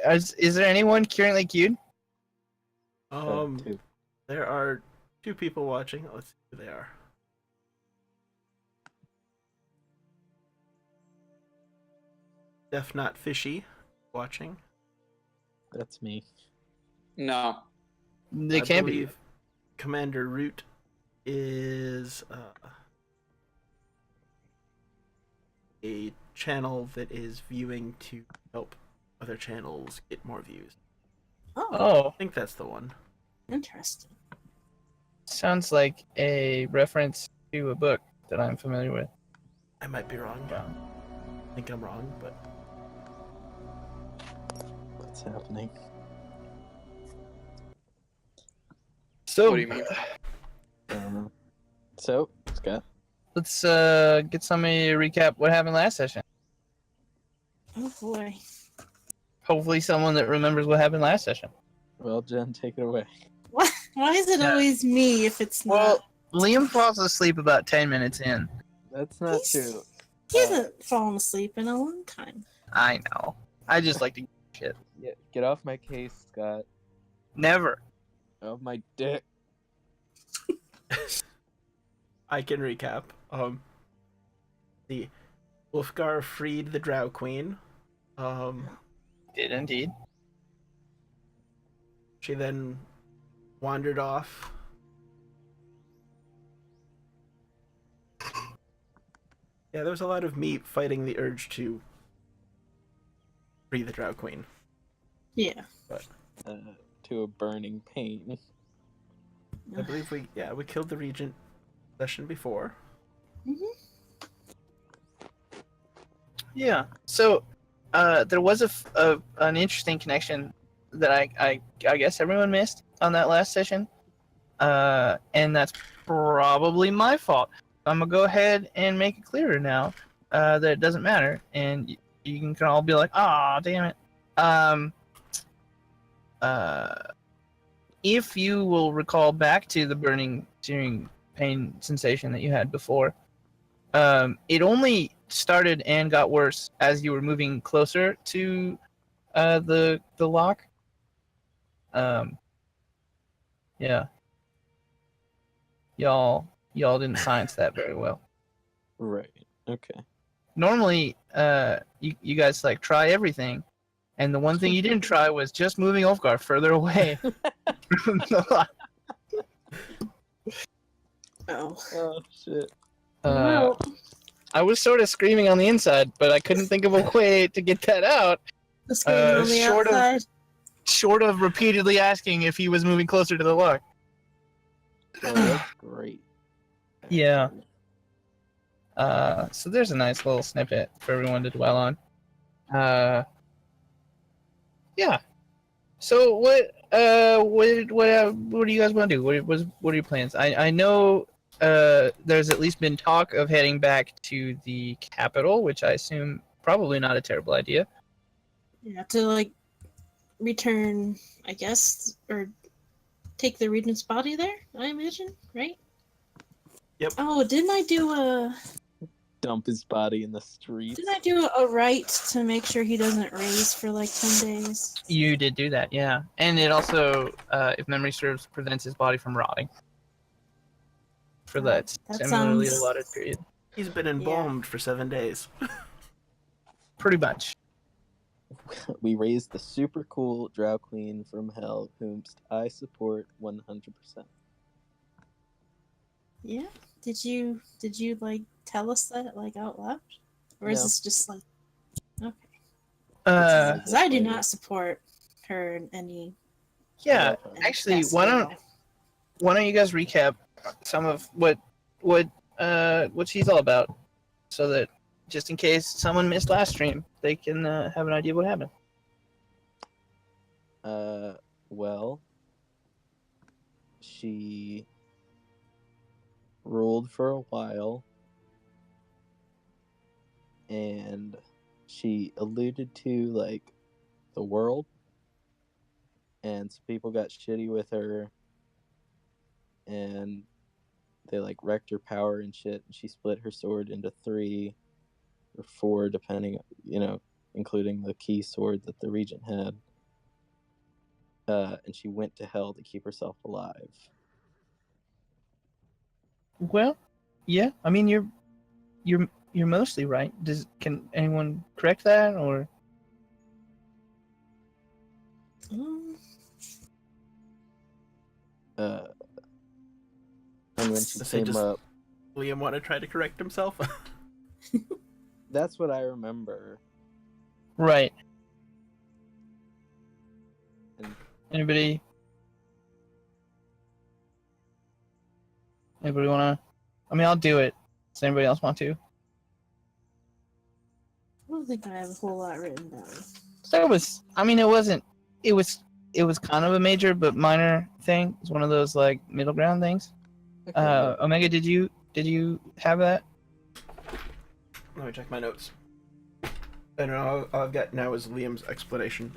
Is there anyone currently queued? Two. There are 2 people watching. Let's see who they are. Def Not Fishy watching. That's me. No. They I can't be. believe Commander Root is a channel that is viewing to help other channels get more views. Oh, Oh, I think that's the one. interesting. sounds like a reference to a book that I'm familiar with. I might be wrong. I think I'm wrong, but What's happening? So, What do you mean? I don't know. So, Scott. let's get somebody to recap what happened last session. Oh boy. Hopefully, someone that remembers what happened last session. Well, Jen, take it away. Why is it Yeah. always me if it's Well, not? Liam falls asleep about 10 minutes in. That's not He's- true. He hasn't fallen asleep in a long time. I know. I just like to shit. Get off my case, Scott. Never. Off my dick. I can recap. The Wolfgar freed the Drow Queen. Did indeed. She then wandered off. Yeah, there was a lot of me fighting the urge to free the Drow Queen. Yeah. To a burning pain. I believe we killed the Regent session before. Yeah. So, there was an interesting connection that I guess everyone missed on that last session, and that's probably my fault. I'm gonna go ahead and make it clearer now that it doesn't matter, and you can all be like, "Ah, damn it." If you will recall back to the burning, searing pain sensation that you had before, it only started and got worse as you were moving closer to the lock. Yeah. Y'all didn't science that very well. Right. Okay. Normally, you guys like try everything, and the one thing you didn't try was just moving Ulfgar further away from the lock. Oh. Oh shit. Well, I was sort of screaming on the inside, but I couldn't think of a way to get that out. the screen on the short of- outside. Short of repeatedly asking if he was moving closer to the lock. Oh, that's great. Yeah. So there's a nice little snippet for everyone to dwell on. Yeah. So what do you guys want to do? What are your plans? I know there's at least been talk of heading back to the capital, which I assume probably not a terrible idea. Yeah, to like return, I guess, or take the regent's body there, I imagine, right? Yep. Oh, didn't I do Dump his body in the streets. a rite to make sure he doesn't raise for like 10 days? You did do that, yeah. And it also, if memory serves, prevents his body from rotting for that That similarly sounds- allotted period. He's been embalmed for 7 days. Pretty much. We raised the super cool Drow Queen from Hell, whomst I support 100%. Yeah. Did you like tell us that like out loud, or is No. this just like okay? Uh, Because I do not support her in any. yeah. any Actually, capacity why at don't you guys recap some of what she's all about, so that just in case someone missed last stream, they can have an idea what happened. Well, she ruled for a while, and she alluded to like the world, and some people got shitty with her, and they like wrecked her power and shit, and she split her sword into 3 or 4 depending, including the key sword that the regent had. And she went to hell to keep herself alive. Well, yeah. I mean, you're mostly right. Can anyone correct that or? Um, And when she Let's say came just- up, Liam want to try to correct himself? that's what I remember. Right. And Anybody wanna? I mean, I'll do it. Does anybody else want to? I don't think I have a whole lot written down. There was. I mean, it wasn't. It was kind of a major but minor thing. It's one of those like middle ground things. okay, Omega, did you have that? Let me check my notes. I know all I've got now is Liam's explanation.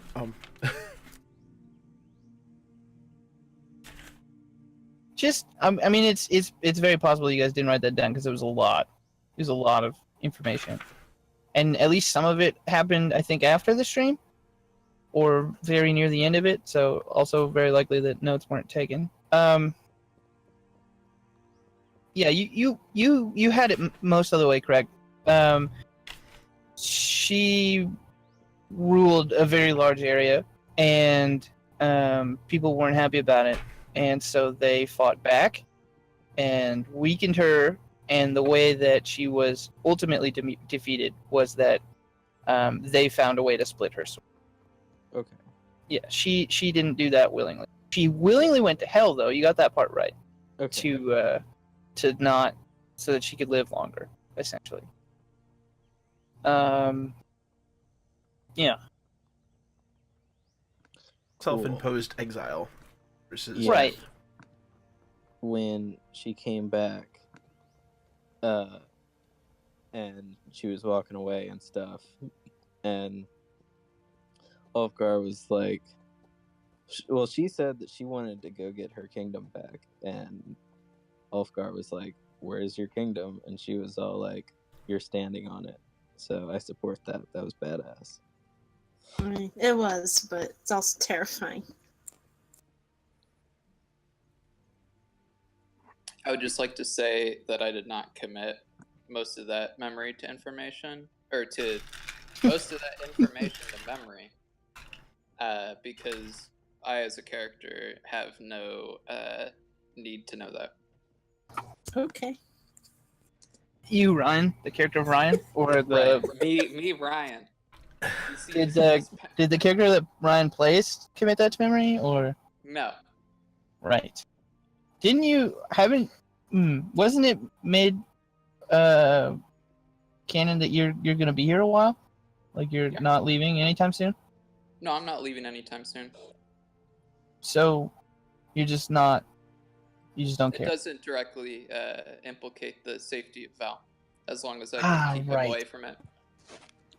Just. I mean, it's very possible you guys didn't write that down because it was a lot. It was a lot of information, and at least some of it happened, I think, after the stream, or very near the end of it. So also very likely that notes weren't taken. Yeah, you had it most of the way correct. She ruled a very large area, and people weren't happy about it, and so they fought back and weakened her. And the way that she was ultimately defeated was that they found a way to split her sword. okay. Yeah, she didn't do that willingly. She willingly went to hell, though. You got that part right. Okay. To not so that she could live longer, essentially. Yeah. Self-imposed exile versus Yeah. Right. When she came back, and she was walking away and stuff, and Ulfgar was like, well, she said that she wanted to go get her kingdom back, and Ulfgar was like, where's your kingdom? And she was all like, you're standing on it. So I support that. That was badass. I mean, it was, but it's also terrifying. I would just like to say that I did not commit most of that memory to information, or to most of that information to memory, because I, as a character, have no need to know that. Okay. You, Ryan, the character of Ryan, or the Right. Me, Ryan. You see, did the character that Ryan plays commit that to memory, or No. right? Didn't you haven't? Wasn't it made canon that you're gonna be here a while? Like you're Yeah. not leaving anytime soon? No, I'm not leaving anytime soon. So you're just not. You just don't It care. doesn't directly implicate the safety of Val, as long as I can keep right. him away from it.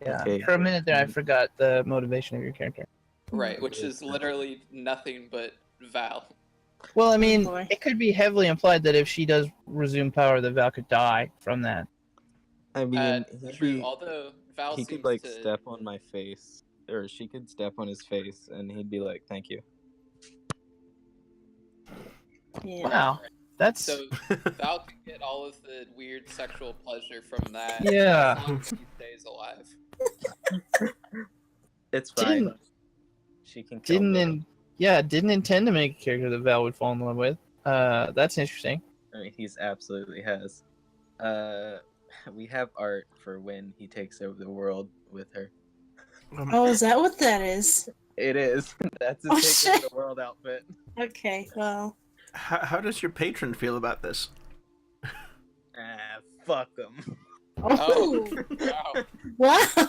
Yeah. Okay. For a minute there, I forgot the motivation of your character. Right, which is literally nothing but Val. Well, I mean, boy. it could be heavily implied that if she does resume power, that Val could die from that. I mean, True, although Val he seems could like to... step on my face, or she could step on his face, and he'd be like, "Thank you." Yeah. Wow, that's So Val can get all of the weird sexual pleasure from that. Yeah. As long as he stays alive. It's fine. Didn't- She can kill me. didn't intend to make a character that Val would fall in love with. That's interesting. I mean, he's absolutely has. We have art for when he takes over the world with her. Oh, is that what that is? It is. That's his Oh, take shit. over the world outfit. Okay, well. How does your patron feel about this? Fuck him. Oh, Oh, wow. wow.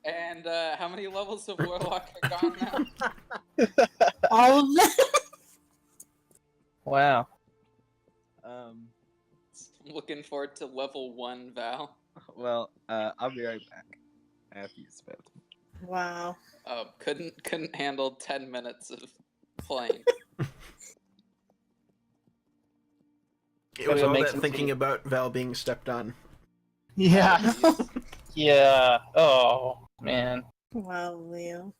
And how many levels of Warlock are gone now? All of that. Wow. Um. I'm looking forward to level 1 Val. Well, I'll be right back. I have to use the bathroom. Wow. Couldn't handle 10 minutes of playing. It was That all makes that sense. thinking about Val being stepped on. Yeah. Jeez. Yeah. Oh. Man. Wow, Leo.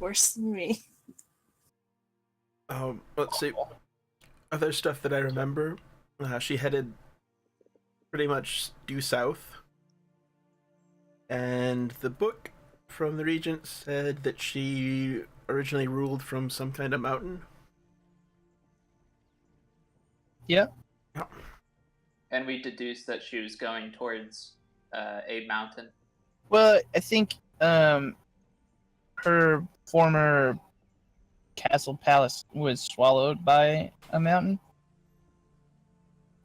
Worse than me. Let's see. Other stuff that I remember, she headed pretty much due south. And the book from the Regent said that she originally ruled from some kind of mountain. Yeah. Yeah. And we deduced that she was going towards a mountain. Well, I think her former castle palace was swallowed by a mountain.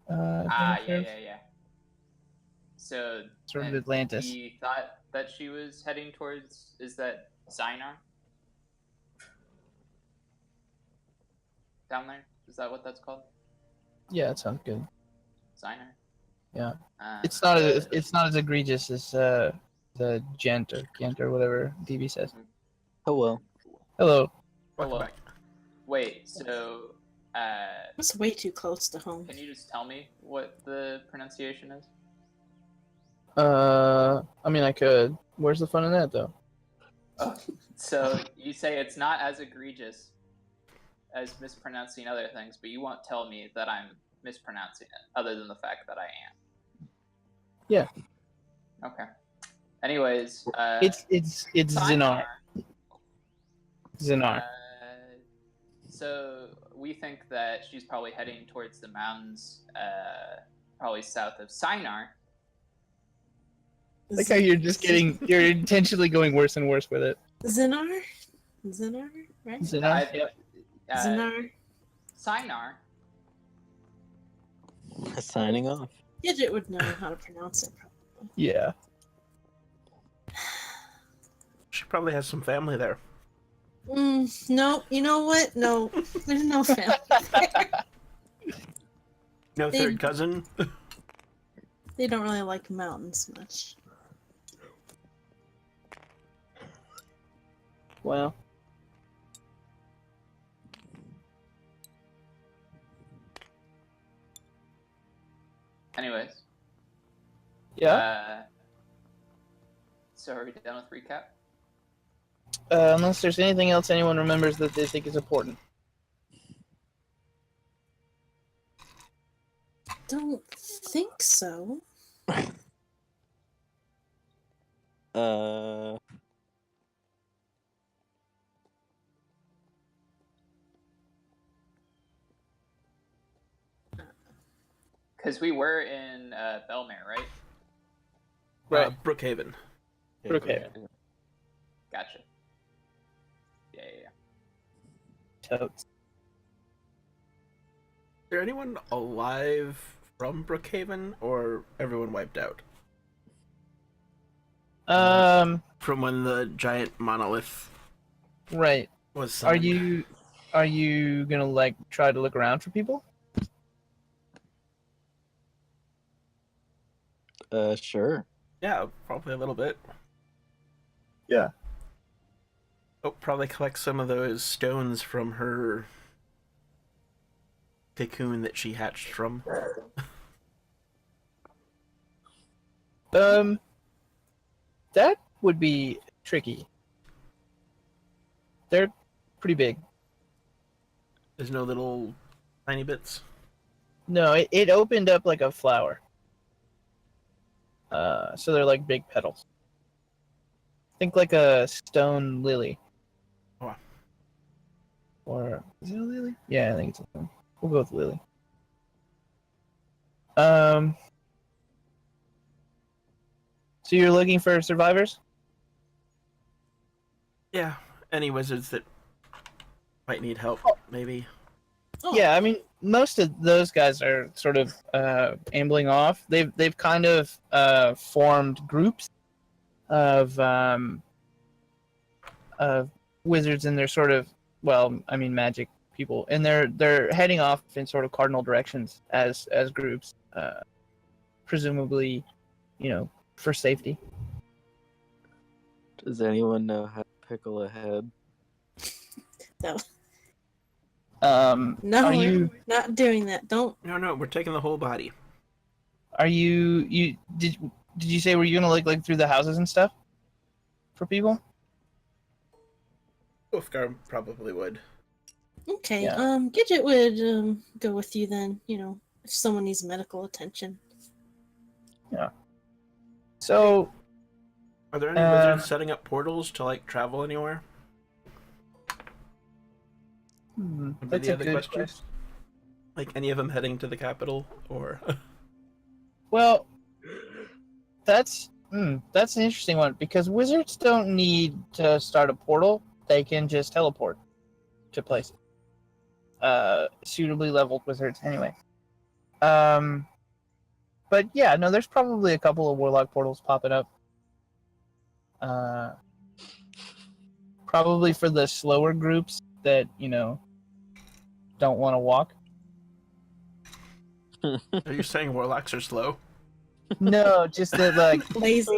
Yeah. So Sort of and Atlantis. we thought that she was heading towards, is that Sinar? Down there? Is that what that's called? Yeah, that sounds good. Sinar? Yeah. It's not as egregious as the Gent or whatever DB says. Hello. Hello. Welcome Hello. back. Wait, so That's way too close to home. can you just tell me what the pronunciation is? I mean, I could. Where's the fun in that, though? So you say it's not as egregious as mispronouncing other things, but you won't tell me that I'm mispronouncing it, other than the fact that I am. Yeah. Okay. Anyways, It's Zinar. Zinar. So we think that she's probably heading towards the mountains, probably south of Sinar. Like how you're intentionally going worse and worse with it. Zinar, right? Zinar. Yep. Zinar. Sinar. Signing off. Gidget would know how to pronounce it. Probably. Yeah. She probably has some family there. No, you know what? No, there's no family there. No They- third cousin? They don't really like mountains much. Well. Anyways. Yeah. So are we done with recap? Unless there's anything else anyone remembers that they think is important. Don't think so. Because we were in Belmare, right? Right. Brookhaven. Brookhaven. Gotcha. Yeah. Totes. Is there anyone alive from Brookhaven, or everyone wiped out? From when the giant monolith Right. was Are summoned. you gonna try to look around for people? Sure. Yeah, probably a little bit. Yeah. Oh, probably collect some of those stones from her cocoon that she hatched from. That would be tricky. They're pretty big. There's no little tiny bits. No, it opened up like a flower. So they're like big petals. Think like a stone lily. Oh. Or is it a lily? Yeah, I think it's a lily. We'll go with lily. So you're looking for survivors? Yeah, any wizards that might need help, maybe. Oh, Yeah, I mean, most of those guys are sort of ambling off. They've kind of formed groups of wizards, and they're sort of magic people, and they're heading off in sort of cardinal directions as groups, presumably, for safety. Does anyone know how to pickle a head? no. No, are you? Not doing that. Don't. No, we're taking the whole body. Are you? Did you say were you gonna look through the houses and stuff? for people. Wolfgar probably would. Okay, Yeah. Gidget would go with you then, if someone needs medical attention. So Are there any wizards setting up portals to like travel anywhere? Would be that's the a other good question. question. Like any of them heading to the capital, or Well, that's an interesting one because wizards don't need to start a portal; they can just teleport to places. Suitably leveled wizards, anyway. But yeah, no, there's probably a couple of warlock portals popping up. Probably for the slower groups that don't want to walk. are you saying warlocks are slow? No, just that Lazy.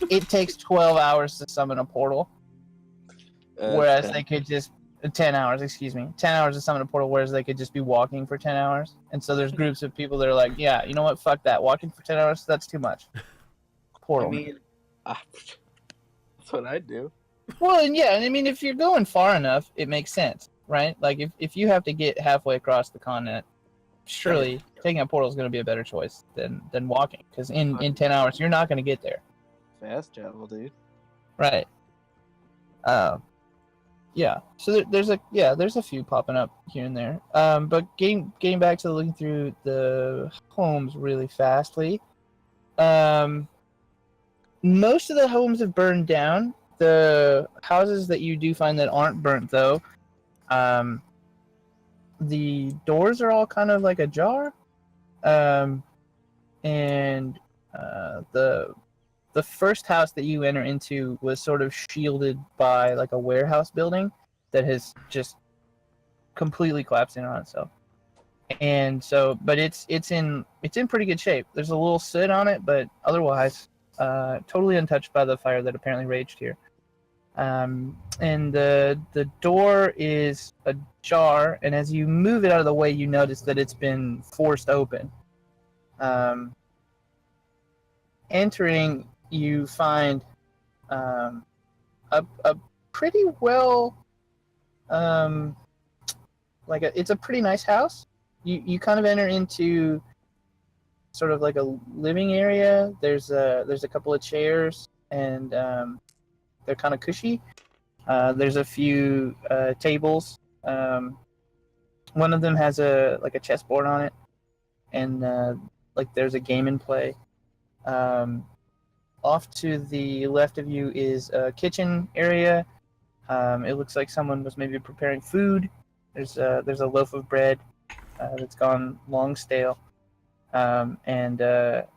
it takes 12 hours to summon a portal, whereas 10. they could just 10 hours, excuse me, 10 hours to summon a portal, whereas they could just be walking for 10 hours. And so there's groups of people that are like, yeah, you know what, fuck that, walking for 10 hours, that's too much. Portal. I mean, that's what I do. Well, and yeah, and I mean, if you're going far enough, it makes sense, right? Like if you have to get halfway across the continent, surely taking a portal is going to be a better choice than walking, because in 10 hours you're not going to get there. Fast travel, dude. Right. Yeah. So there's a few popping up here and there. But getting back to looking through the homes really fastly. Most of the homes have burned down. The houses that you do find that aren't burnt, though, the doors are all kind of like ajar. And the first house that you enter into was sort of shielded by like a warehouse building that has just completely collapsed in on itself. And so, but it's in pretty good shape. There's a little soot on it, but otherwise, totally untouched by the fire that apparently raged here. And the door is ajar, and as you move it out of the way, you notice that it's been forced open. Entering, you find a pretty well it's a pretty nice house. You kind of enter into sort of like a living area. There's a couple of chairs, and they're kind of cushy. There's a few tables. One of them has a chessboard on it, and there's a game in play. Off to the left of you is a kitchen area. It looks like someone was maybe preparing food. There's a loaf of bread that's gone long stale, and a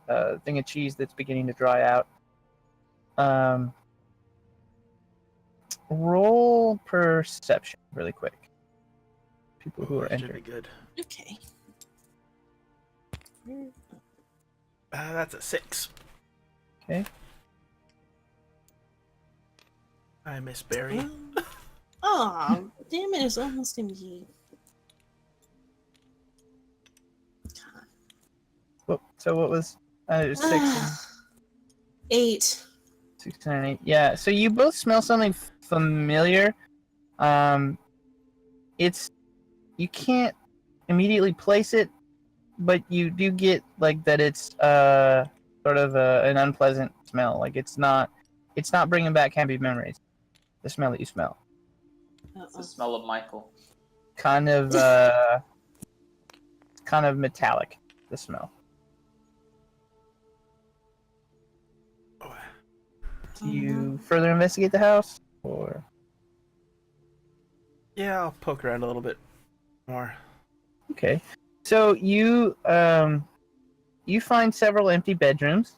thing of cheese that's beginning to dry out. Roll perception really quick. People who are That should entering. be good. Okay. That's a 6. Okay. I miss Barry. Aw, damn it, it's almost gonna be. So what was 6 and 8. 6 and 8? Yeah. So you both smell something familiar. It's you can't immediately place it, but you do get like that it's sort of an unpleasant smell. Like it's not bringing back happy memories. The smell that you smell. It's the smell of Michael. Kind of metallic. The smell. Do you further investigate the house, or? Yeah, I'll poke around a little bit more. Okay, so you find several empty bedrooms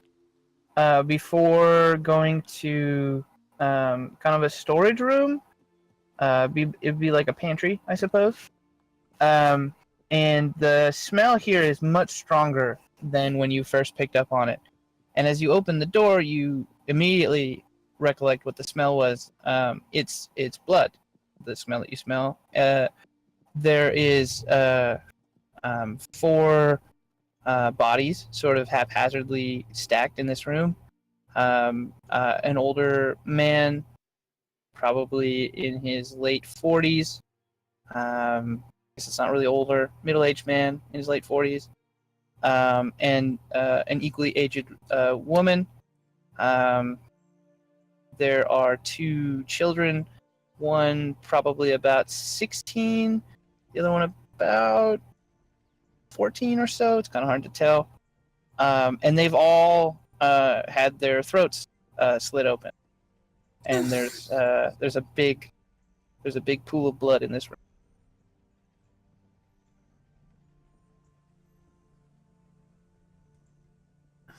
before going to kind of a storage room. It'd be like a pantry, I suppose. And the smell here is much stronger than when you first picked up on it. And as you open the door, you immediately recollect what the smell was. It's blood. The smell that you smell. There is 4 bodies sort of haphazardly stacked in this room. an older man, probably in his late 40s. I guess it's not really older, middle-aged man in his late 40s, and an equally aged woman. There are two children, one probably about 16, the other one about 14 or so. It's kind of hard to tell. And they've all had their throats slit open, and there's a big pool of blood in this room.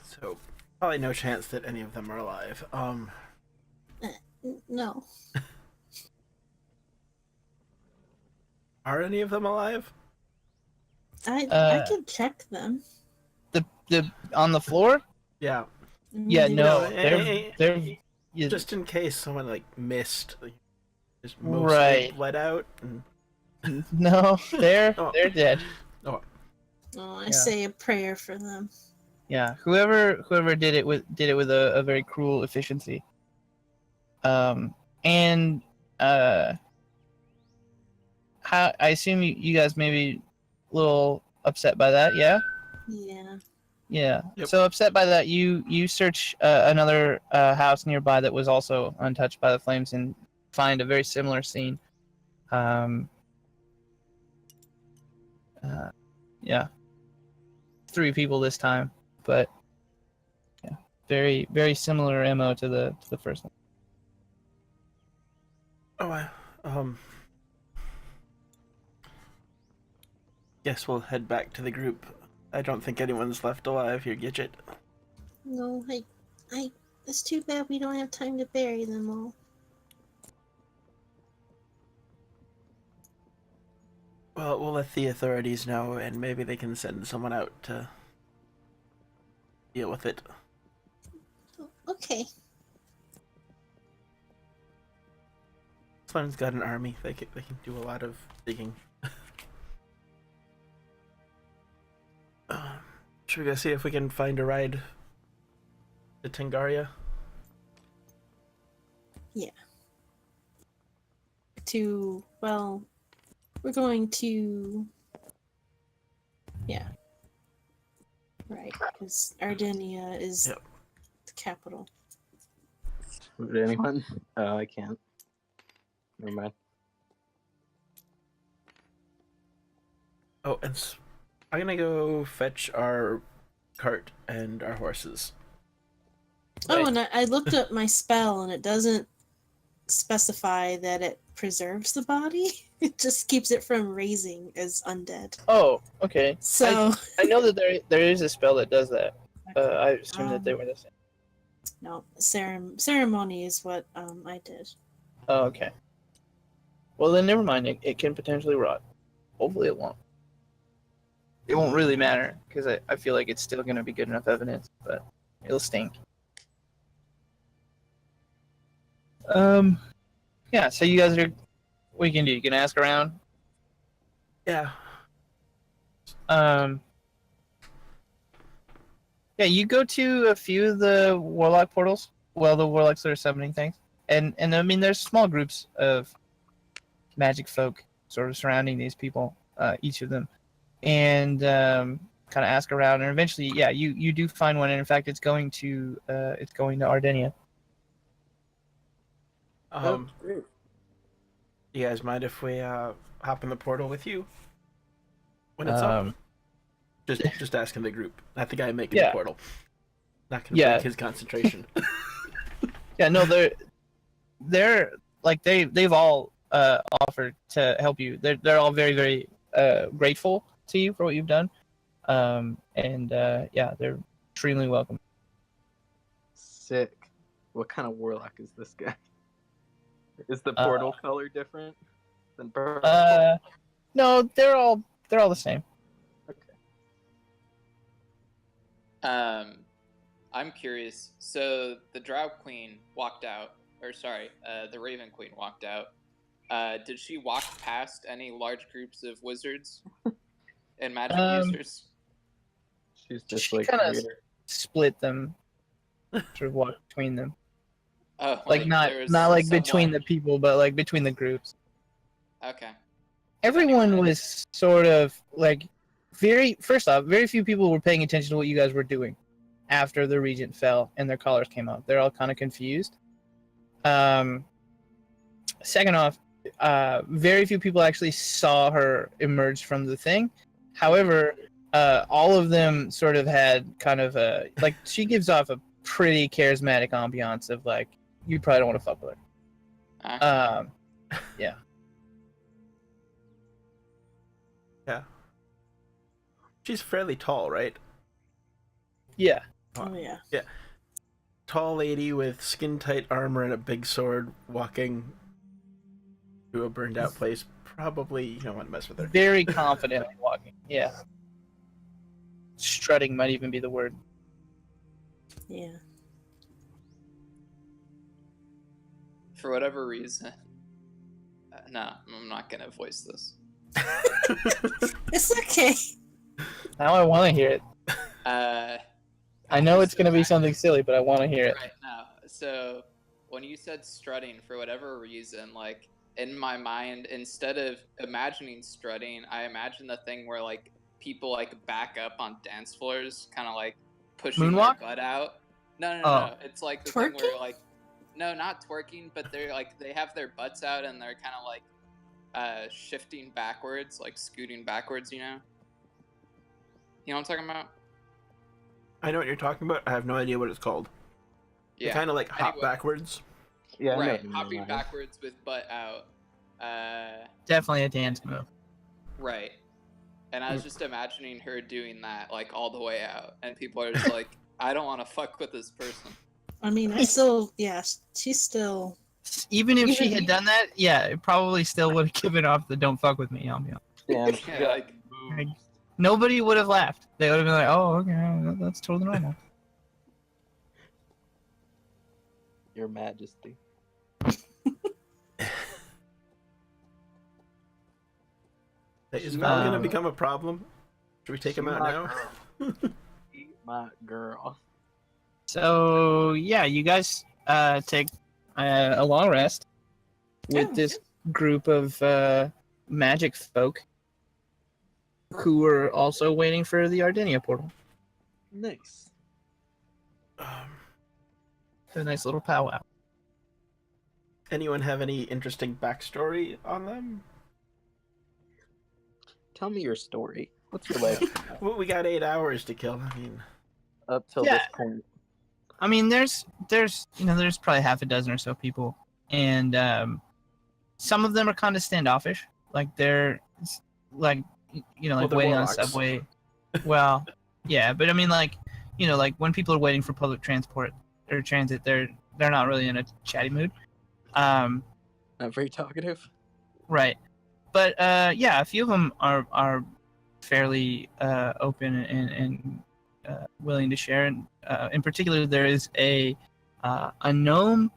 So probably no chance that any of them are alive. No. Are any of them alive? I could check them. The on the floor? Yeah. Yeah, Maybe- no, eh, they're yeah, Just in case someone like missed, just mostly Right. bled out. And... no, they're Oh. they're dead. Oh, I Yeah. say a prayer for them. Yeah, whoever did it with a very cruel efficiency. And how I assume you guys may be a little upset by that, yeah? Yeah. Yeah. Yep. So upset by that, you search another house nearby that was also untouched by the flames and find a very similar scene. Yeah. 3 people this time, but yeah, very very similar MO to the first one. Oh, guess we'll head back to the group. I don't think anyone's left alive here, Gidget. No, it's too bad we don't have time to bury them all. Well, we'll let the authorities know, and maybe they can send someone out to deal with it. Okay. Someone's got an army. They can do a lot of digging. Should we go see if we can find a ride to Tangaria? We're going to. Yeah. Right, because Ardennia is Yep. the capital. Would anyone? Oh, I can't. Never mind. Oh, and I'm gonna go fetch our cart and our horses. Oh, Right. and I looked up my spell, and it doesn't specify that it preserves the body. It just keeps it from raising as undead. Oh, okay. So I know that there is a spell that does that. I assume that they were the same. no, ceremony is what I did. Oh, okay. Well, then never mind. It can potentially rot. Hopefully it won't. It won't really matter, because I feel like it's still going to be good enough evidence, but it'll stink. Yeah, so you guys are... What you can do? You can ask around. Yeah. Yeah, you go to a few of the warlock portals. Well, the warlocks that are summoning things. And I mean, there's small groups of magic folk sort of surrounding these people, each of them. And kind of ask around, and eventually, yeah, you do find one, and in fact, it's going to Ardennia. Great. You guys mind if we hop in the portal with you when it's up? Just asking the group, not the guy making the Yeah. portal. Not gonna Yeah. break his concentration. Yeah, no, they're like they've all offered to help you. They're all very very grateful to you for what you've done, and yeah, they're extremely welcome. Sick. What kind of warlock is this guy? Is the portal color different than purple? No, they're all the same. Okay. I'm curious. So the Drow Queen walked out, or sorry, the Raven Queen walked out. Did she walk past any large groups of wizards and magic users? She's just She like kinda weird. Split them. sort of walk between them. Oh, Like not there was like between someone- the people, but like between the groups. Okay. Everyone anyone- was sort of like first off, very few people were paying attention to what you guys were doing after the regent fell and their collars came off. They're all kind of confused. Second off, very few people actually saw her emerge from the thing. However, all of them sort of had kind of a like she gives off a pretty charismatic ambiance of like you probably don't want to fuck with her. Okay. Yeah. Yeah. She's fairly tall, right? Yeah. Oh yeah. Tall lady with skin tight armor and a big sword walking to a burned out place. Probably you don't want to mess with her. Very confidently walking. Yeah. Strutting might even be the word. Yeah. For whatever reason. No, I'm not gonna voice this. It's okay. Now I want to hear it. I know it's going to be something silly, but I want to hear it. Right now. So when you said strutting, for whatever reason, like in my mind, instead of imagining strutting, I imagine the thing where like people like back up on dance floors, kind of like pushing Moonwalk? their butt out. No. Oh. It's like the thing where Twerking? like, no, not twerking, but they're like they have their butts out and they're kind of like shifting backwards, like scooting backwards. You know what I'm talking about? I know what you're talking about. I have no idea what it's called. Yeah. Kind of like hop Anyway. backwards. Yeah, I know Right, what you mean, hopping Ryan. backwards with butt out. Definitely a dance move. Right. And I was just imagining her doing that, like, all the way out. And people are just like, I don't want to fuck with this person. I mean, I still, yeah, she's still. Even if she Even- had done that, yeah, it probably still would have given off the "don't fuck with me" ambiance. Damn. Yeah, like, Like, nobody would have laughed. They would have been like, "Oh, okay, that's totally normal." Your Majesty. Is Val gonna Um, become a problem? Should we take him out now? My girl. So yeah, you guys take a long rest with Oh, this group of magic folk who are also waiting for the Ardinia portal. Nice. A nice little powwow. Anyone have any interesting backstory on them? Tell me your story. What's your life Well, we got 8 hours to kill. I mean, up till Yeah. this point? I mean, there's there's probably half a dozen or so people, and some of them are kind of standoffish, like they're like like they're waiting on warlocks. subway. Well, yeah, but I mean like like when people are waiting for public transport or transit, they're not really in a chatty mood. Not very talkative. Right, but yeah, a few of them are fairly open and willing to share. And in particular, there is a gnome,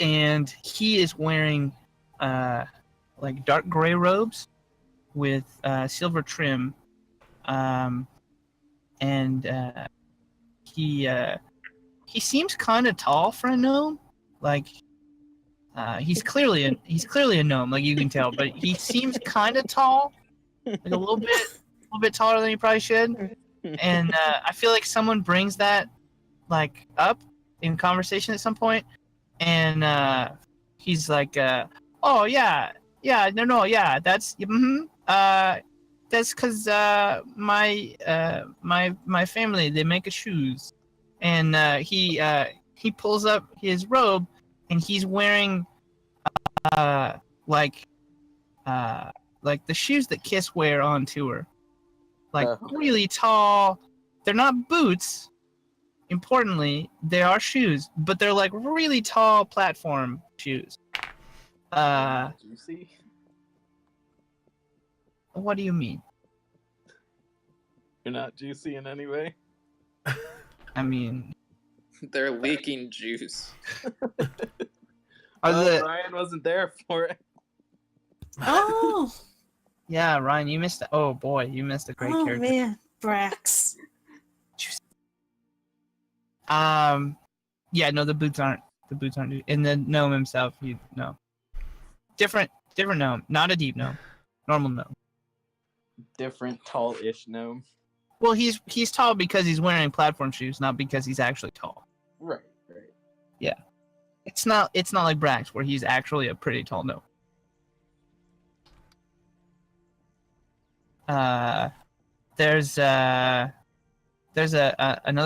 and he is wearing like dark gray robes with silver trim, and he seems kind of tall for a gnome. Like he's clearly a gnome, like you can tell, but he seems kind of tall, like a little bit taller than he probably should. And I feel like someone brings that like up in conversation at some point, and he's like, "Oh yeah, that's that's because my family, they make shoes," and he pulls up his robe, and he's wearing like the shoes that Kiss wear on tour. Like really tall. They're not boots. Importantly, they are shoes, but they're like really tall platform shoes. Juicy. What do you mean? You're not juicy in any way. I mean, they're leaking juice. are the Ryan wasn't there for it. Oh, yeah, Ryan, you missed. Oh boy, you missed a great oh character. man, Brax. Yeah, no, the boots aren't. And the gnome himself, no. Different gnome, not a deep gnome, normal gnome. Different tall-ish gnome. Well, he's tall because he's wearing platform shoes, not because he's actually tall. Right. Yeah, it's not like Brax where he's actually a pretty tall gnome. There's another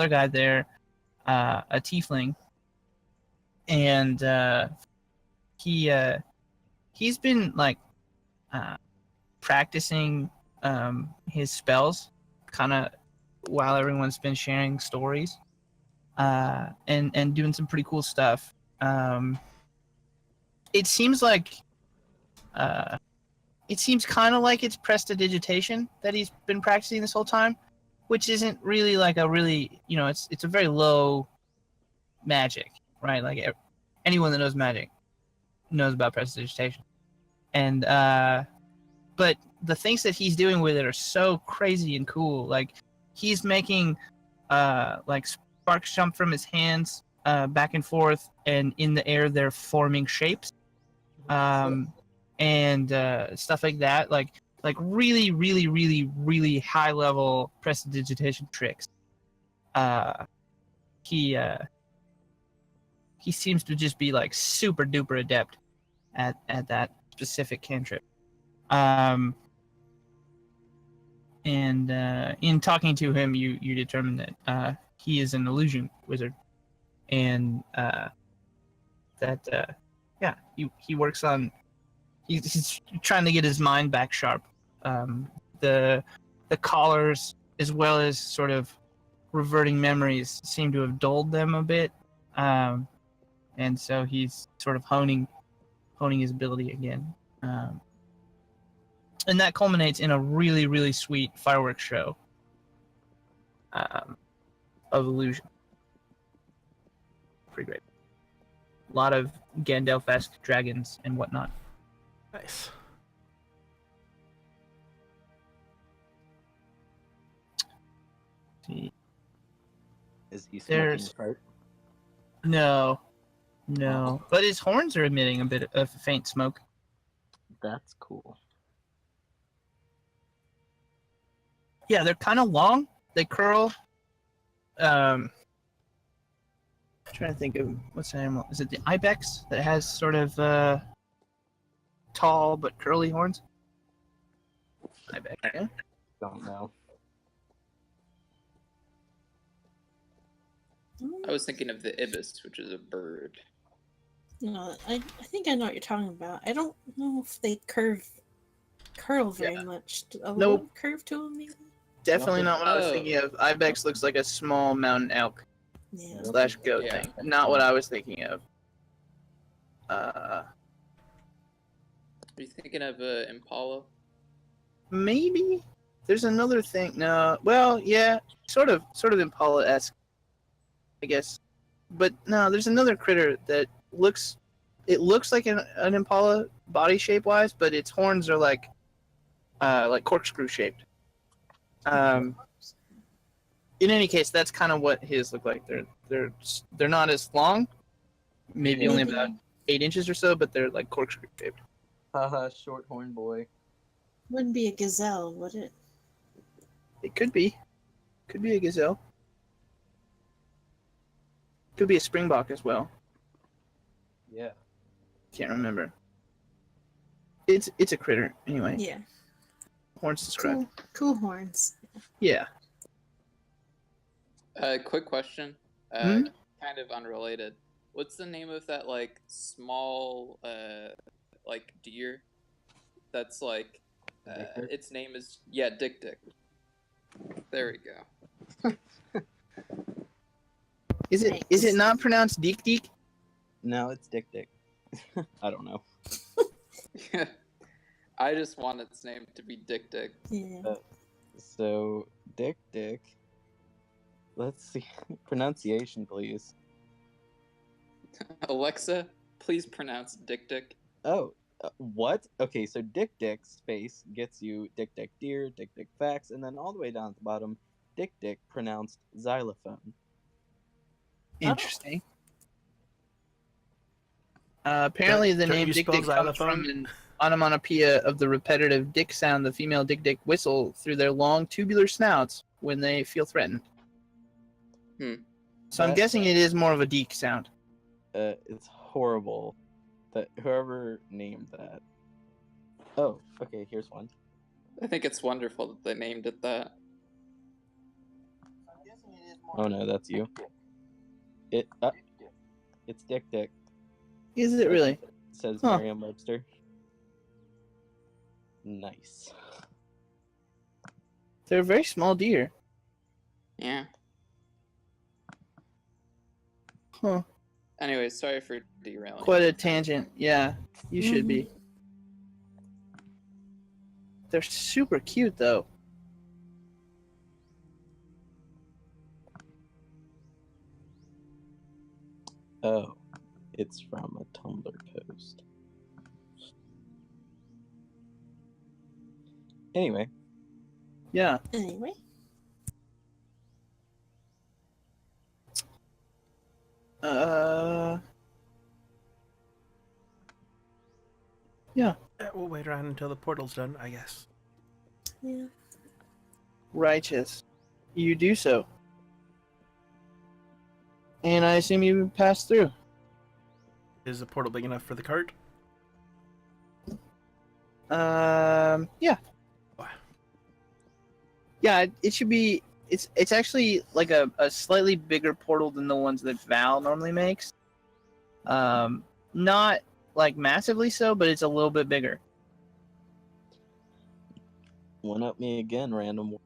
guy there, a tiefling, and he's been like practicing his spells kind of while everyone's been sharing stories and doing some pretty cool stuff. It seems like it seems kind of like it's prestidigitation that he's been practicing this whole time, which isn't really like a really, it's a very low magic, right? Like anyone that knows magic knows about prestidigitation. And but the things that he's doing with it are so crazy and cool. Like he's making like sparks jump from his hands back and forth, and in the air they're forming shapes. And stuff like that, like really, really, really, really high level prestidigitation tricks. He seems to just be like super duper adept at that specific cantrip. And in talking to him, you determine that he is an illusion wizard, and that he works on. He's trying to get his mind back sharp. The collars, as well as sort of reverting memories, seem to have dulled them a bit, and so he's sort of honing his ability again. And that culminates in a really, really sweet fireworks show of illusion. Pretty great. A lot of Gandalf-esque dragons and whatnot. Nice. See. Is he smoking There's- pipe? No, but his horns are emitting a bit of faint smoke. That's cool. Yeah, they're kind of long. They curl. I'm trying to think of what's the animal. Is it the ibex that has sort of tall but curly horns? Ibex, yeah. Don't know. I was thinking of the ibis, which is a bird. No, I think I know what you're talking about. I don't know if they curl very much. A little Nope. curve to them, maybe. Definitely not what I was Oh. thinking of. Ibex looks like a small mountain elk Yeah. / goat Yeah. thing. Not what I was thinking of. Are you thinking of impala? Maybe there's another thing. No, well, yeah, sort of Impala-esque, I guess. But no, there's another critter that looks like an Impala body shape wise, but its horns are like corkscrew shaped. In any case, that's kind of what his look like. They're not as long, maybe only about 8 inches or so, but they're like corkscrew shaped. Haha, short horn boy. Wouldn't be a gazelle, would it? It could be a gazelle. Could be a springbok as well. Yeah. Can't remember. It's a critter anyway. Yeah. Horns described. Cool horns. Yeah. Quick question. Hmm? Kind of unrelated. What's the name of that like small like deer? That's like Dick? its name is Dick Dick. There we go. Is it not pronounced Deek Deek? No, it's Dick Dick. I don't know. I just want its name to be Dick Dick. Yeah. So, Dick Dick. Let's see. Pronunciation, please. Alexa, please pronounce Dick Dick. Oh, what? Okay, so Dick Dick space gets you Dick Dick deer, Dick Dick facts, and then all the way down at the bottom, Dick Dick pronounced xylophone. Interesting. Apparently, the Don't name you Dick spell Dick comes xylophone? from an onomatopoeia of the repetitive dick sound the female Dick Dick whistle through their long tubular snouts when they feel threatened. Hmm. So I'm That- guessing it is more of a deek sound. It's horrible that whoever named that. Oh, okay. Here's one. I think it's wonderful that they named it that. Oh no, that's you. It's Dick Dick. Is it really? Says Huh. Merriam-Webster. Nice. They're a very small deer. Yeah. Huh. Anyway, sorry for derailing. Quite a tangent. Yeah, you should be. They're super cute, though. Oh, it's from a Tumblr post. Anyway, Yeah. Anyway. Yeah. We'll wait around until the portal's done, I guess. Yeah. Righteous. You do so. And I assume you pass through. Is the portal big enough for the cart? Yeah. Wow. Yeah, it should be. It's actually like a slightly bigger portal than the ones that Val normally makes. Not like massively so, but it's a little bit bigger. one up me again, random.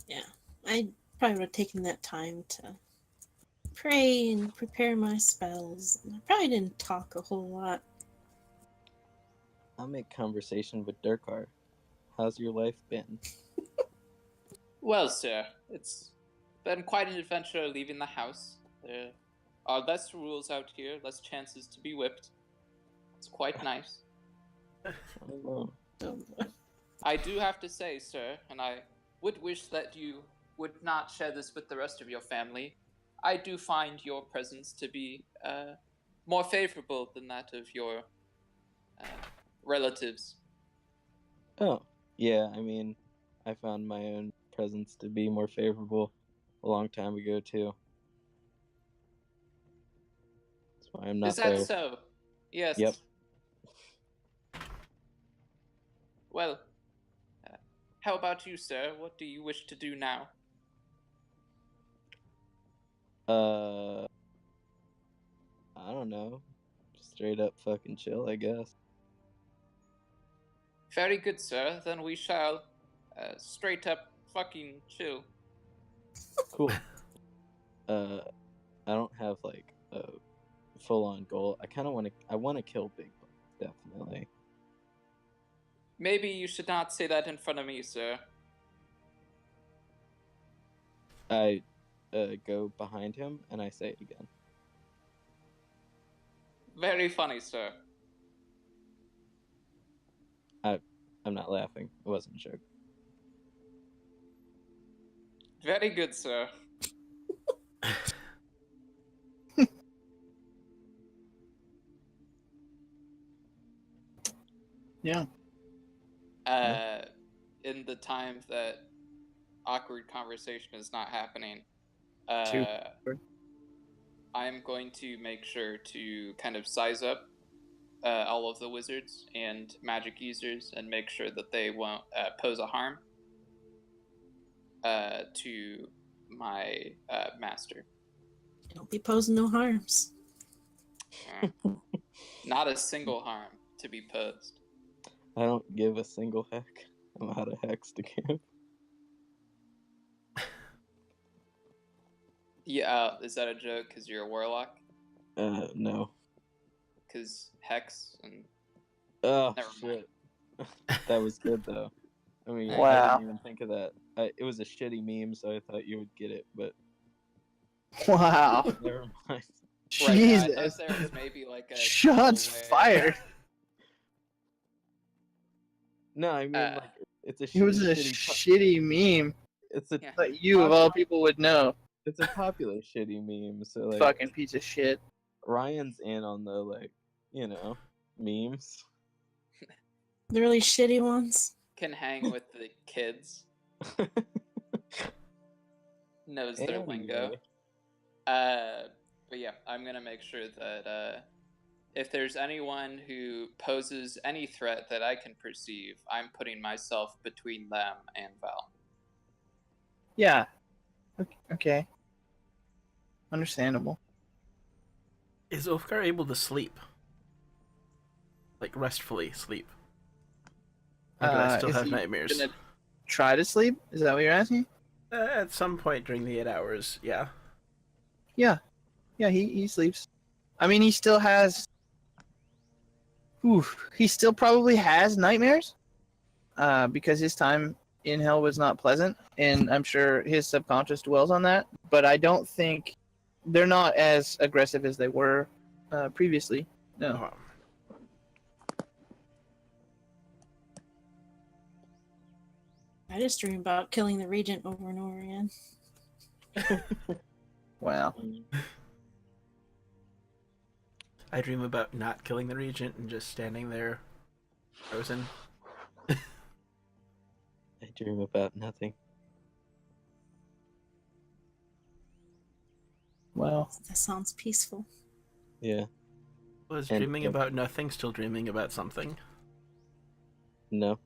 Yeah. I probably would have taken that time to pray and prepare my spells. I probably didn't talk a whole lot. I'll make conversation with Durkar. How's your life been? Well, sir, it's been quite an adventure leaving the house. There are less rules out here, less chances to be whipped. It's quite nice. I don't know. I do have to say, sir, and I would wish that you would not share this with the rest of your family. I do find your presence to be more favorable than that of your relatives. Oh, yeah, I mean, I found my own presence to be more favorable a long time ago, too. That's why I'm not Is that there. so? Yes. Yep. Well, how about you, sir? What do you wish to do now? I don't know. Straight up fucking chill, I guess. Very good, sir. Then we shall straight up fucking chill. Cool. I don't have like a full-on goal. I want to kill Big Buck, definitely. Maybe you should not say that in front of me, sir. I go behind him and I say it again. Very funny, sir. I'm not laughing. It wasn't a joke. Very good, sir. Yeah. In the time that awkward conversation is not happening, Super. I'm going to make sure to kind of size up all of the wizards and magic users and make sure that they won't pose a harm to my master. Don't be posing no harms. Not a single harm to be posed. I don't give a single heck. I'm out of hex to give. Yeah, is that a joke because you're a warlock? No. Because hex and Oh, Never shit. That was good, though. I mean, I Wow. didn't even think of that. It was a shitty meme, so I thought you would get it, but Wow. never mind. Right, yeah, I thought Jesus. there was maybe like a Shots cool way- fired. No, I mean, Uh, like, It's a It was a shitty. shitty meme It's a Yeah. that you of all people would know. it's a popular shitty meme. So like Fucking piece of shit. Ryan's in on the like memes. The really shitty ones. Can hang with the kids. Knows their lingo. Anyway. But yeah, I'm gonna make sure that if there's anyone who poses any threat that I can perceive, I'm putting myself between them and Val. Yeah. Okay. Understandable. Is Ulfgar able to sleep? Like, restfully sleep? Or do I still Is have he nightmares? gonna try to sleep? Is that what you're asking? At some point during the 8 hours, yeah. Yeah. Yeah, he sleeps. I mean, he still has. He still probably has nightmares. Because his time in hell was not pleasant, and I'm sure his subconscious dwells on that. But I don't think they're not as aggressive as they were previously. No. Oh, I just dream about killing the regent over and over again. Wow. I dream about not killing the regent and just standing there, frozen. I dream about nothing. Well, That sounds peaceful. Yeah. Was And- dreaming about nothing still dreaming about something? No.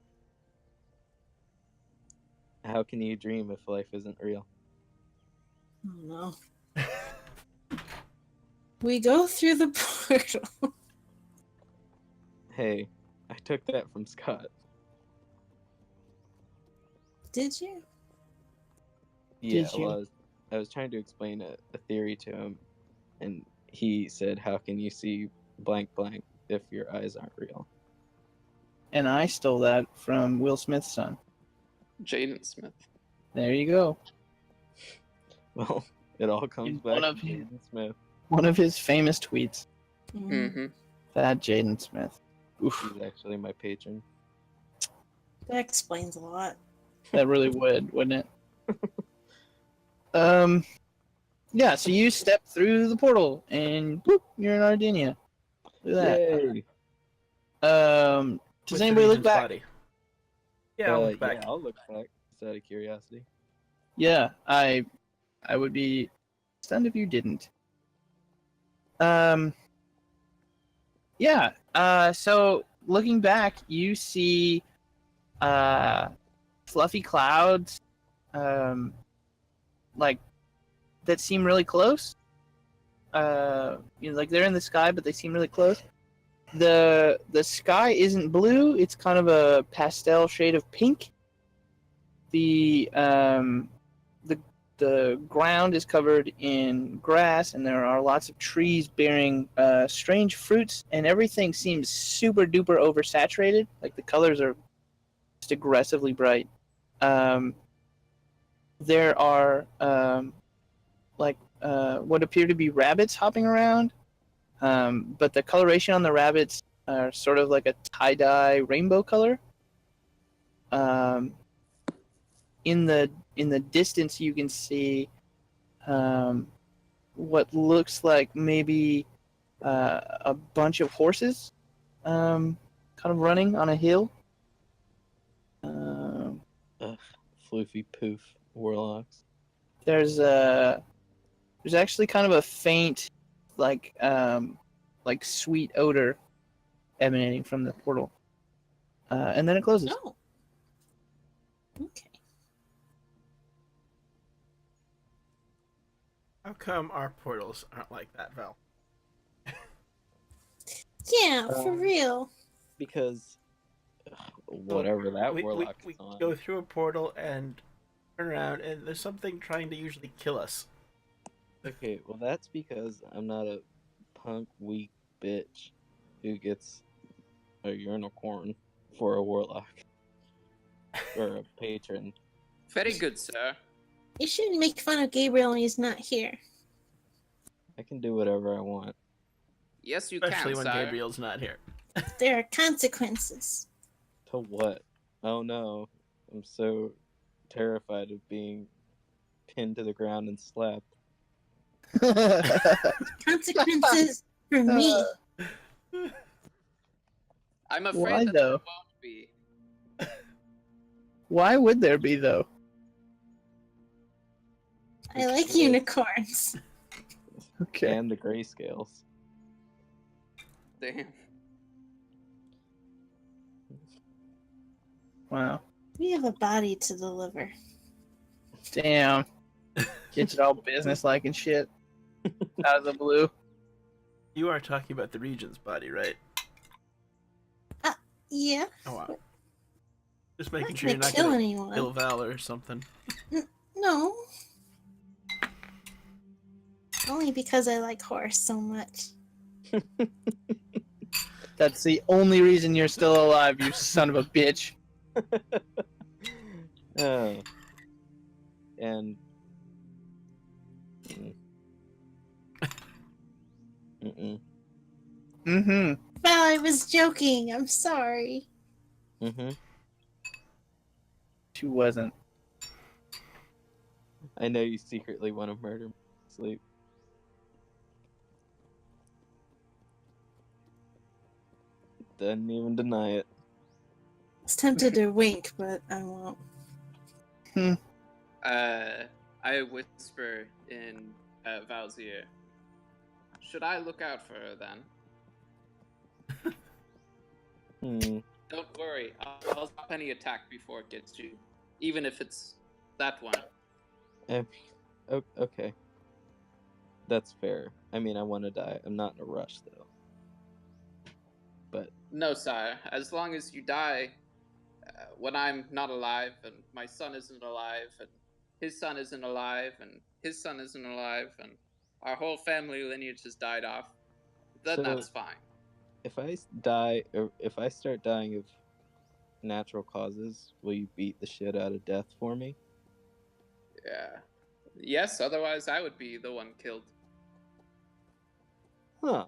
How can you dream if life isn't real? Oh no. We go through the portal. Hey, I took that from Scott. Did you? Yeah, Did you? well, I was trying to explain a theory to him, and he said, "How can you see blank blank if your eyes aren't real?" and I stole that from Will Smith's son. Jaden Smith. There you go. Well, it all comes In back one of to his- Jaden Smith. One of his famous tweets. Mm-hmm. That Jaden Smith. Oof. He's actually my patron. That explains a lot. That really would, wouldn't it? Yeah, so you step through the portal and boop, you're in Ardinia. Look at Yay! that. Does With the anybody look regent's back? body. Yeah, I'll look back. Yeah, I'll look back. Just out of curiosity. Yeah, I would be stunned if you didn't. Yeah. So looking back, you see fluffy clouds, like that seem really close. Like they're in the sky, but they seem really close. The sky isn't blue; it's kind of a pastel shade of pink. The ground is covered in grass, and there are lots of trees bearing strange fruits, and everything seems super duper oversaturated. Like the colors are just aggressively bright. There are what appear to be rabbits hopping around, but the coloration on the rabbits are sort of like a tie-dye rainbow color. In the distance, you can see what looks like maybe a bunch of horses, kind of running on a hill. Floofy poof warlocks. There's actually kind of a faint, like sweet odor emanating from the portal, and then it closes. Oh. Okay. How come our portals aren't like that, Val? Yeah, for real. Because whatever that we warlock's on. go through a portal and turn around, and there's something trying to usually kill us. Okay, well that's because I'm not a punk weak bitch who gets a unicorn for a warlock or a patron. Very good, sir. You shouldn't make fun of Gabriel when he's not here. I can do whatever I want. Yes, you Especially can, when sire. Gabriel's not here. There are consequences. To what? Oh no. I'm so terrified of being pinned to the ground and slapped. Consequences for me. I'm afraid Why, that though? there won't be. Why would there be, though? I like unicorns. Okay. And the grayscales. Damn. Wow. We have a body to deliver. Damn. Gets it all business-like and shit. Out of the blue. You are talking about the Regent's body, right? Yeah. Oh wow. Just I'm making not sure you're gonna not kill gonna anyone. kill Val or something. No. Only because I like horse so much. That's the only reason you're still alive, you son of a bitch. Oh. And. Mm-mm. Mm-hmm. Well, I was joking. I'm sorry. Mm-hmm. She wasn't. I know you secretly want to murder me. Sleep. Doesn't even deny it. I was tempted to wink, but I won't. I whisper in Val's ear. Should I look out for her then? Hmm. Don't worry, I'll stop any attack before it gets you, even if it's that one. Okay. That's fair. I mean, I want to die. I'm not in a rush, though. But No, sire. As long as you die when I'm not alive, and my son isn't alive, and his son isn't alive, and his son isn't alive, and our whole family lineage has died off, then So- that's fine. if I die, or if I start dying of natural causes, will you beat the shit out of death for me? Yeah. Yes, otherwise I would be the one killed. Huh.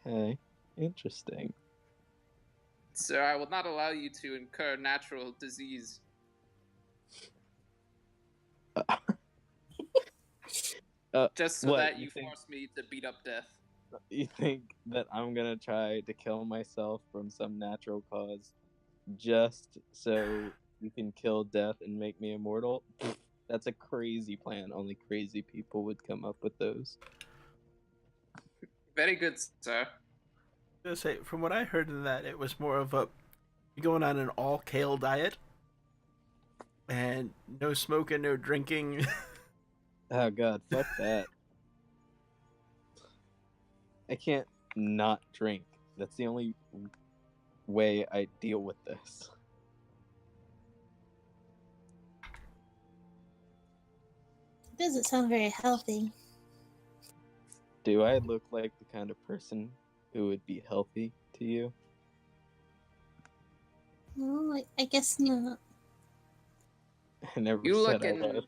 Okay. Interesting. Sir, I will not allow you to incur natural disease. Just so what, that you you think- force me to beat up death. You think that I'm gonna try to kill myself from some natural cause just so you can kill death and make me immortal? That's a crazy plan. Only crazy people would come up with those. Very good, sir. I was gonna say, from what I heard in that, it was more of a you're going on an all kale diet and no smoking, no drinking. Oh god, fuck that. I can't not drink. That's the only way I deal with this. It doesn't sound very healthy. Do I look like the kind of person who would be healthy to you? No, I guess not. I never You said look I in was.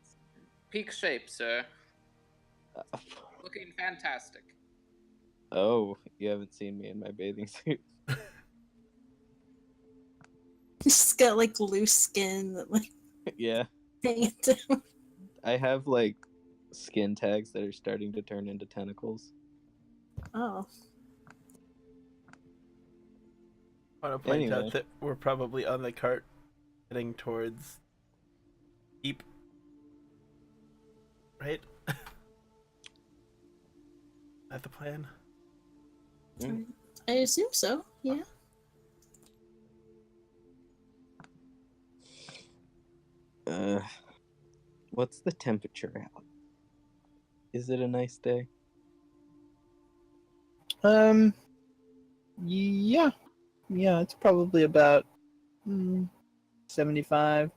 peak shape, sir. Looking fantastic. Oh, you haven't seen me in my bathing suit. Just got like loose skin that like Yeah, hanging down. I have like skin tags that are starting to turn into tentacles. Oh. I want to point Anyway. out that we're probably on the cart heading towards Deep. Right? That the plan? I assume so, yeah. What's the temperature out? Is it a nice day? Yeah. Yeah, it's probably about 75.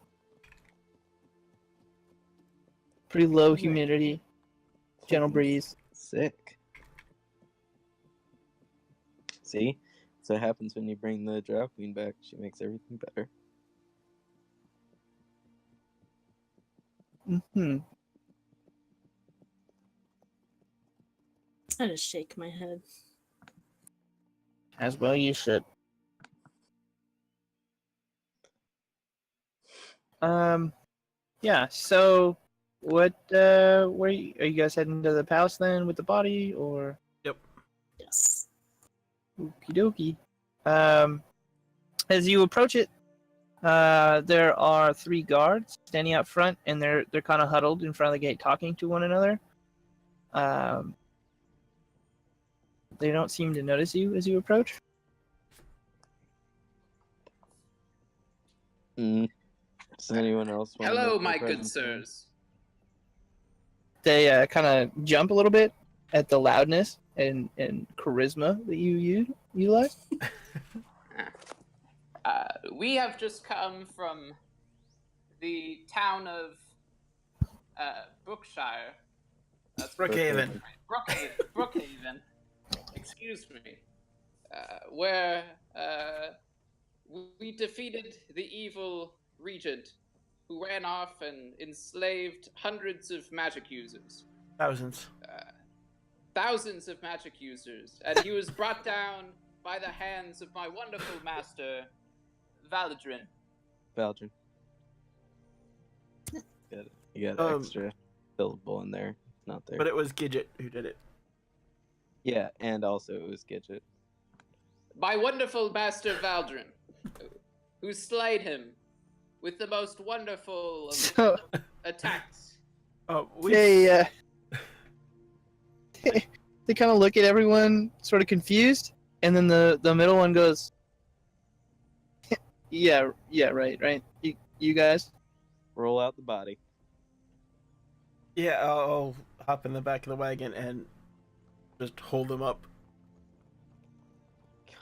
Pretty low humidity. Gentle breeze. Sick. See? So it happens when you bring the Drow Queen back. She makes everything better. Mm-hmm. I just shake my head. As well you should. Yeah. So, what? Are you guys heading to the palace then with the body, or? Yes. Okie dokie. As you approach it, there are 3 guards standing out front, and they're kind of huddled in front of the gate, talking to one another. They don't seem to notice you as you approach. Does anyone else want to Hello, make their my good presence known? sirs. They kind of jump a little bit at the loudness and charisma that you utilize. We have just come from the town of Brookshire. That's Brookhaven. Brookhaven. Excuse me. Where we defeated the evil regent who ran off and enslaved hundreds of magic users. Thousands. Thousands of magic users. And he was brought down by the hands of my wonderful master, Valadrin. Belgian. You got extra syllable in there. It's not there. But it was Gidget who did it. Yeah, and also it was Gidget. My wonderful master, Valadrin, who slayed him with the most wonderful of So attacks. Oh, they they kind of look at everyone, sort of confused, and then the middle one goes, "Yeah, right. You guys." Roll out the body. Yeah, I'll hop in the back of the wagon and just hold them up.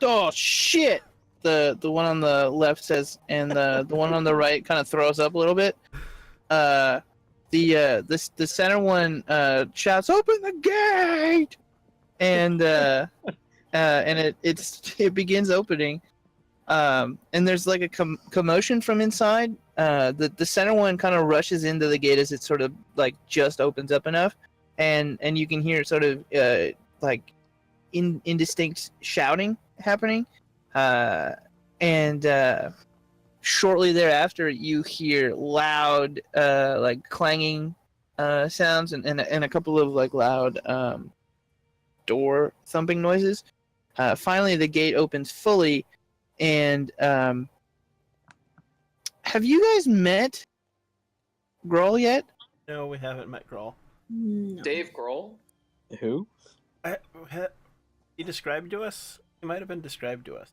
Oh shit! The one on the left says, and the one on the right kind of throws up a little bit. The center one shouts, "Open the gate!" And it begins opening. And there's like a commotion from inside. The center one kind of rushes into the gate as it sort of like just opens up enough, and you can hear sort of like indistinct shouting happening, and shortly thereafter you hear loud like clanging sounds and a couple of like loud door thumping noises. Finally the gate opens fully, and have you guys met Grohl yet? No, we haven't met Grawl. No. Dave Grohl? Who? He described to us? He might have been described to us.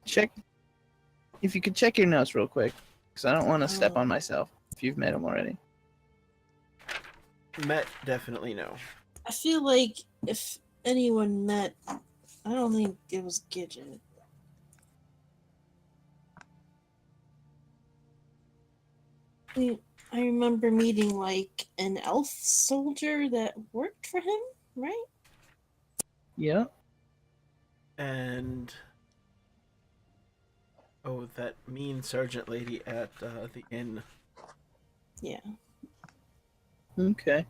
Check if you could check your notes real quick, because I don't want to step on myself if you've met him already. Met, definitely no. I feel like if anyone met, I don't think it was Gidget. I remember meeting like an elf soldier that worked for him, right? Yeah. And that mean sergeant lady at the inn. Yeah. Okay.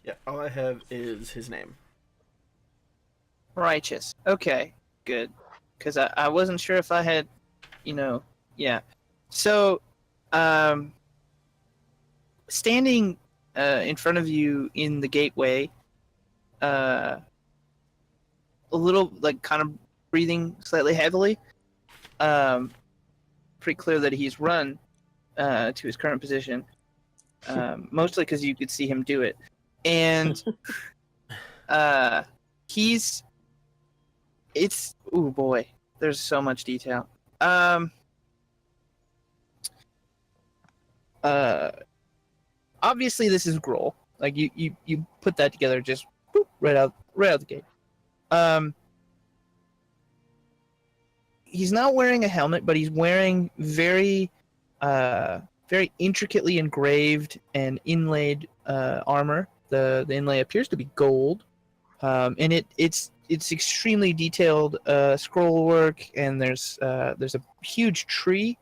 Yeah, all I have is his name. Righteous. Okay. Good. Because I wasn't sure if I had, yeah. So, standing in front of you in the gateway, a little like kind of breathing slightly heavily. Pretty clear that he's run to his current position, mostly because you could see him do it, and it's oh boy, there's so much detail. Obviously this is Grohl. Like you put that together just boop, right out the gate. He's not wearing a helmet, but he's wearing very intricately engraved and inlaid armor. The inlay appears to be gold, and it's extremely detailed scroll work. And there's a huge tree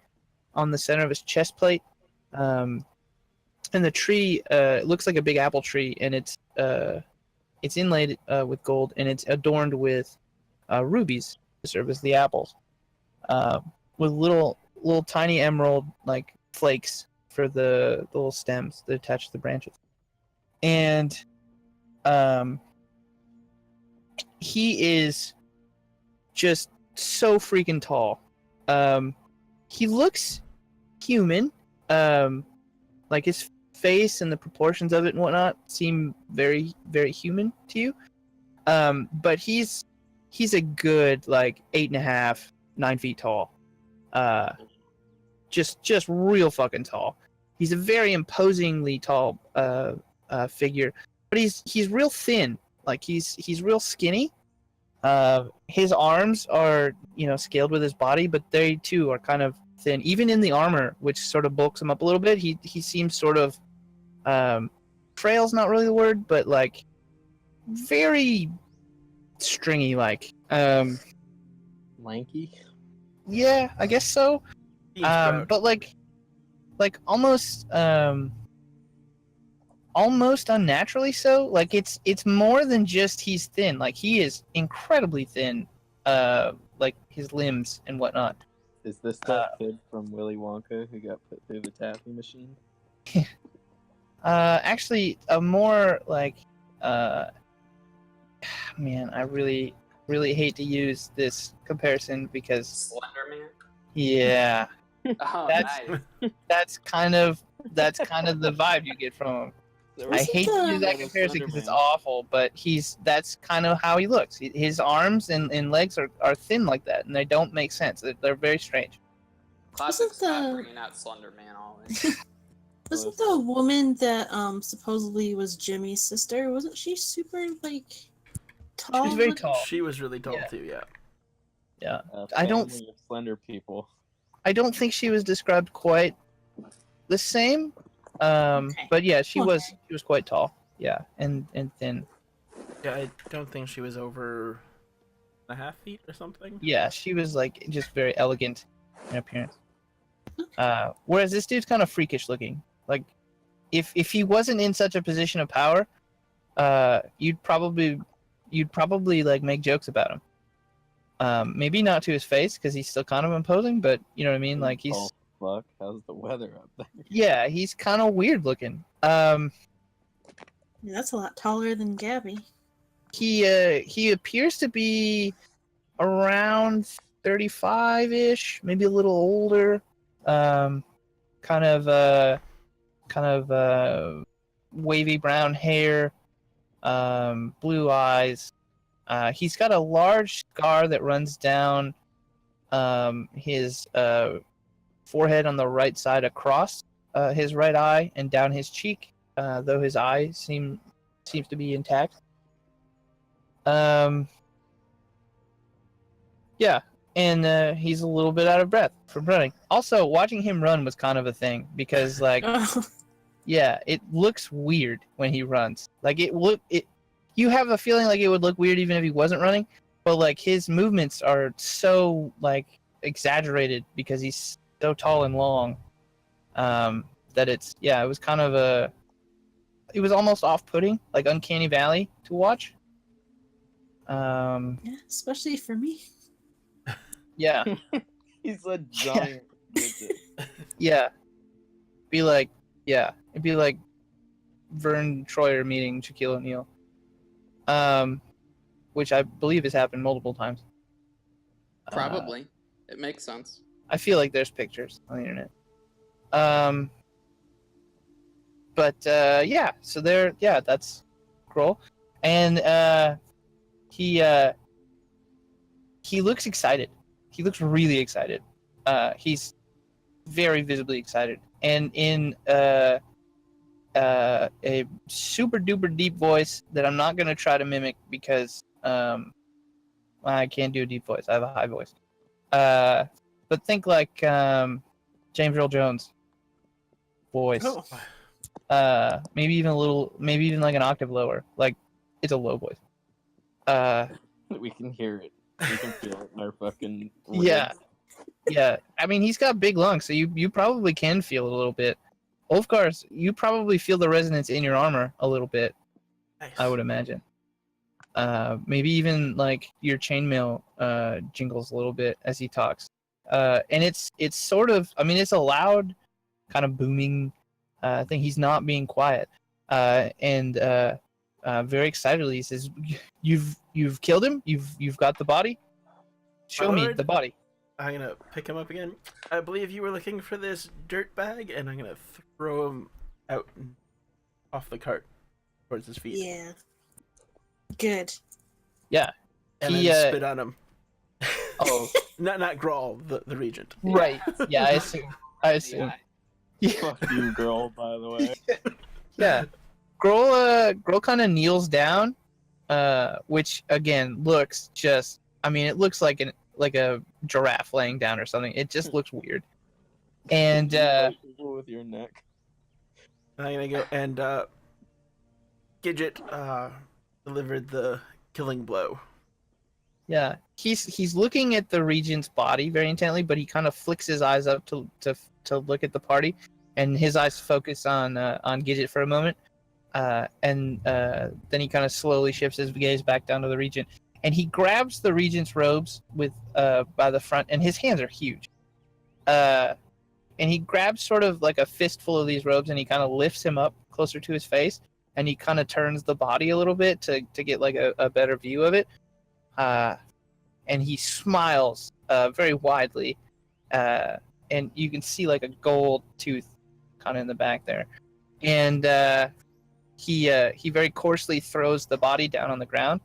on the center of his chest plate, and the tree looks like a big apple tree, and it's inlaid with gold, and it's adorned with rubies. serve as the apples, with little tiny emerald like flakes for the little stems that attach to the branches. And he is just so freaking tall. He looks human. Like his face and the proportions of it and whatnot seem very, very human to you. But he's a good like 8.5, 9 feet tall. Just real fucking tall. He's a very imposingly tall figure, but he's real thin. Like he's real skinny. His arms are scaled with his body, but they too are kind of thin. Even in the armor, which sort of bulks him up a little bit, he seems sort of frail's not really the word, but like very stringy like. Lanky. Yeah, I guess so. Seems proud. But like almost unnaturally so. Like it's more than just he's thin. Like he is incredibly thin. Like his limbs and whatnot. Is this that kid from Willy Wonka who got put through the taffy machine? Actually, a more like, man, I really hate to use this comparison because Slender Man. yeah, Oh, That's- nice. that's kind of the vibe you get from him. I hate to use that comparison because it's awful, but that's kind of how he looks. His arms and legs are thin like that, and they don't make sense. They're very strange. Classic Wasn't Scott the- bringing out Slender Man always. Wasn't the woman that supposedly was Jimmy's sister? Wasn't she super like tall? She's very Like- tall. She was really tall Yeah. too. Yeah. Yeah, A I don't- family of slender people. I don't think she was described quite the same. Okay. But yeah, she Okay. was quite tall. Yeah, and thin. Yeah, I don't think she was over 1.5 feet or something. Yeah, she was like just very elegant in appearance. Whereas this dude's kind of freakish looking. Like, if he wasn't in such a position of power, you'd probably like make jokes about him. Maybe not to his face because he's still kind of imposing, but you know what I mean. Like he's Oh fuck! How's the weather up there? yeah, he's kind of weird looking. Yeah, that's a lot taller than Gabby. He appears to be around 35-ish, maybe a little older. Kind of wavy brown hair, blue eyes. He's got a large scar that runs down his forehead on the right side across his right eye and down his cheek, though his eye seems to be intact. Yeah, and he's a little bit out of breath from running. Also, watching him run was kind of a thing because, like, Oh, yeah, it looks weird when he runs. Like you have a feeling like it would look weird even if he wasn't running, but like his movements are so like exaggerated because he's so tall and long, that it was kind of it was almost off-putting, like uncanny valley to watch. yeah, especially for me. Yeah, He's a giant midget. yeah. It'd be like Vern Troyer meeting Shaquille O'Neal, which I believe has happened multiple times. Probably. It makes sense. I feel like there's pictures on the internet. Yeah, so that's Kroll. And he looks excited. He looks really excited. He's very visibly excited. And in a super duper deep voice that I'm not going to try to mimic because I can't do a deep voice. I have a high voice. But think like James Earl Jones voice. Oh. Maybe even like an octave lower. Like it's a low voice. We can hear it. We can feel it in our fucking Yeah. ribs. Yeah. I mean, he's got big lungs, so you probably can feel it a little bit. Ulfgar's, you probably feel the resonance in your armor a little bit, Nice. I would imagine. Maybe even like your chainmail jingles a little bit as he talks. And it's sort of, I mean, it's a loud kind of booming thing. He's not being quiet. And very excitedly he says, you've killed him? You've got the body? Show me lord. the body. I'm gonna pick him up again. I believe you were looking for this dirt bag, and I'm gonna throw him out off the cart towards his feet. Yeah. Good. Yeah. And He, then spit on him. Oh, Not Grawl, the regent. right. Yeah, I assume. Yeah. Fuck you, girl, by the way. Yeah. Grohl kind of kneels down, which again looks just, I mean, it looks like a giraffe laying down or something. It just looks weird. And With your neck. I'm gonna go and Gidget delivered the killing blow. yeah, he's looking at the regent's body very intently, but he kind of flicks his eyes up to look at the party, and his eyes focus on Gidget for a moment, and then he kind of slowly shifts his gaze back down to the regent, and he grabs the regent's robes with by the front, and his hands are huge, and he grabs sort of like a fistful of these robes, and he kind of lifts him up closer to his face, and he kind of turns the body a little bit to get like a better view of it. And he smiles very widely, and you can see like a gold tooth kind of in the back there. And he very coarsely throws the body down on the ground,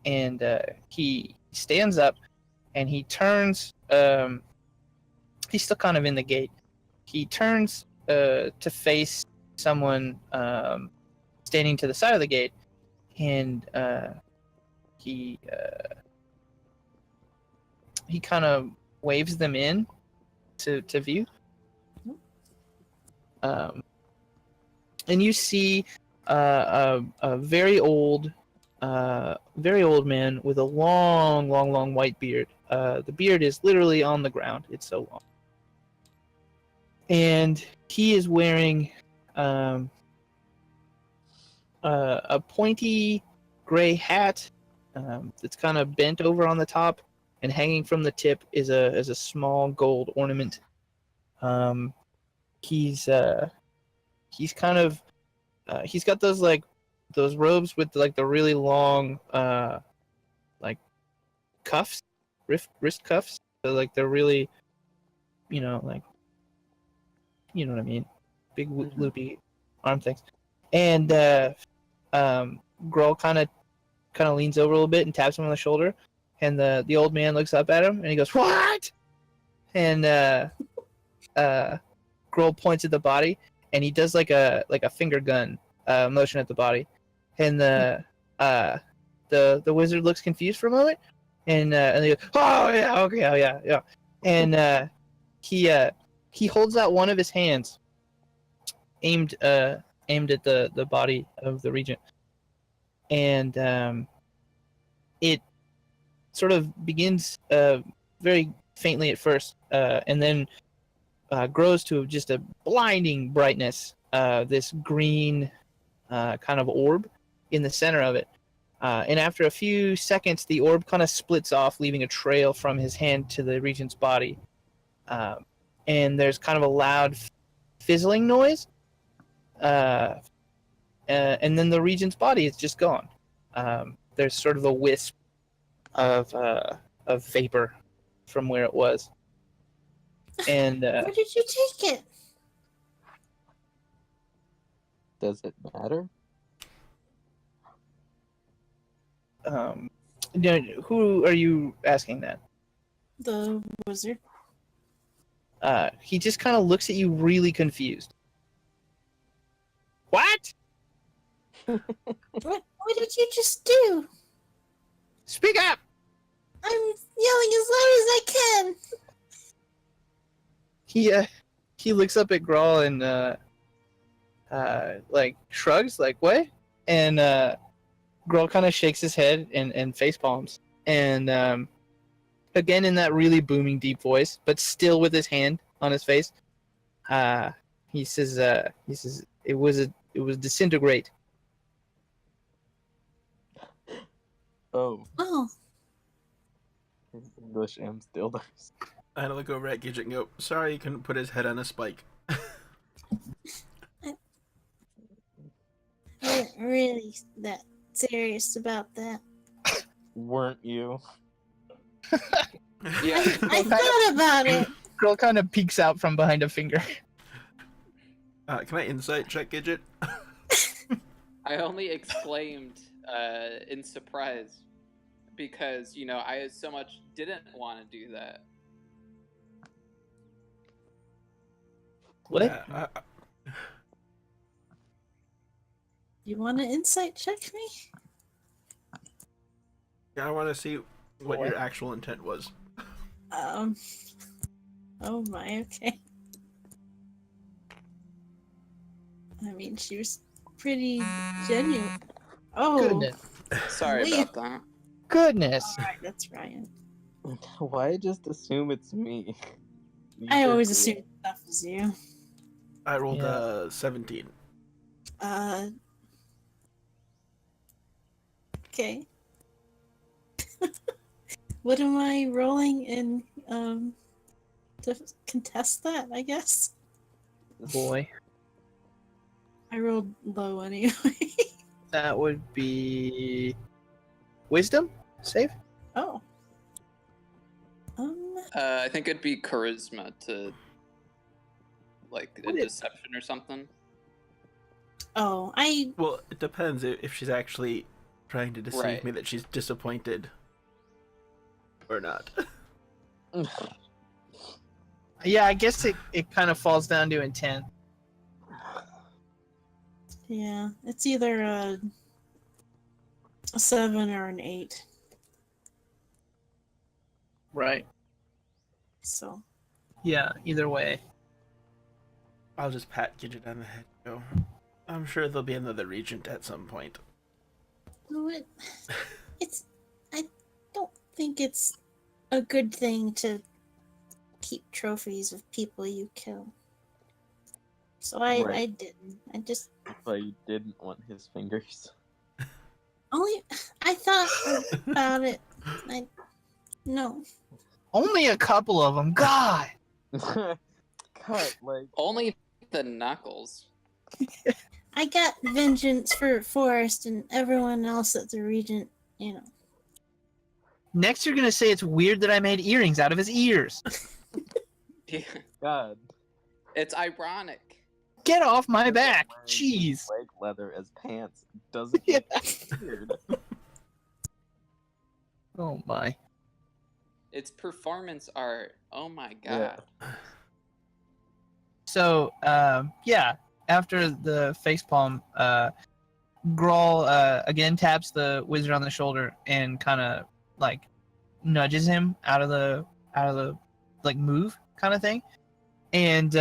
and he stands up, and he turns. He's still kind of in the gate. He turns to face someone standing to the side of the gate, and he kind of waves them in to view. And you see a very old man with a long white beard. The beard is literally on the ground. It's so long. And he is wearing a pointy gray hat that's kind of bent over on the top, and hanging from the tip is a small gold ornament. He's kind of he's got those robes with like the really long like cuffs, wrist cuffs. So like they're really, like, you know what I mean, big loopy arm things. And Grohl kind of leans over a little bit and taps him on the shoulder, and the old man looks up at him and he goes, "What?" And Grohl points at the body, and he does like a finger gun motion at the body, and the wizard looks confused for a moment, and he goes, "Oh yeah, okay, oh yeah," and he holds out one of his hands, aimed at the body of the regent, and it sort of begins very faintly at first, and then grows to just a blinding brightness, this green kind of orb in the center of it. And after a few seconds, the orb kind of splits off, leaving a trail from his hand to the regent's body. And there's kind of a loud fizzling noise. And then the regent's body is just gone. There's sort of a wisp of vapor from where it was. And Where did you take it? Does it matter? Who are you asking that? The wizard. He just kind of looks at you really confused. What? What did you just do? Speak up! I'm yelling as loud as I can. He looks up at Grawl and like shrugs, like what? And Grawl kind of shakes his head and face palms, and again in that really booming deep voice, but still with his hand on his face, he says it was disintegrate. Oh, Oh, English and dildos. I had to look over at Gidget and go, sorry he couldn't put his head on a spike. we're really that serious about that. Weren't you? Yeah. I thought about it. Girl kind of peeks out from behind a finger. Can I insight check Gidget? I only exclaimed in surprise because, you know, I so much didn't want to do that. What? Yeah, You want to insight check me? I want to see what your actual intent was. Oh my, okay. I mean, she was pretty genuine. Oh, Goodness. Sorry Wait. about that. Goodness. alright, that's Ryan. Why just assume it's me? I always assume stuff is you. I rolled Yeah. 17. Okay. What am I rolling in, to contest that, I guess? Boy. I rolled low anyway. That would be wisdom save. Oh. I think it'd be charisma to, like, a What is- deception or something. Oh, I Well, it depends if she's actually trying to deceive Right. me that she's disappointed or not. Yeah, I guess it kind of falls down to intent. yeah, it's either a 7 or an 8. Right. So Yeah, either way. I'll just pat Gidget on the head and go, I'm sure there'll be another regent at some point. no, it's I don't think it's a good thing to keep trophies of people you kill. So I Right. didn't. I just That's why you didn't want his fingers. only I thought about it. No. Only a couple of them. God. Cut, like, Only the knuckles. I got vengeance for Forrest and everyone else at the Regent, you know. Next, you're gonna say it's weird that I made earrings out of his ears. Yeah. God. It's ironic. Get off my Wearing back. some Jeez. leg leather as pants doesn't Yeah. make weird. Oh my. It's performance art. Oh my Yeah. god. So, yeah, after the facepalm, Grawl again taps the wizard on the shoulder and kind of like nudges him out of the like move kind of thing, and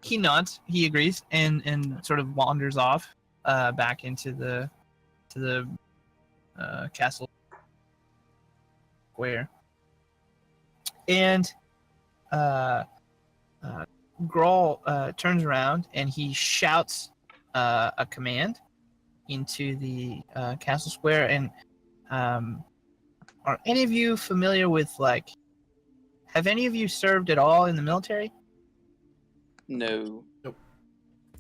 he nods, he agrees, and sort of wanders off back into the castle square, and Grawl turns around and he shouts a command into the castle square. And are any of you familiar with, like, have any of you served at all in the military? No.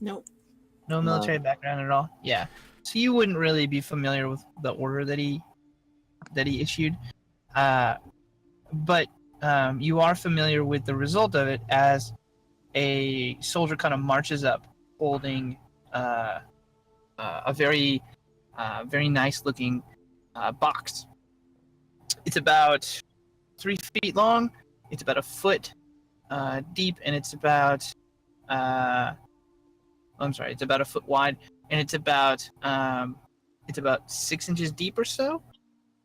Nope. No military background at all? Yeah. So you wouldn't really be familiar with the order that he issued. But you are familiar with the result of it, as a soldier kind of marches up holding a very nice looking box. It's about 3 feet long, it's about a foot deep, and it's about it's about a foot wide, and it's about 6 inches deep or so.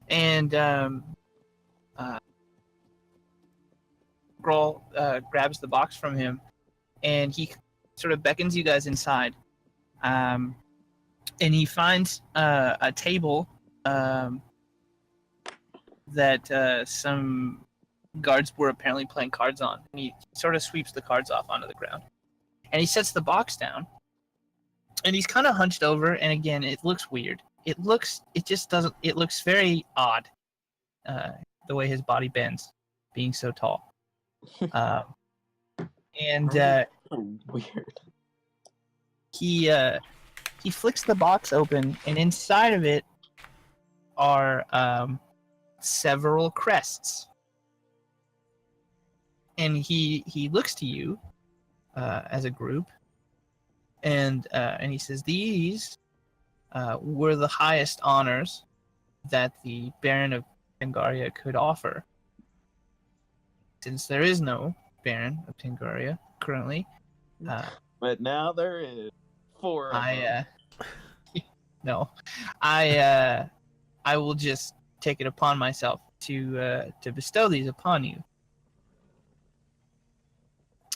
And Grawl grabs the box from him, and he sort of beckons you guys inside. And he finds a table that some guards were apparently playing cards on. And he sort of sweeps the cards off onto the ground. And he sets the box down. And he's kind of hunched over, and again, it looks weird. it just doesn't. It looks very odd, the way his body bends, being so tall. Um, and Weird. he flicks the box open, and inside of it are several crests. And he looks to you as a group, and he says, "These were the highest honors that the Baron of Tengaria could offer. Since there is no Baron of Tengaria currently, But now there is 4 of them. no, I will just take it upon myself to bestow these upon you.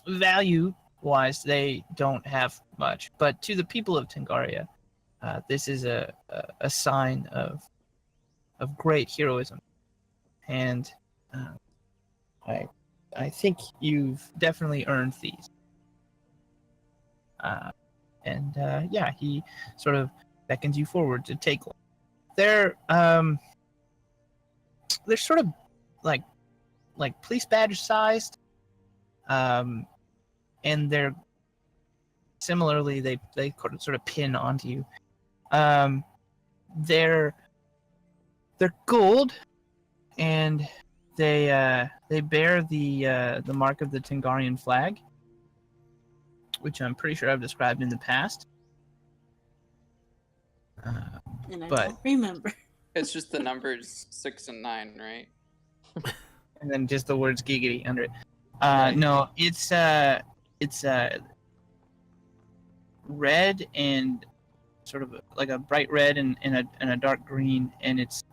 Value-wise, they don't have much, but to the people of Tengaria, this is a sign of great heroism, and I think you've definitely earned these." Yeah, he sort of beckons you forward to take one. They're sort of like police badge sized, and they're similarly they sort of pin onto you. They're gold, and they bear the mark of the Tengarian flag, which I'm pretty sure I've described in the past. And I But- don't remember. It's just the numbers 6 and 9, right? And then just the words "giggity" under it. Right. No, it's red and sort of like a bright red and a dark green, and it's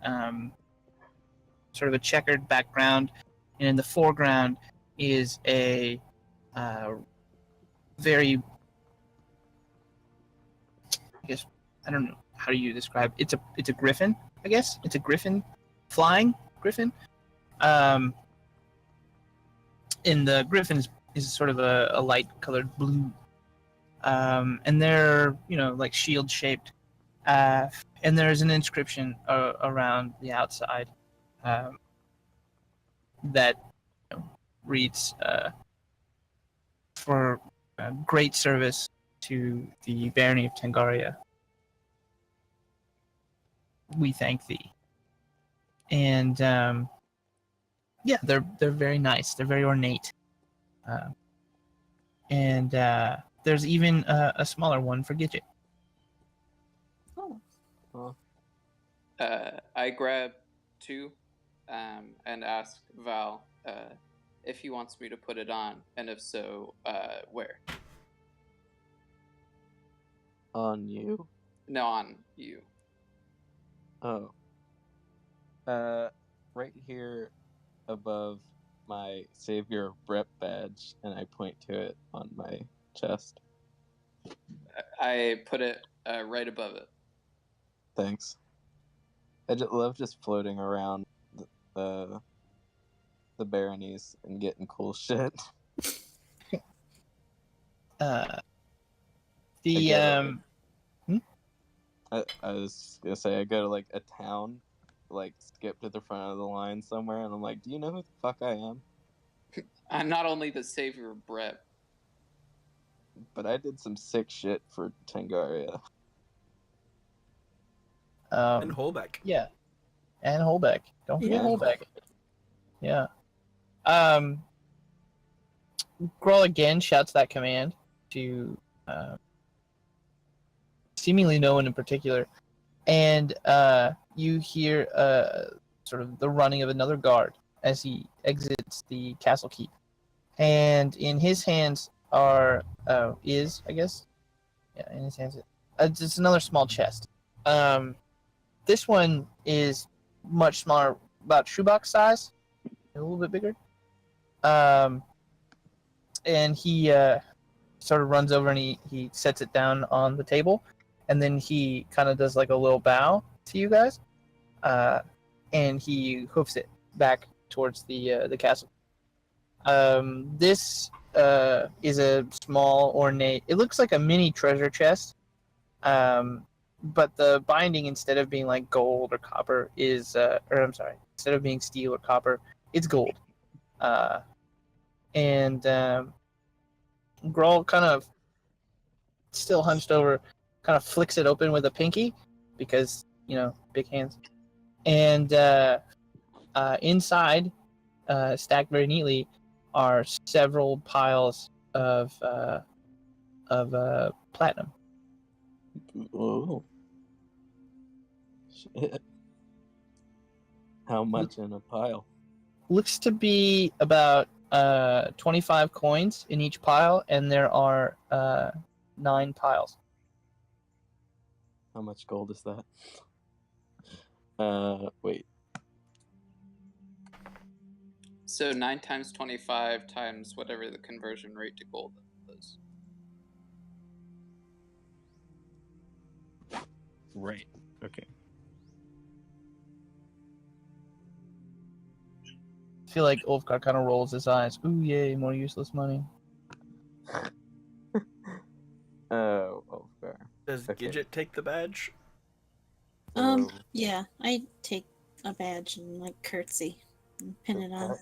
sort of a checkered background, and in the foreground is a very, I guess, I don't know how do you describe it's a griffin, I guess. It's a griffin, flying griffin. And the griffin is sort of a light colored blue. And they're, like shield shaped. And there's an inscription around the outside that reads, "For great service to the barony of Tengaria, we thank thee." And yeah, they're very nice. They're very ornate. And there's even a smaller one for Gidget. Oh, I grab 2 and ask Val if he wants me to put it on, and if so, where? On you? No, on you. Oh. Right here above my Savior Rep badge, and I point to it on my chest. I put it right above it. Thanks. I love just floating around the baronies and getting cool shit. I was gonna say I go to like a town, like skip to the front of the line somewhere, and I'm like, "Do you know who the fuck I am?" I'm not only the savior of Brett. But I did some sick shit for Tengaria. And Holbeck. Yeah, and Holbeck. Don't forget Yeah. Holbeck. Yeah. Grohl again shouts that command to seemingly no one in particular, and you hear sort of the running of another guard as he exits the castle keep, and in his hands is, I guess, yeah, in his hands it's another small chest. This one is much smaller, about shoebox size, a little bit bigger. And he sort of runs over and he sets it down on the table, and then he kind of does like a little bow to you guys, and he hoofs it back towards the castle. This is a small ornate. It looks like a mini treasure chest, but the binding, instead of being like gold or copper, is instead of being steel or copper, it's gold. And Grawl kind of still hunched over, kind of flicks it open with a pinky because big hands, and inside, stacked very neatly, are several piles of platinum. Oh. Shit. How much in a pile? Looks to be about 25 coins in each pile, and there are 9 piles. How much gold is that? Wait. So 9 times 25 times whatever the conversion rate to gold is. Right. Okay. I feel like Ulfgar kind of rolls his eyes. Ooh, yay, more useless money. Oh, fair. Does Okay. Gidget take the badge? So, Yeah, I take a badge and like curtsy and pin it on.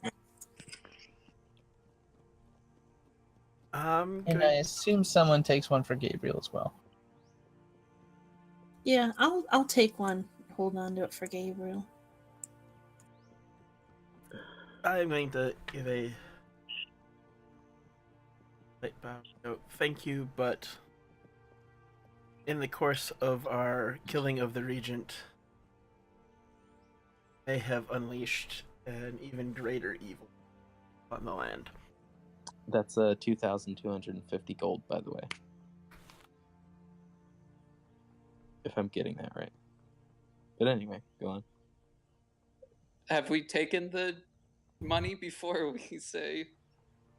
I'm And going. I assume someone takes one for Gabriel as well. Yeah, I'll take one. Hold on to it for Gabriel. I'm going to give a late bow note. Thank you, but in the course of our killing of the regent, they have unleashed an even greater evil on the land. that's 2,250 gold, by the way. If I'm getting that right. But anyway, go on. Have we taken the money before we say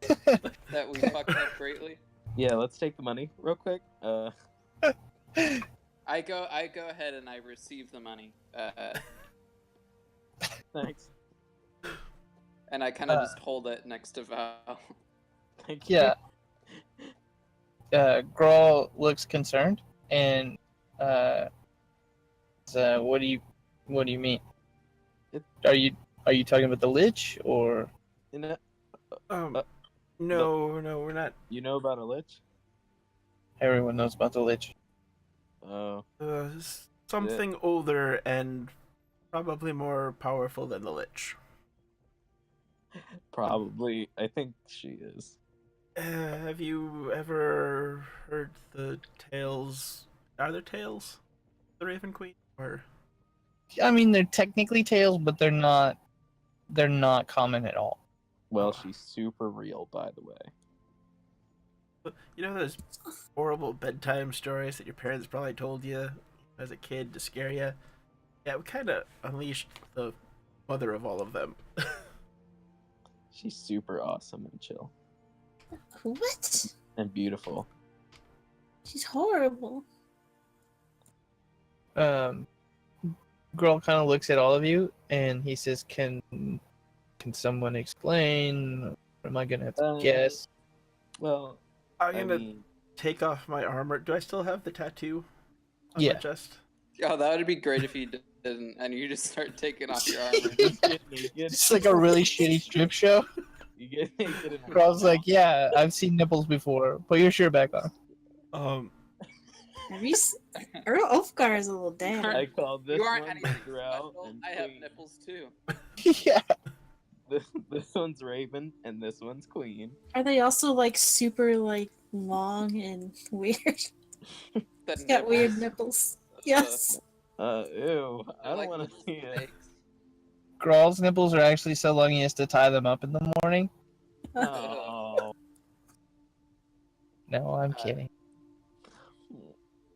that we fucked up greatly? Yeah, let's take the money real quick. I go ahead and I receive the money. Thanks. And I kind of just hold it next to Val. Thank you. Yeah. Grawl looks concerned, and what do you mean? Are you talking about the Lich, or? You know, No, we're not. you know about a lich? Everyone knows about the Lich. Oh, Something older and probably more powerful than the Lich. probably. I think she is. Have you ever heard the tales? Are there tales? The Raven Queen, or I mean, they're technically tales, but they're not common at all. Well, she's super real, by the way. you know those horrible bedtime stories that your parents probably told you as a kid to scare you? Yeah, we kind of unleashed the mother of all of them. She's super awesome and chill What? and beautiful. She's horrible. Grawl kind of looks at all of you, and he says, "Can someone explain? Or am I gonna have to guess?" Well, I'm I gonna mean, take off my armor. Do I still have the tattoo on Yeah. my chest? Oh, that would be great if you didn't, and you just start taking off your armor. just get naked. It's like a really shitty strip show. You get naked and Grawl's like, "Yeah, I've seen nipples before. Put your shirt back on." Have you? Earl Ulfgar is a little daddy. I call this You aren't one anything Growl special. and I have Queen. nipples too. Yeah. This one's Raven and this one's Queen. Are they also like super like long and weird? The It's got weird nipples. nipples. Yes. Ew. I don't like want to little see it. snakes. Grawl's nipples are actually so long he has to tie them up in the morning. Oh. No, I'm kidding.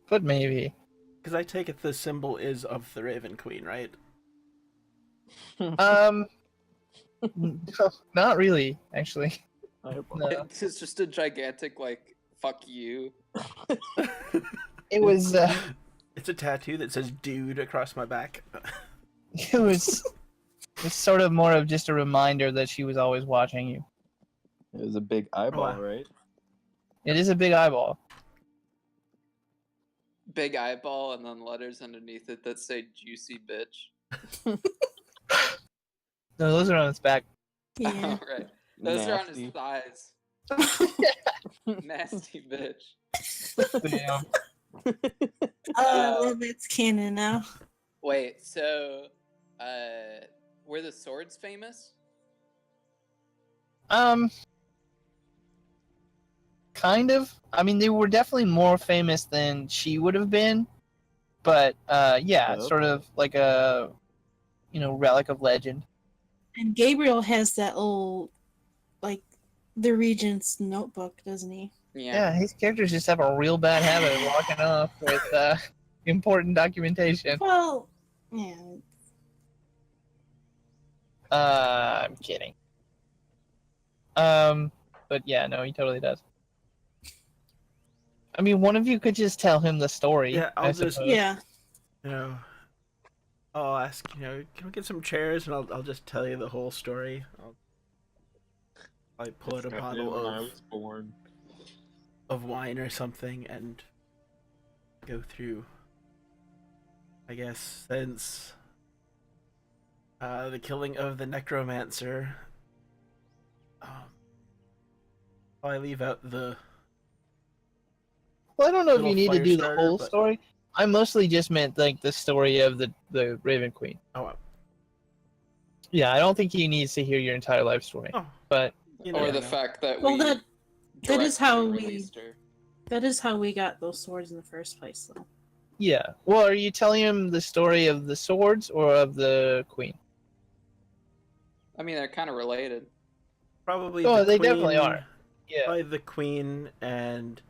But maybe. Because I take it the symbol is of the Raven Queen, right? No, not really, actually. No. It's just a gigantic like fuck you. It was It's a tattoo that says "dude" across my back. it was sort of more of just a reminder that she was always watching you. It was a big eyeball, wow. right? It is a big eyeball. big eyeball and then letters underneath it that say "juicy bitch." No, those are on its back. Yeah. Oh, right. Those are on his Nasty. thighs. Nasty bitch. Damn. Oh, that's canon now. Wait, so were the swords famous? Kind of. I mean, they were definitely more famous than she would have been, but yeah, Oh. sort of like a relic of legend. And Gabriel has that old, like, the Regent's notebook, doesn't he? Yeah, his characters just have a real bad habit of walking off with important documentation. Well, yeah. I'm kidding. But yeah, no, he totally does. I mean, one of you could just tell him the story. Yeah, I I'll just- suppose. Yeah. You know, I'll ask. Can we get some chairs, and I'll just tell you the whole story. I'll pull out a bottle When I was born. of wine or something and go through. I guess since the killing of the necromancer. I leave out the. Well, I don't know if Little you need to fire do the starter, whole but- story. I mostly just meant like the story of the Raven Queen. Oh, Yeah, I don't think he needs to hear your entire life story. oh, But you Or never the know. fact that Well, we that is how directly we- released her. That is how we got those swords in the first place, though. yeah, well, are you telling him the story of the swords or of the queen? I mean, they're kind of related. Probably. Oh, the they queen, definitely are. Yeah. Probably the queen and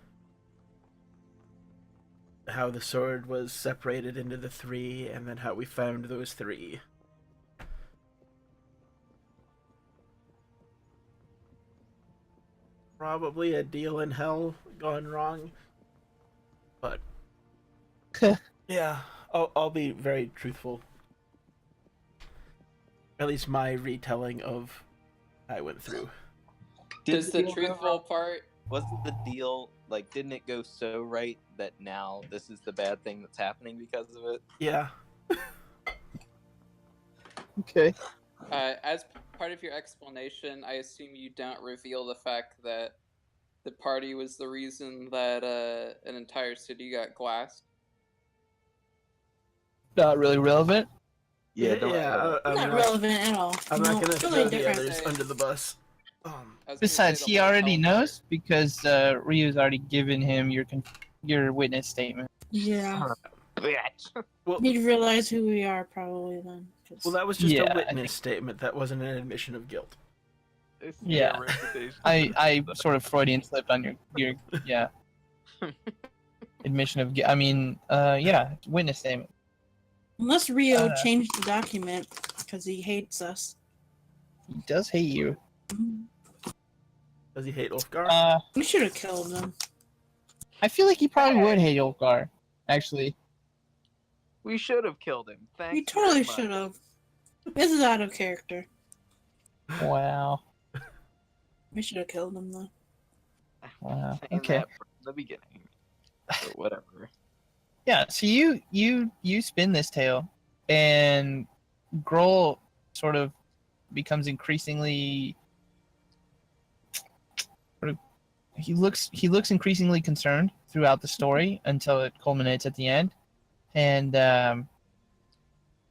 how the sword was separated into the three, and then how we found those three. Probably a deal in hell gone wrong, but yeah, I'll be very truthful. At least my retelling of I went through. Does the deal go truthful wrong? part? Wasn't the deal like? Didn't it go so right that now this is the bad thing that's happening because of it? Yeah, Okay. As part of your explanation, I assume you don't reveal the fact that the party was the reason that an entire city got glassed. Not really relevant. Don't I'm Not relevant at all. I'm No, not gonna totally throw the different. others under the bus. I was gonna Besides, say the he whole already hell knows part. because Ryu's already given him your witness statement. Yeah. Well, You'd realize who we are probably then. 'cause- well, that was just Yeah, a I witness think- statement. That wasn't an admission of guilt. Yeah. I sort of Freudian slipped on your yeah admission of. I mean, yeah, witness statement. Unless Rio Uh, changed the document because he hates us. He does hate you. Does he hate Ulfgar? We should have killed him. I feel like he probably would hate Ulfgar. Actually, We should have killed him. Thanks. We totally should have. This is out of character. wow, We should have killed him though. wow. Saying Okay. that from the beginning. But whatever. Yeah, so you spin this tale, and Grohl sort of becomes increasingly he looks increasingly concerned throughout the story until it culminates at the end, and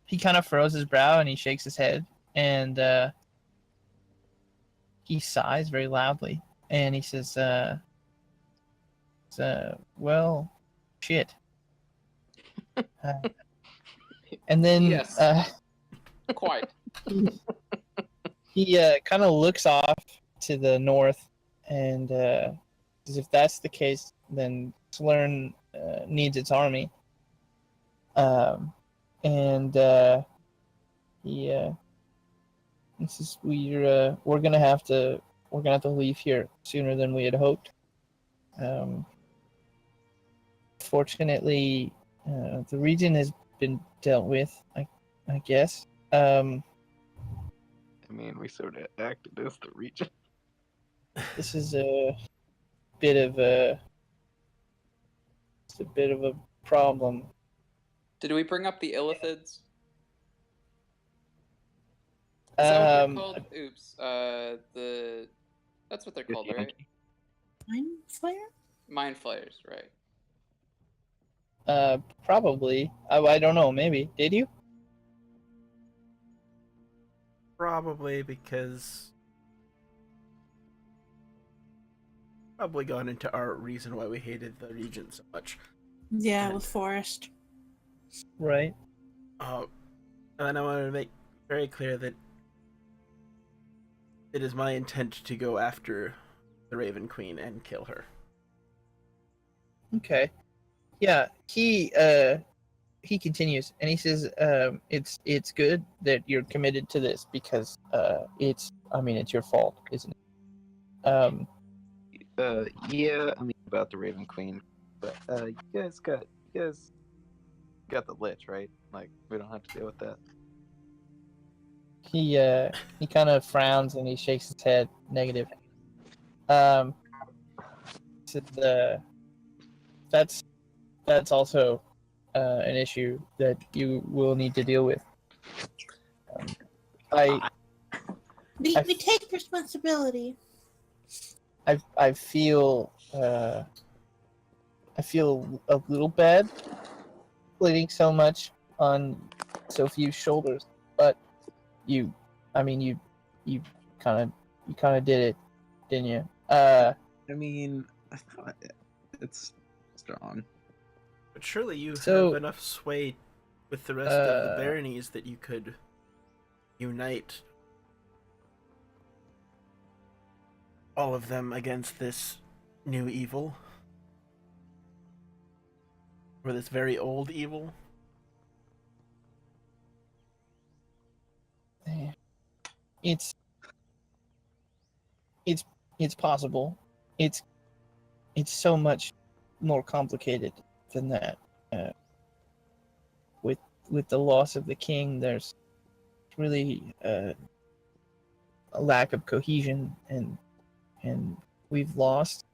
he kind of furrows his brow and he shakes his head and he sighs very loudly and he says, "Well, shit." And then Yes. Quite. he kind of looks off to the north and says, if that's the case, then Slurn needs its army. And he says, we're gonna have to leave here sooner than we had hoped. Fortunately, the region has been dealt with, I guess. I mean, we sort of acted as the region. This is a bit of a problem. Did we bring up the illithids? Is that what they're called? Oops. That's what they're called, right? Mind flare? Mind flayers, right? Probably. I don't know. Maybe. Did you? Probably because probably gone into our reason why we hated the region so much. Yeah, And- with Forest. Right. And then I want to make very clear that it is my intent to go after the Raven Queen and kill her. Okay. Yeah. He continues and he says, it's good that you're committed to this because it's your fault, isn't it? Yeah, I mean about the Raven Queen, but you guys got the Lich, right? Like we don't have to deal with that. He kind of frowns and he shakes his head negative. Says, that's also an issue that you will need to deal with. We take responsibility. I feel a little bad putting so much on so few shoulders, but you kind of did it, didn't you? I mean, I thought it's strong. But surely you So, have enough sway with the rest of the baronies that you could unite all of them against this new evil. Or this very old evil. it's possible. It's so much more complicated than that. With the loss of the king, there's really a lack of cohesion, and we've lost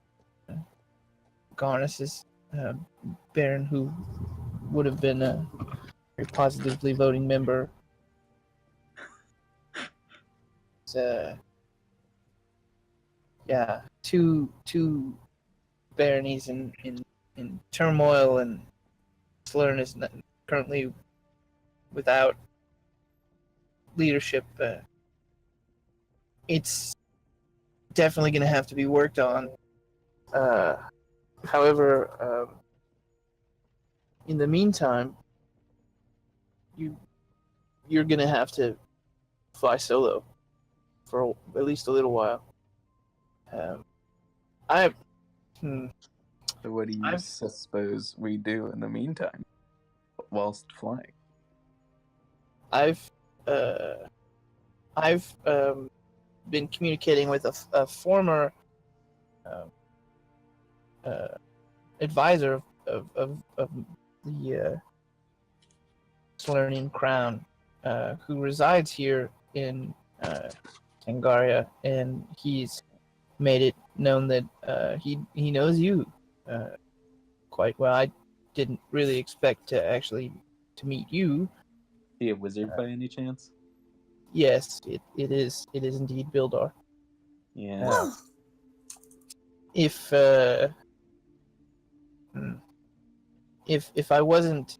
Garnus's Baron, who would have been a very positively voting member. Yeah, two baronies in turmoil, and Slurn is currently without leadership. It's definitely going to have to be worked on. However, in the meantime, you're going to have to fly solo for at least a little while. So what do you suppose we do in the meantime, whilst flying? I've been communicating with a former advisor of the Salernian crown, who resides here in Tangaria, and he's made it known that he knows you quite well. I didn't really expect to meet you. Is he a wizard by any chance? Yes, it is indeed Bildar. Yeah. Oh, If I wasn't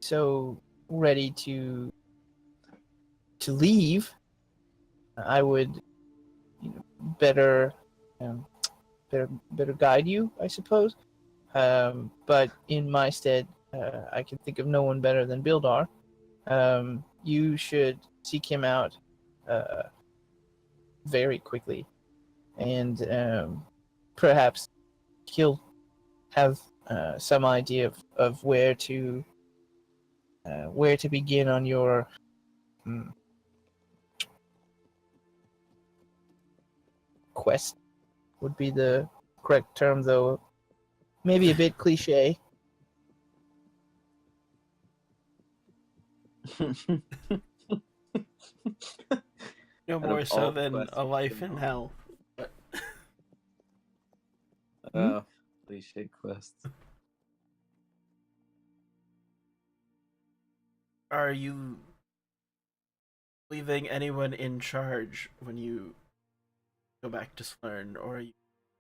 so ready to leave, I would, better guide you, I suppose. But in my stead, I can think of no one better than Bildar. You should seek him out very quickly, and perhaps he'll have some idea of where to begin on your quest, would be the correct term, though maybe a bit cliche. No Out more of so all than quests a life going in on. hell. But Oh, cliche quests. Are you leaving anyone in charge when you go back to Slurn, or you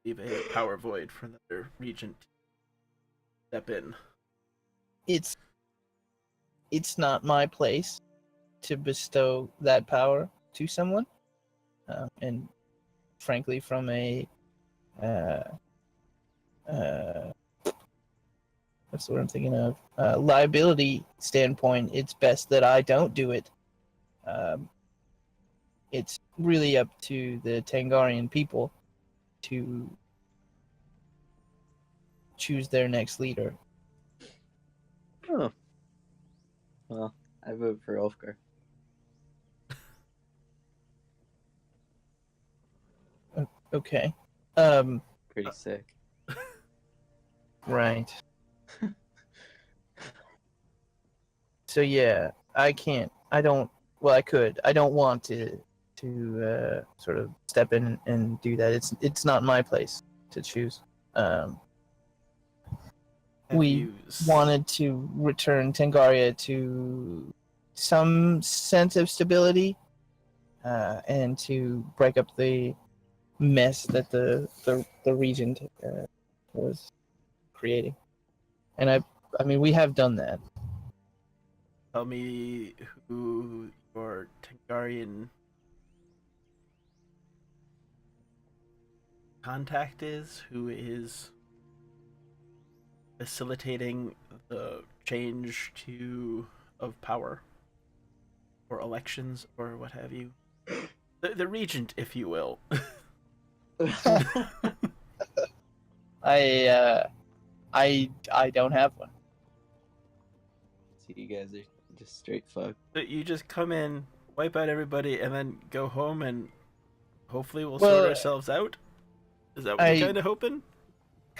leave a power void for another regent to step in? It's not my place to bestow that power to someone, and frankly, from a what's the word I'm thinking of? Liability standpoint, it's best that I don't do it. It's really up to the Tangarian people to choose their next leader. Oh. Well, I vote for Ulfgar. Okay. Pretty sick. Right. So yeah, I can't. I don't. Well, I could. I don't want to sort of step in and do that. It's not my place to choose. Have We you wanted to return Tangaria to some sense of stability, and to break up the mess that the regent was creating. And I mean, we have done that. tell me who your Tangarian contact is? Who is facilitating the change of power or elections or what have you? The regent, if you will. I don't have one. So you guys are just straight fucked. You just come in, wipe out everybody, and then go home, and hopefully we'll Well, sort ourselves out. Is that what you're kind of hoping?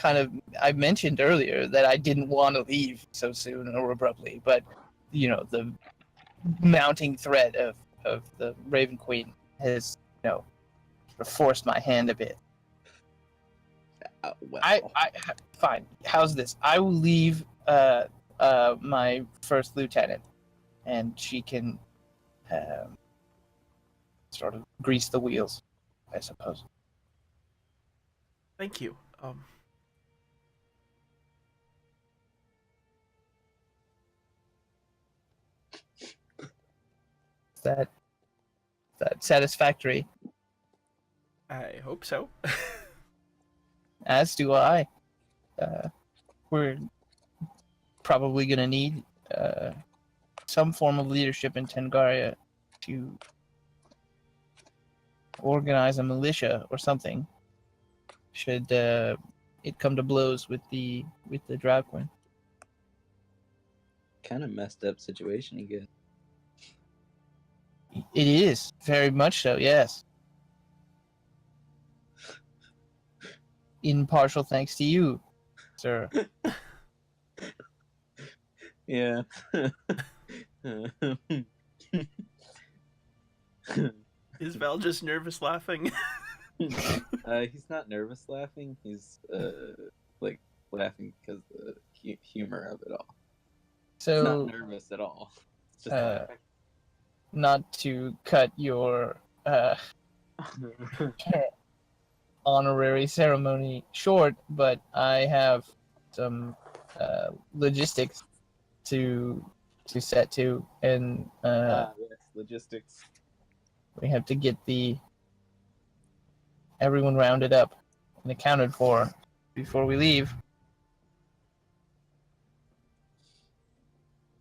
I mentioned earlier that I didn't want to leave so soon or abruptly, but the mounting threat of the Raven Queen has forced my hand a bit. Well, I fine. How's this? I will leave my first lieutenant, and she can sort of grease the wheels, I suppose. Thank you. Is that satisfactory? I hope so. As do I. We're probably going to need some form of leadership in Tengaria to organize a militia or something. Should it come to blows with the Drow Queen. kind of messed up situation you get. It is very much so. Yes. In partial thanks to you, sir. Yeah. Is Val just nervous laughing? He's not nervous laughing. He's like laughing because the humor of it all. So He's not nervous at all. It's just laughing. not to cut your honorary ceremony short, but I have some logistics to set to, and Yes, logistics. we have to get everyone rounded up and accounted for before we leave.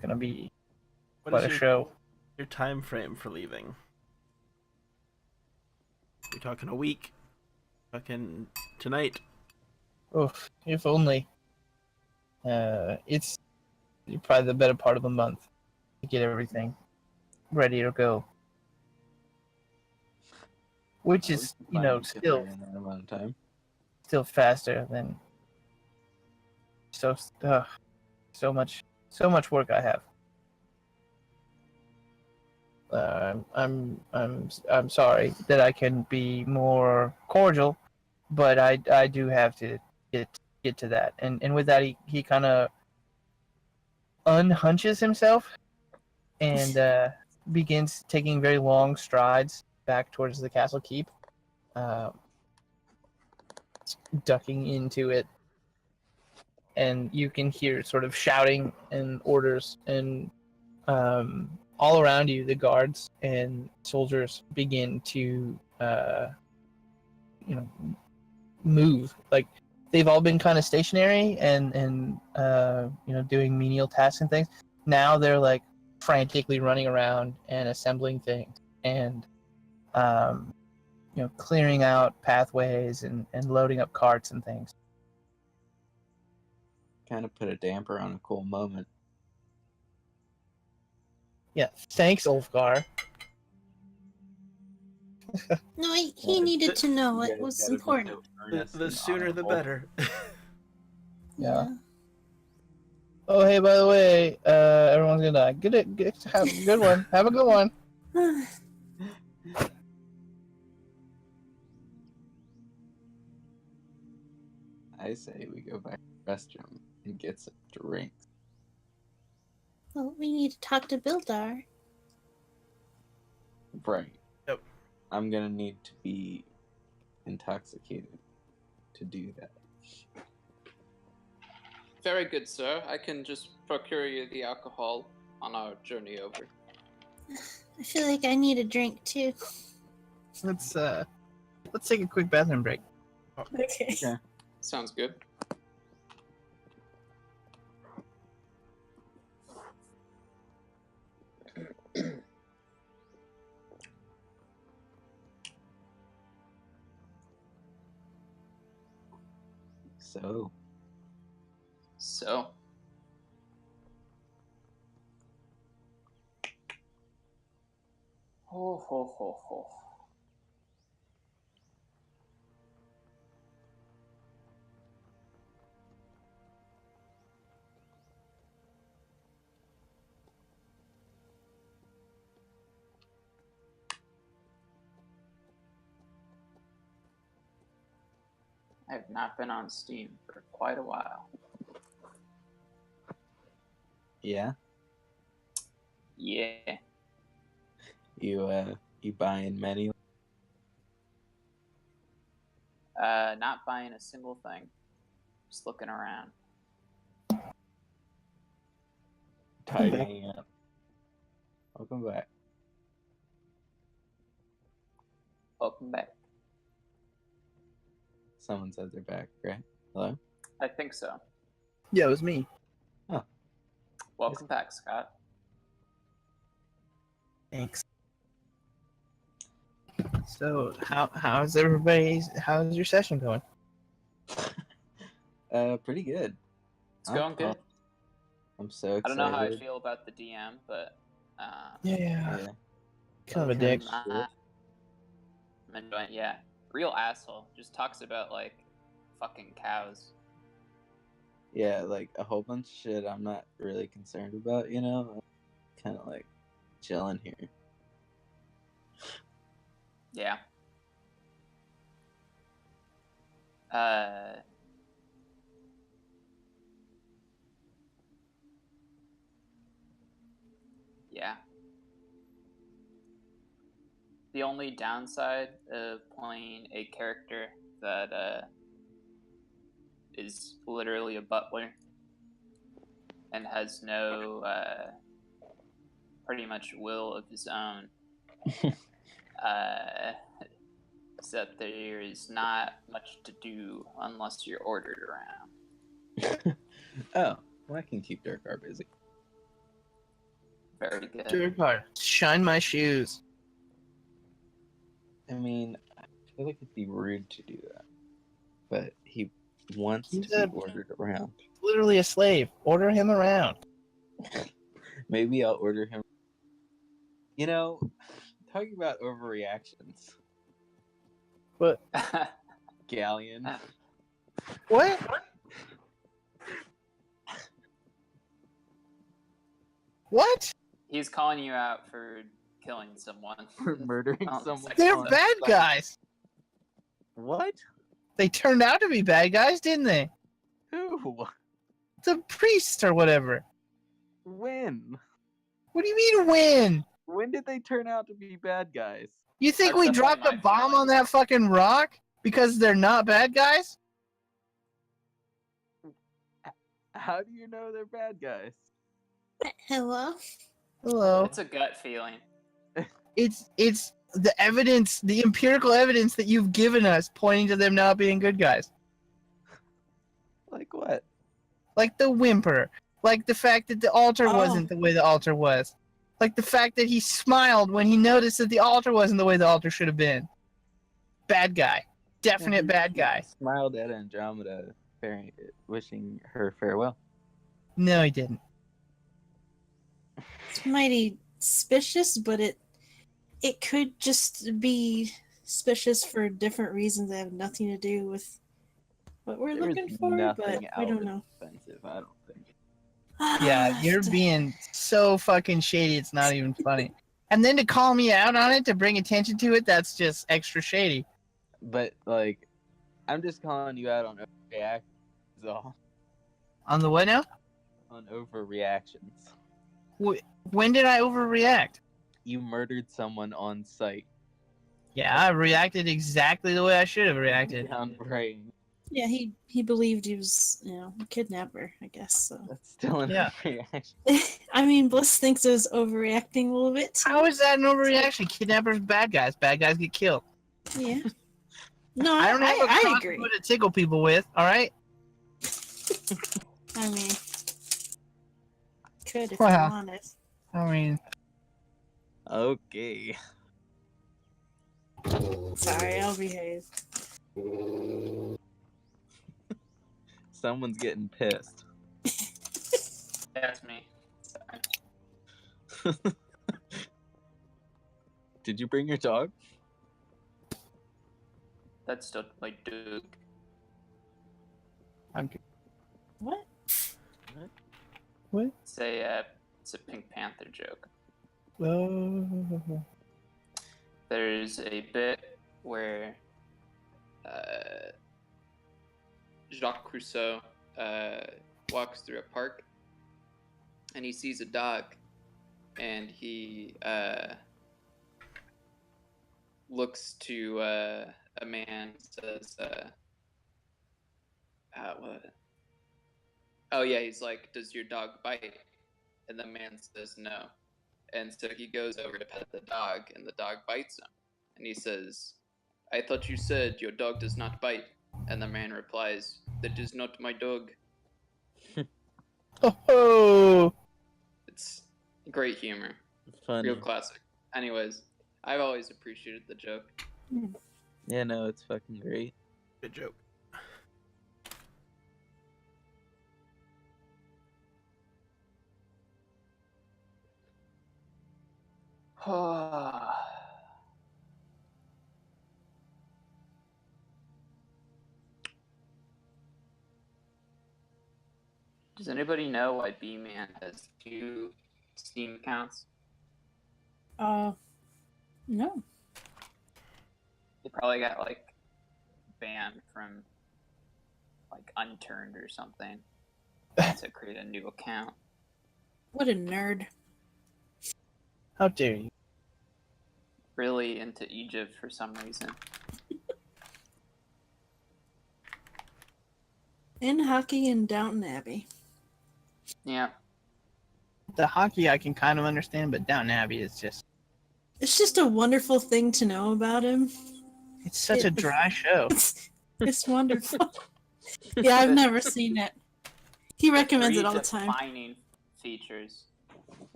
Gonna be What quite is a show. your time frame for leaving? You're talking a week? Talking tonight? Oof, if only. It's probably the better part of a month to get everything ready to go. Which is, still in that amount of time. still faster than so much work I have. I'm sorry that I can be more cordial, but I do have to get to that. And with that he kind of unhunches himself and begins taking very long strides back towards the castle keep, ducking into it. And you can hear sort of shouting and orders, and all around you, the guards and soldiers begin to, move. Like they've all been kind of stationary and doing menial tasks and things. Now they're like frantically running around and assembling things and clearing out pathways and loading up carts and things. Kind of put a damper on a cool moment. Yeah, thanks, Ulfgar. No, he needed to know You it guys was gotta be important. so earnest The and sooner the honorable. better. Yeah. Oh, hey, by the way, everyone's gonna die. Have a good one. Have a good one. I say we go back to the restroom and get some drinks. Well, we need to talk to Bildar. Right. Yep. I'm gonna need to be intoxicated to do that. Very good, sir. I can just procure you the alcohol on our journey over. I feel like I need a drink too. Let's take a quick bathroom break. Okay. Okay. Sounds good. So, Ho ho ho ho. I have not been on Steam for quite a while. yeah, Yeah. you buying many? Not buying a single thing. Just looking around. Tidying up. Welcome back. Welcome back. Someone said they're back, right? Hello? I think so. Yeah, it was me. Welcome back, Scott. Thanks. So, how's your session going? Pretty good. It's going good. I'm so excited. I don't know how I feel about the DM, but Yeah. Yeah. Kind of a dick. I'm enjoying. Yeah, real asshole. Just talks about like fucking cows. Yeah, like a whole bunch of shit I'm not really concerned about, you know? Kind of like chilling here. Yeah. Yeah. The only downside of playing a character that is literally a butler and has no pretty much will of his own is that there is not much to do unless you're ordered around. Oh, well, I can keep Dirkar busy. Very good. Durgar, shine my shoes. I mean, I feel like it'd be rude to do that. But he wants He's to be ordered around. Literally a slave. Order him around. Maybe I'll order him. You know, talking about overreactions. What? Galleon. What? What? He's calling you out for killing someone. For murdering Oh, someone. They're on bad site. guys. What? They turned out to be bad guys, didn't they? Who? The priests or whatever. When? What do you mean win? When did they turn out to be bad guys? You think That's we definitely dropped a my bomb feeling. on that fucking rock because they're not bad guys? How do you know they're bad guys? Hello? Hello. It's a gut feeling. It's the evidence, the empirical evidence that you've given us pointing to them not being good guys. Like what? Like the whimper. Like the fact that the altar Oh. wasn't the way the altar was. Like the fact that he smiled when he noticed that the altar wasn't the way the altar should have been. Bad guy. Definite bad guy. Smiled at Andromeda, wishing her farewell. No, he didn't. It's mighty suspicious, but it could just be suspicious for different reasons that have nothing to do with what we're There was looking for, but nothing we don't out know. offensive, I don't think. Yeah, you're being so fucking shady, it's not even funny. And then to call me out on it, to bring attention to it, that's just extra shady. But like, I'm just calling you out on overreactions. Is all. On the what now? On overreactions. When did I overreact? You murdered someone on sight. Yeah, I reacted exactly the way I should have reacted. Down praying. Yeah, he believed he was, a kidnapper, I guess. So That's still an Yeah. overreaction. I mean, Bliss thinks it was overreacting a little bit. How is that an overreaction? Kidnappers, bad guys. Bad guys get killed. Yeah. No, I don't have a I crossbow agree. to tickle people with, alright? I mean, could if Wow. you wanted. I mean, Okay. Sorry, I'll behave. Someone's getting pissed. That's me. Sorry. Did you bring your dog? That's still like Duke. I'm What? what? It's a Pink Panther joke. Oh. There's a bit where Jacques Cousteau walks through a park and he sees a dog and he looks to a man and says, what? Oh yeah, he's like, does your dog bite? And the man says no. And so he goes over to pet the dog, and the dog bites him. And he says, I thought you said your dog does not bite. And the man replies, that is not my dog. Oh. It's great humor. Funny. Real classic. Anyways, I've always appreciated the joke. Yeah, no, it's fucking great. Good joke. Does anybody know why B-Man has 2 Steam accounts? No. They probably got like banned from like Unturned or something to create a new account. What a nerd. How dare you? Really into Egypt for some reason. In hockey in Downton Abbey. Yeah. The hockey I can kind of understand, but Downton Abbey is just... It's just a wonderful thing to know about him. It's such a dry show. It's wonderful. Yeah, I've never seen it. He recommends it all the Three time. defining features.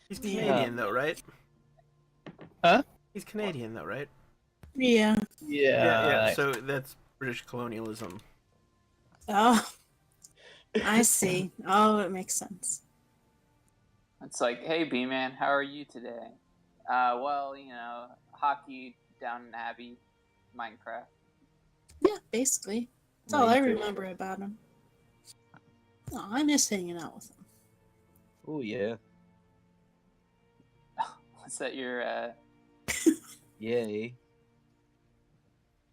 He's Canadian though, right? Huh? He's Canadian though, right? Yeah. Yeah. So that's British colonialism. Oh. I see. Oh, it makes sense. It's like, hey B-Man, how are you today? Well, hockey, Downton Abbey, Minecraft. Yeah, basically. That's all I remember about him. Oh, I miss hanging out with him. Oh yeah. Was that your Yay.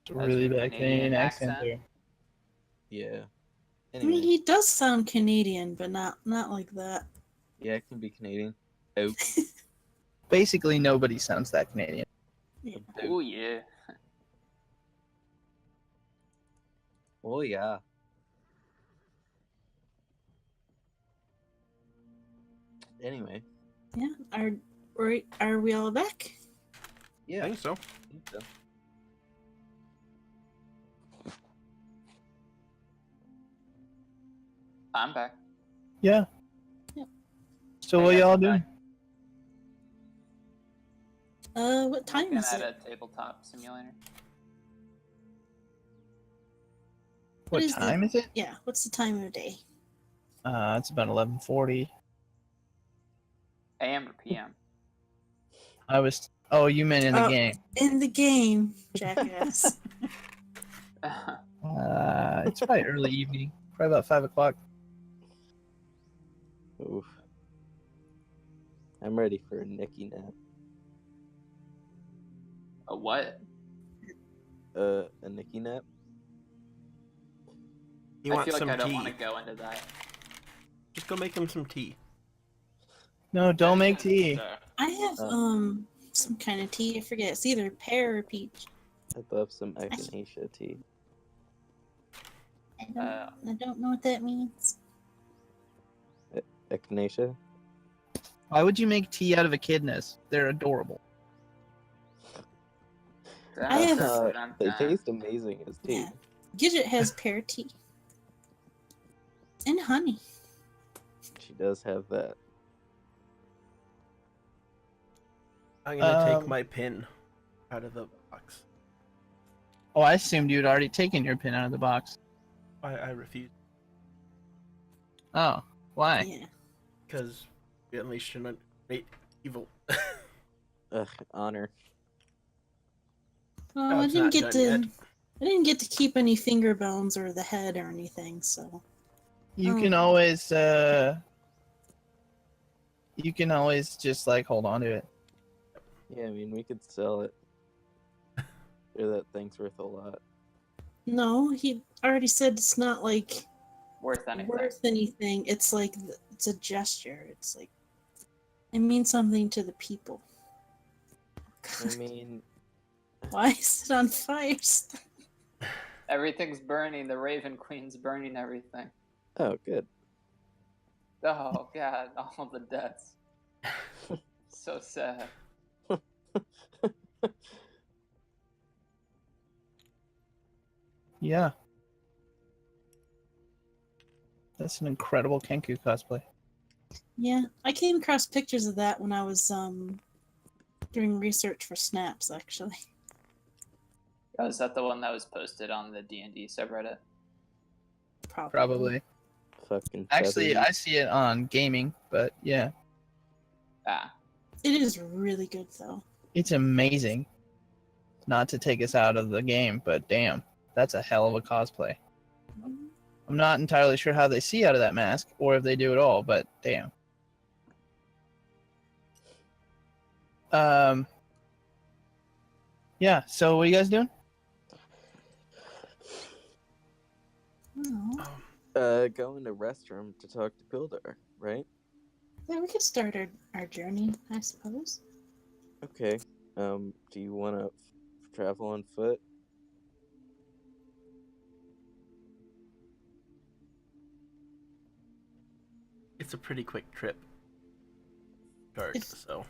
Really your bad Canadian Canadian accent accent? there. Yeah. I mean, Anyway, he does sound Canadian, but not like that. yeah, it can be Canadian. Oh, Basically, nobody sounds that Canadian. Yeah. Oh yeah. oh yeah. Anyway, Yeah. Are we all back? I yeah. think so. I think so. I'm back. Yeah. Yep. So Hey, what guys, y'all I'm doing? back. What time Looking is at it? a tabletop simulator. What is the- time is it? Yeah. What's the time of day? It's about 11:40. AM or PM? I was. Oh, you meant in the Oh. game. In the game, jackass. It's probably early evening. Probably about 5 o'clock. Oof. I'm ready for a Nicky nap. A what? A Nicky nap? You I want feel like some I don't tea? want to go into that. Just go make him some tea. No, don't make tea. I have some kind of tea. I forget. It's either pear or peach. I'd love some echinacea tea. I don't know what that means. Echinacea? Why would you make tea out of echidnas? They're adorable. I have- They taste amazing as tea. Yeah. Gidget has pear tea. And honey. She does have that. I'm gonna take Um, my pin out of the box. Oh, I assumed you'd already taken your pin out of the box. I refuse Oh, why? Yeah. because we unleashed an great evil. Ugh, honor. Well, No, I it's didn't not get done to. yet. I didn't get to keep any finger bones or the head or anything. So You Oh. can always you can always just like hold on to it. Yeah, I mean, we could sell it. Sure, that thing's worth a lot. no, he already said it's not like Worth anything. worth anything. It's like it's a gesture. It's like it means something to the people. I mean, Why is it on fire? Everything's burning. The Raven Queen's burning everything. oh, good. Oh god, all the deaths. So sad. Yeah. That's an incredible Kenku cosplay. Yeah, I came across pictures of that when I was doing research for snaps. Actually, Oh, is that the one that was posted on the D&D subreddit? Probably. Fucking Actually, feathery. I see it on gaming, but yeah. Ah. It is really good though. It's amazing. Not to take us out of the game, but damn, that's a hell of a cosplay. I'm not entirely sure how they see out of that mask, or if they do at all, but damn. Yeah, so what are you guys doing? Oh, Go in the restroom to talk to Pildar, right? yeah, we could start our journey, I suppose. Okay. Do you want to travel on foot? It's a pretty quick trip. Short, If- so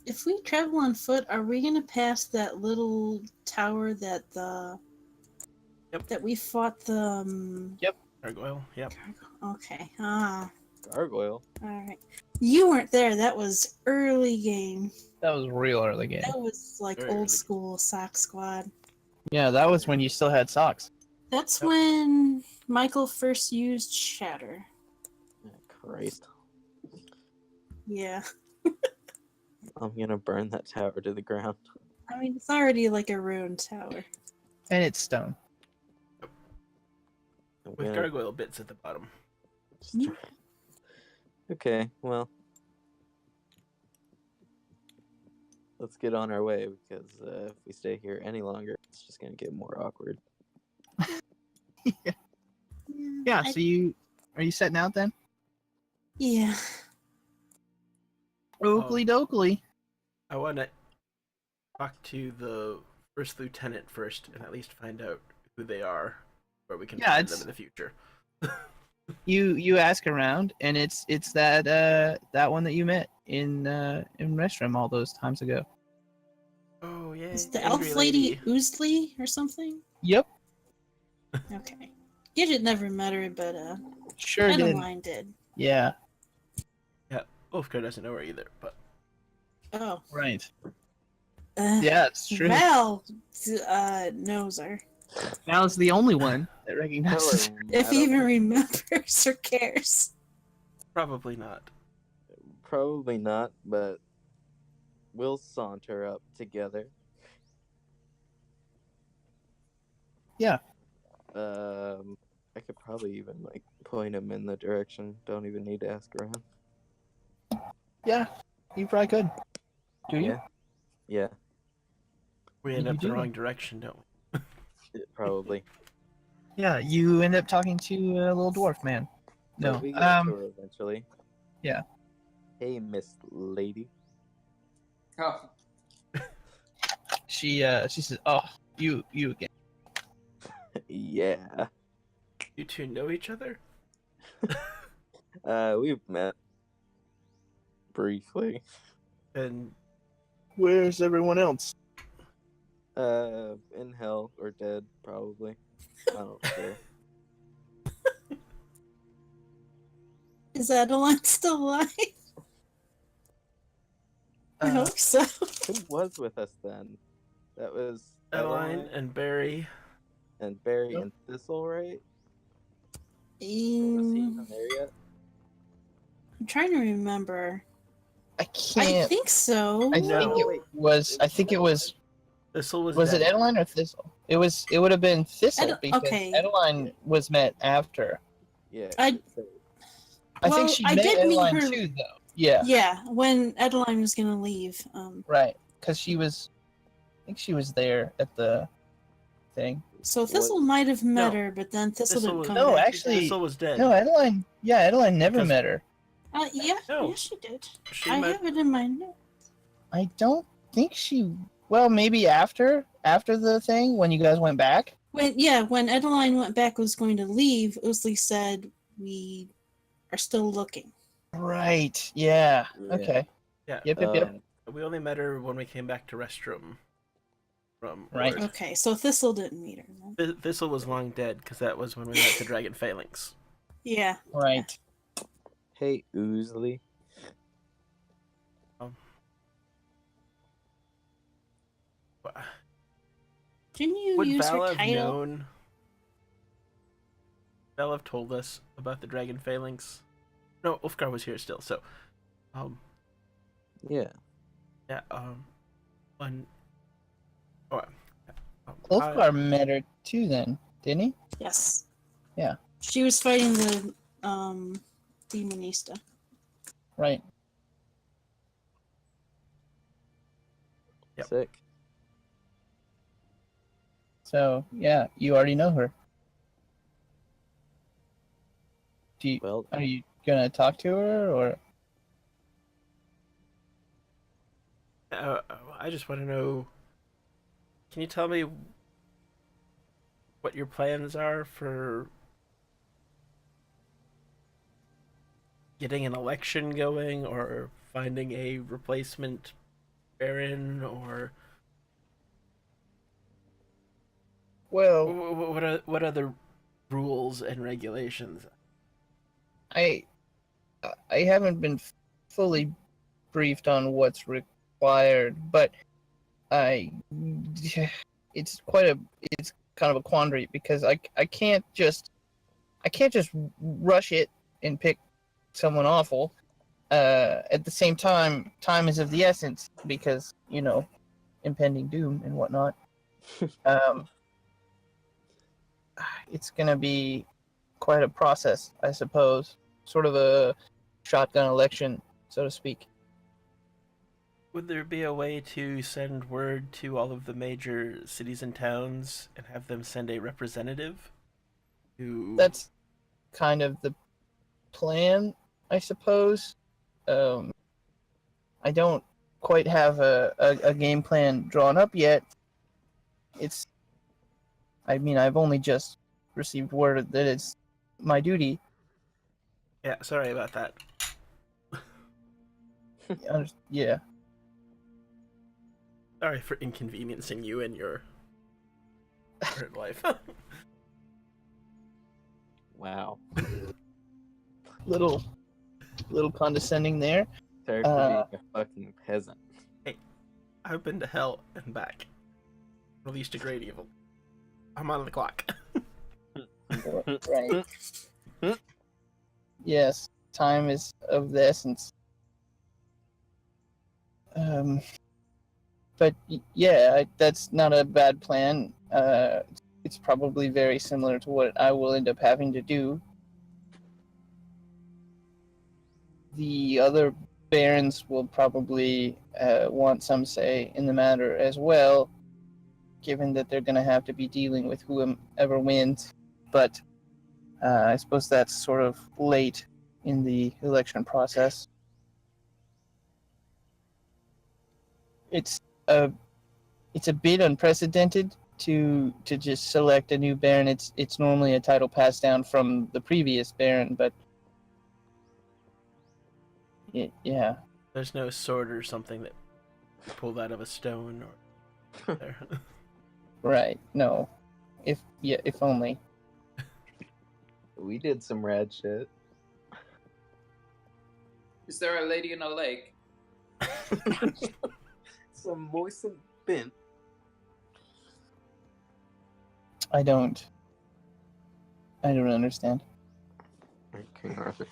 If we travel on foot, are we gonna pass that little tower that Yep. that we fought the gargoyle. Yep. Okay. Ah, Gargoyle. all right. You weren't there. That was early game. That was real early game. That was like Very early. old school Sock Squad. Yeah, that was when you still had socks. That's Yep. when Michael first used Shatter. Oh, Christ. Yeah. I'm gonna burn that tower to the ground. I mean, it's already like a ruined tower. And it's stone. I'm With gonna gargoyle bits at the bottom. just try- Okay, well. Let's get on our way because if we stay here any longer, it's just gonna get more awkward. Yeah, I- so are you setting out then? Yeah. Oakley dokley. I want to talk to the first lieutenant first and at least find out who they are, where we can Yeah, find them in the future. You ask around, and it's that one that you met in Restrum all those times ago. Oh yeah, Is the angry elf lady Oozley or something? Yep, Okay. Gidget never met her, but sure did. Adeline did. Yeah, Yeah, Ulfgar doesn't know her either, but Oh. right. Yeah, it's true. Val knows her. Val's the only one that recognizes. Hello, If he madam. even remembers or cares. probably not. Probably not, but we'll saunter up together. Yeah. I could probably even like point him in the direction. Don't even need to ask around. Yeah, you probably could. Do you? Yeah. Yeah, We end You up the do. wrong direction, don't we? probably. Yeah, you end up talking to a little dwarf man. But No. we get to her eventually. Yeah. Hey, Miss Lady. Oh, She says, "Oh, you again." Yeah. You two know each other? We've met briefly. And Where's everyone else? In hell or dead, probably. I don't care. Is Adeline still alive? I hope so. Who was with us then? That was Adeline and Barry. and Barry Yep. and Thistle, right? Was he even there yet? I'm trying to remember. I I can't. think so. I No. think it was. I think it was. Thistle was Was it dead. Adeline or Thistle? It was. It would have been Thistle because okay. Adeline was met after. Yeah. I- I Well, think she I met did meet Adeline her- too, though. Yeah. Yeah, when Adeline was gonna leave. Right. Because she was. I think she was there at the thing. So Thistle might have met No. her, but then Thistle Thistle didn't was- come No, back. actually- Thistle was dead. No, Adeline. Yeah, Adeline never Because- met her. Yeah, No. yeah, she did. She I met have it in my notes. I don't think she. Well, maybe after the thing when you guys went back. When Adeline went back was going to leave, Oozley said we are still looking. Right. Yeah. Yeah. Okay. Yeah. Yep. We only met her when we came back to Restroom. From Right. Ord. Okay, so Thistle didn't meet her then. Thistle was long dead because that was when we went to Dragon Phalanx. Yeah. Right. Hey, Oozley. Didn't you Would use Val her have title? known? Val have told us about the Dragon Phalanx? No, Ulfgar was here still, so Yeah. yeah, when oh, Ulfgar met her too, then, didn't he? Yes. Yeah. She was fighting the Demonista. Right. Yep. Sick. So yeah, you already know her. Well, Are you gonna talk to her or? I just want to know. Can you tell me what your plans are for getting an election going, or finding a replacement Baron, or Well, what other rules and regulations? I haven't been fully briefed on what's required, but it's kind of a quandary because I can't just rush it and pick someone awful. At the same time is of the essence because impending doom and whatnot. It's gonna be quite a process, I suppose. Sort of a shotgun election, so to speak. Would there be a way to send word to all of the major cities and towns and have them send a representative? That's kind of the plan, I suppose. I I don't quite have a game plan drawn up yet. I mean, I've only just received word that it's my duty. Yeah, sorry about that. Yeah. Sorry for inconveniencing you in your current life. Wow. Little condescending there. Sorry for being a fucking peasant. Hey, I've been to hell and back. Released to great evil. I'm on the clock. Right. Yes, time is of the essence. But yeah, that's not a bad plan. It's probably very similar to what I will end up having to do. The other barons will probably want some say in the matter as well, given that they're going to have to be dealing with whoever wins. But I suppose that's sort of late in the election process. It's a bit unprecedented to just select a new baron. It's normally a title passed down from the previous baron, but yeah. There's no sword or something that pulled out of a stone or there. Right. No. If only. We did some rad shit. Is there a lady in a lake? Some moistened bent. I don't understand. King Arthur.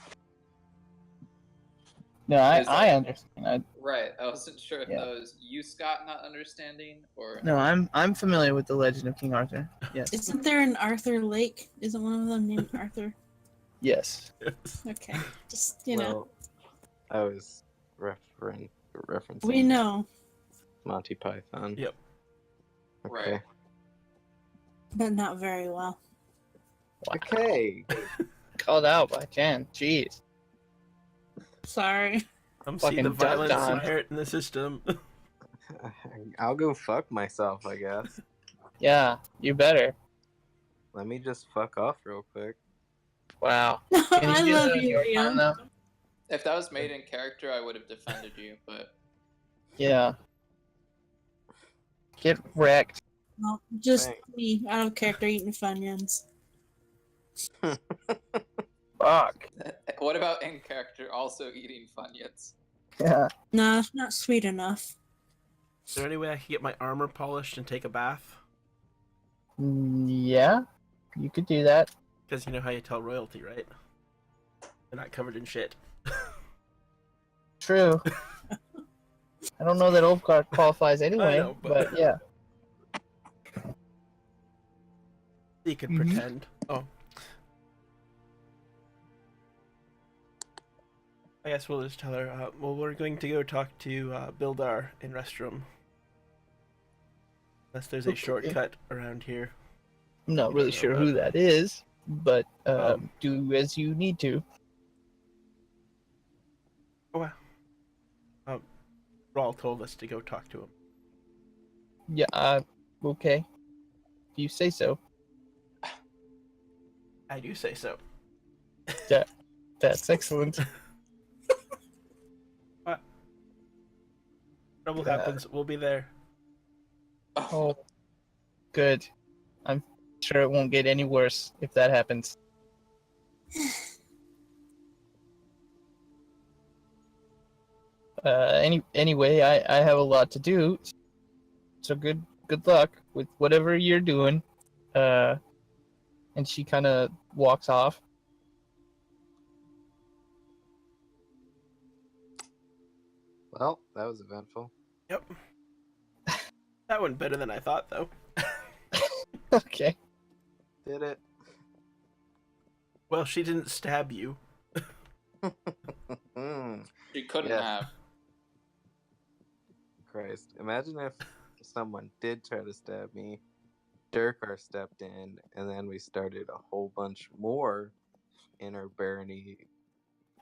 No, I understand. Right. I wasn't sure if Yeah. that was you, Scott, not understanding, or No, I'm familiar with the legend of King Arthur. Yes. Isn't there an Arthur Lake? Isn't one of them named Arthur? Yes. Okay, just you know, I was referencing we know, Monty Python. Yep. Okay. Right. but not very well. Okay. Called out by Jen. Jeez. Sorry. I'm seeing the Fucking ducked violence on. inherent in the system. I'll go fuck myself, I guess. Yeah, you better. Let me just fuck off real quick. Wow. Can I do love that on you, your time, Liam. though? if that was made in character, I would have defended you, but Yeah. Get wrecked. Well, just Thanks. me out of character eating Funyuns. Fuck. what about in character also eating Funyuns? Yeah. Nah, it's not sweet enough. Is there any way I could get my armor polished and take a bath? Yeah. You could do that. Because you know how you tell royalty, right? They're not covered in shit. True. I don't know that Ulfgar qualifies anyway, know, but but- yeah. You could Mhm. pretend. Oh. I guess we'll just tell her, well, we're going to go talk to Bildar in Restroom. Unless there's a Okay. shortcut around here. I'm not You really don't know sure who that. that is, but Um, do as you need to. Rawl told us to go talk to him. Yeah, okay. If you say so. I do say so. That's excellent. Trouble Yeah. happens, we'll be there. Oh, good. I'm sure it won't get any worse if that happens. Anyway, I have a lot to do, so good luck with whatever you're doing. And she kind of walks off. Well, that was eventful. Yep. That went better than I thought, though. Okay. Did it? Well, she didn't stab you. She couldn't Yeah. have. Christ. Imagine if someone did try to stab me, Durkar stepped in, and then we started a whole bunch more inner barony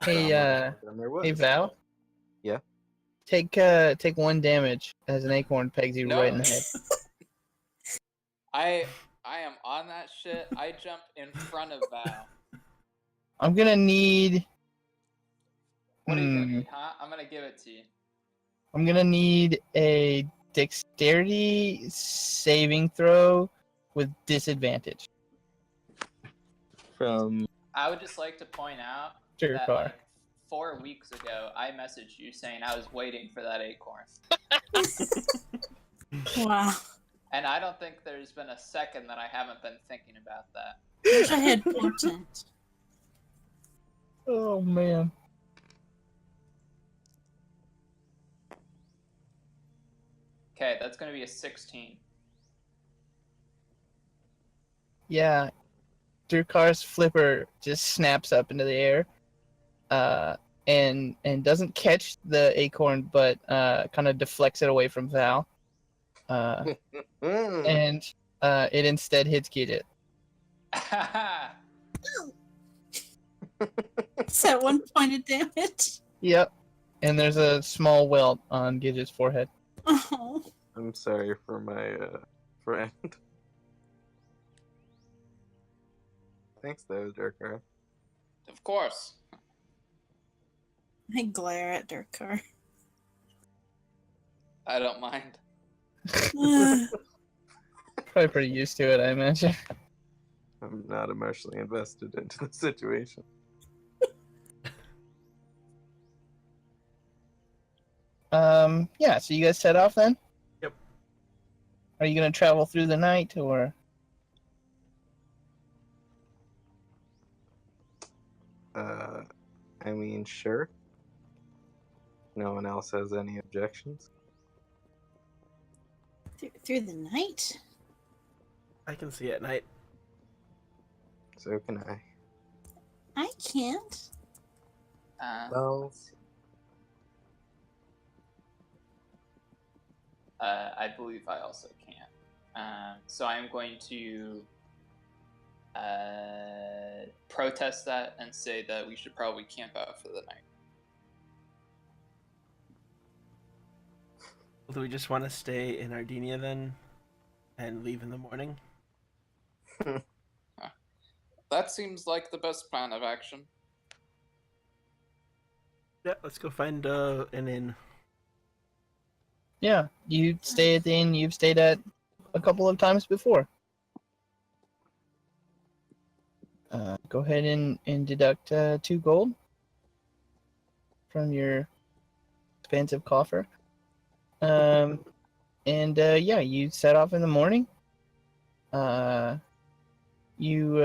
Hey, drama than there was. Hey, Val. Yeah? take 1 damage as an acorn pegs you No. right in the head. I am on that shit. I jump in front of Val. I'm gonna need. What are you gonna need, huh? I'm gonna give it to you. I'm gonna need a dexterity saving throw with disadvantage. From I would just like to point out Sure, that car. like 4 weeks ago, I messaged you saying I was waiting for that acorn, Wow. and I don't think there's been a second that I haven't been thinking about that. Wish I had potent. Oh man. Okay, that's gonna be a 16. Yeah. Durkar's flipper just snaps up into the air. And doesn't catch the acorn, but kind of deflects it away from Val. And it instead hits Gidget. Is that 1 point of damage? Yep. And there's a small welt on Gidget's forehead. Oh. I'm sorry for my friend. Thanks though, Durkar. Of course. I glare at Durkar. I don't mind. Probably pretty used to it, I imagine. I'm not emotionally invested into the situation. Yeah, so you guys set off then? Yep. Are you gonna travel through the night or? I mean, sure. No one else has any objections. Through the night? I can see at night. So can I. I can't. Well, I believe I also can't. So I'm going to protest that and say that we should probably camp out for the night. Do we just want to stay in Ardinia then, and leave in the morning? That seems like the best plan of action. Yeah, let's go find an inn. Yeah, you stay at the inn you've stayed at a couple of times before. Go ahead and deduct 2 gold from your expensive coffer. Yeah, you set off in the morning. You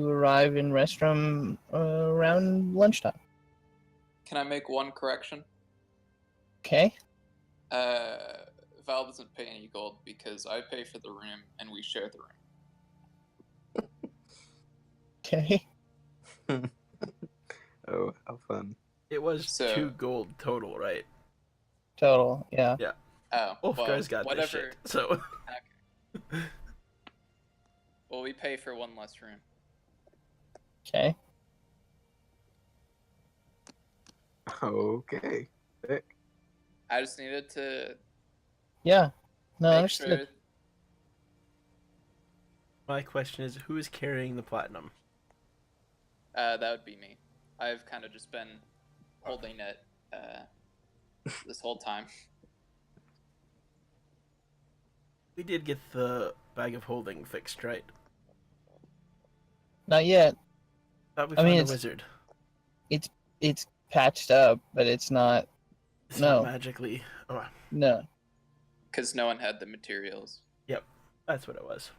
arrive in Restrum around lunchtime. Can I make one correction? Okay. Val doesn't pay any gold because I pay for the room and we share the room. Okay. oh, how fun. It was So- 2 gold total, right? Total. Yeah. Oh, Wolfgar's got this whatever. shit. So Well, we pay for one less room. Okay. Okay. Sick. I just needed to Yeah. No, make understood. sure. my question is, who is carrying the platinum? That would be me. I've kind of just been holding it this whole time. We did get the bag of holding fixed, right? Not yet. Thought we I found mean, a it's- wizard. It's patched up, but it's not. It's no. not magically. Oh, No. Because no one had the materials. that's what it was.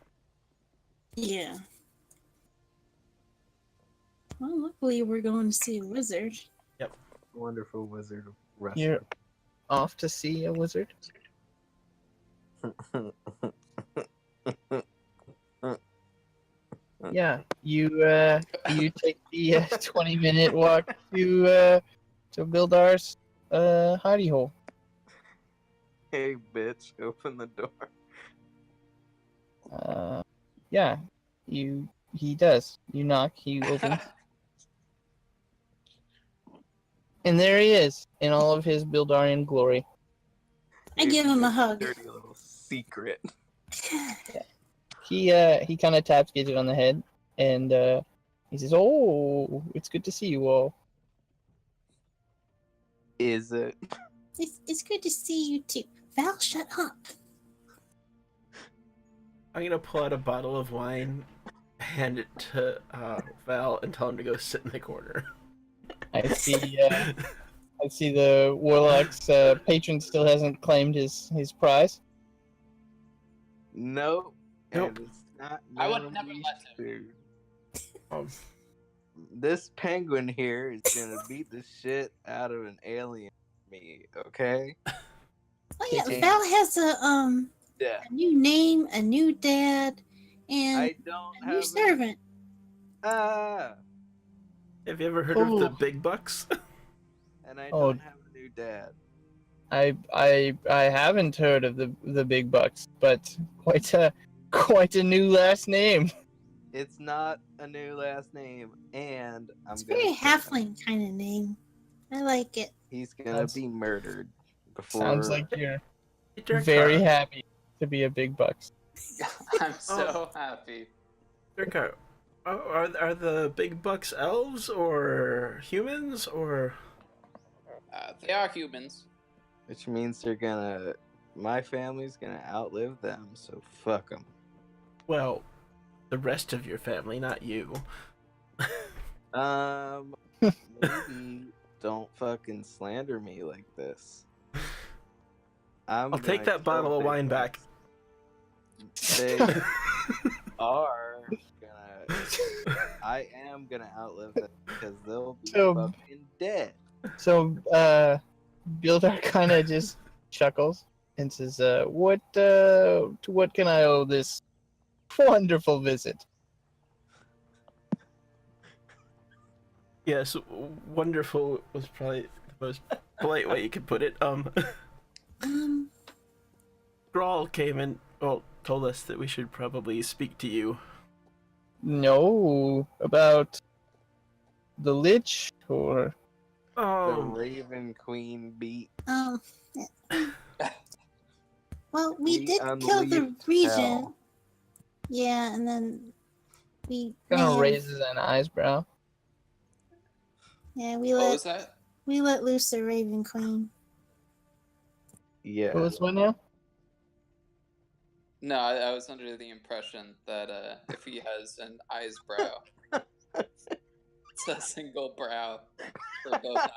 Yeah. Well, luckily we're going to see a wizard. Wonderful wizard of You're wrestling. off to see a wizard. Yeah. You take the 20-minute walk to Bildar's hidey hole. Hey, bitch, open the door. Yeah. He does. You knock. He opens. And there he is in all of his Bildarian glory. I give him a hug. Dirty little secret. He kind of taps Gidget on the head, and he says, "Oh, it's good to see you all." Is it? It's good to see you too. Val, shut up. I'm gonna pull out a bottle of wine, hand it to Val, and tell him to go sit in the corner. I see. I see the warlock's patron still hasn't claimed his prize. Nope. Nope. And it's not I would gonna never be let him. Um, This penguin here is gonna beat the shit out of an alien. Me, okay? Oh yeah, Okay. Val has Yeah. a new name, a new dad, and I don't a new have. servant. Ah. have you ever heard of the Oh. big bucks? And I Oh. don't have a new dad. I haven't heard of the big bucks, but quite a new last name. It's not a new last name, and I'm It's gonna very kill him. halfling kind of name. I like it. He's gonna Sounds- be murdered before. Sounds like you're Dirk, very happy to be a big bucks. I'm so happy. Dirk, are the big bucks elves or humans or? They are humans. Which means they're gonna. My family's gonna outlive them, so fuck them. Well, the rest of your family, not you. Maybe don't fucking slander me like this. I'll take gonna that bottle kill of big wine back. bucks. They are gonna. I am gonna outlive them because they'll be So- fucking dead. So Bildar kind of just chuckles and says, "What can I owe this wonderful visit?" Yes, wonderful was probably the most polite way you could put it. Grawl came and told us that we should probably speak to you. No, about the Lich or The Oh, Raven Queen beat. Well, we We did kill the unleashed regent. hell. Yeah, and then we kind may of have- raises an eyebrow. Yeah, we What was let that? we let loose the Raven Queen. Yeah. What was what now? No, I was under the impression that if he has an eyes brow, it's a single brow for both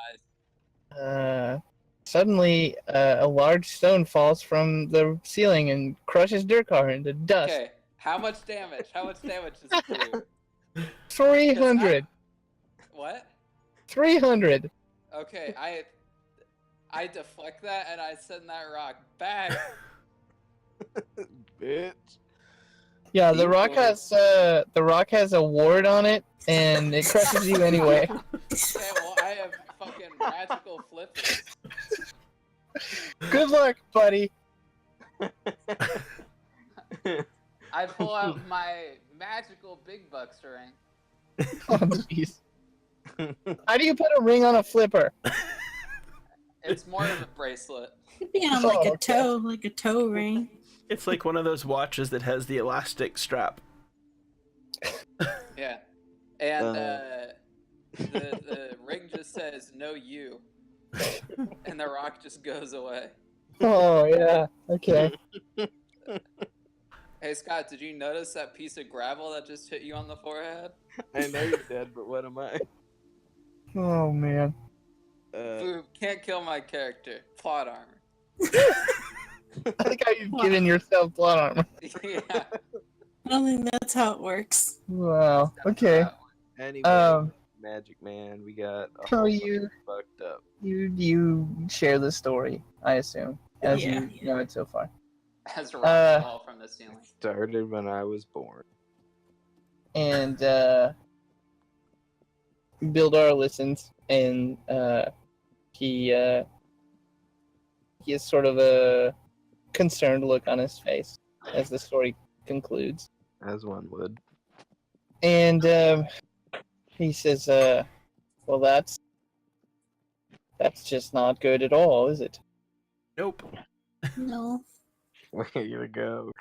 eyes. Suddenly, a large stone falls from the ceiling and crushes Durkar into dust. Okay, how much damage? How much damage does it do? 300. What? 300. Okay, I deflect that and I send that rock back. Bitch. Yeah, the Equal. rock has a ward on it, and it crushes you anyway. Okay, well I have fucking magical flippers. Good luck, buddy. I pull out my magical big buck ring. Oh, jeez. How do you put a ring on a flipper? It's more of a bracelet. Could be on Oh, like a okay. toe, like a toe ring. it's like one of those watches that has the elastic strap. Yeah. And the ring just says no you. And the rock just goes away. Oh, yeah. Okay. Hey Scott, did you notice that piece of gravel that just hit you on the forehead? I know you're dead, but what am I? Oh, man. Boo, can't kill my character. Plot armor. I like how you've given yourself plot armor. Yeah. I don't think that's how it works. Wow. Okay. Anyway, Magic Man, we got a So whole you- bunch fucked up. You share the story, I assume, as Yeah. you know it so far. As rocks fall from the ceiling. Started when I was born. And Bildar listens, and he has sort of a concerned look on his face as the story concludes. As one would. And he says, well, That's just not good at all, is it? Nope. No. Where you go,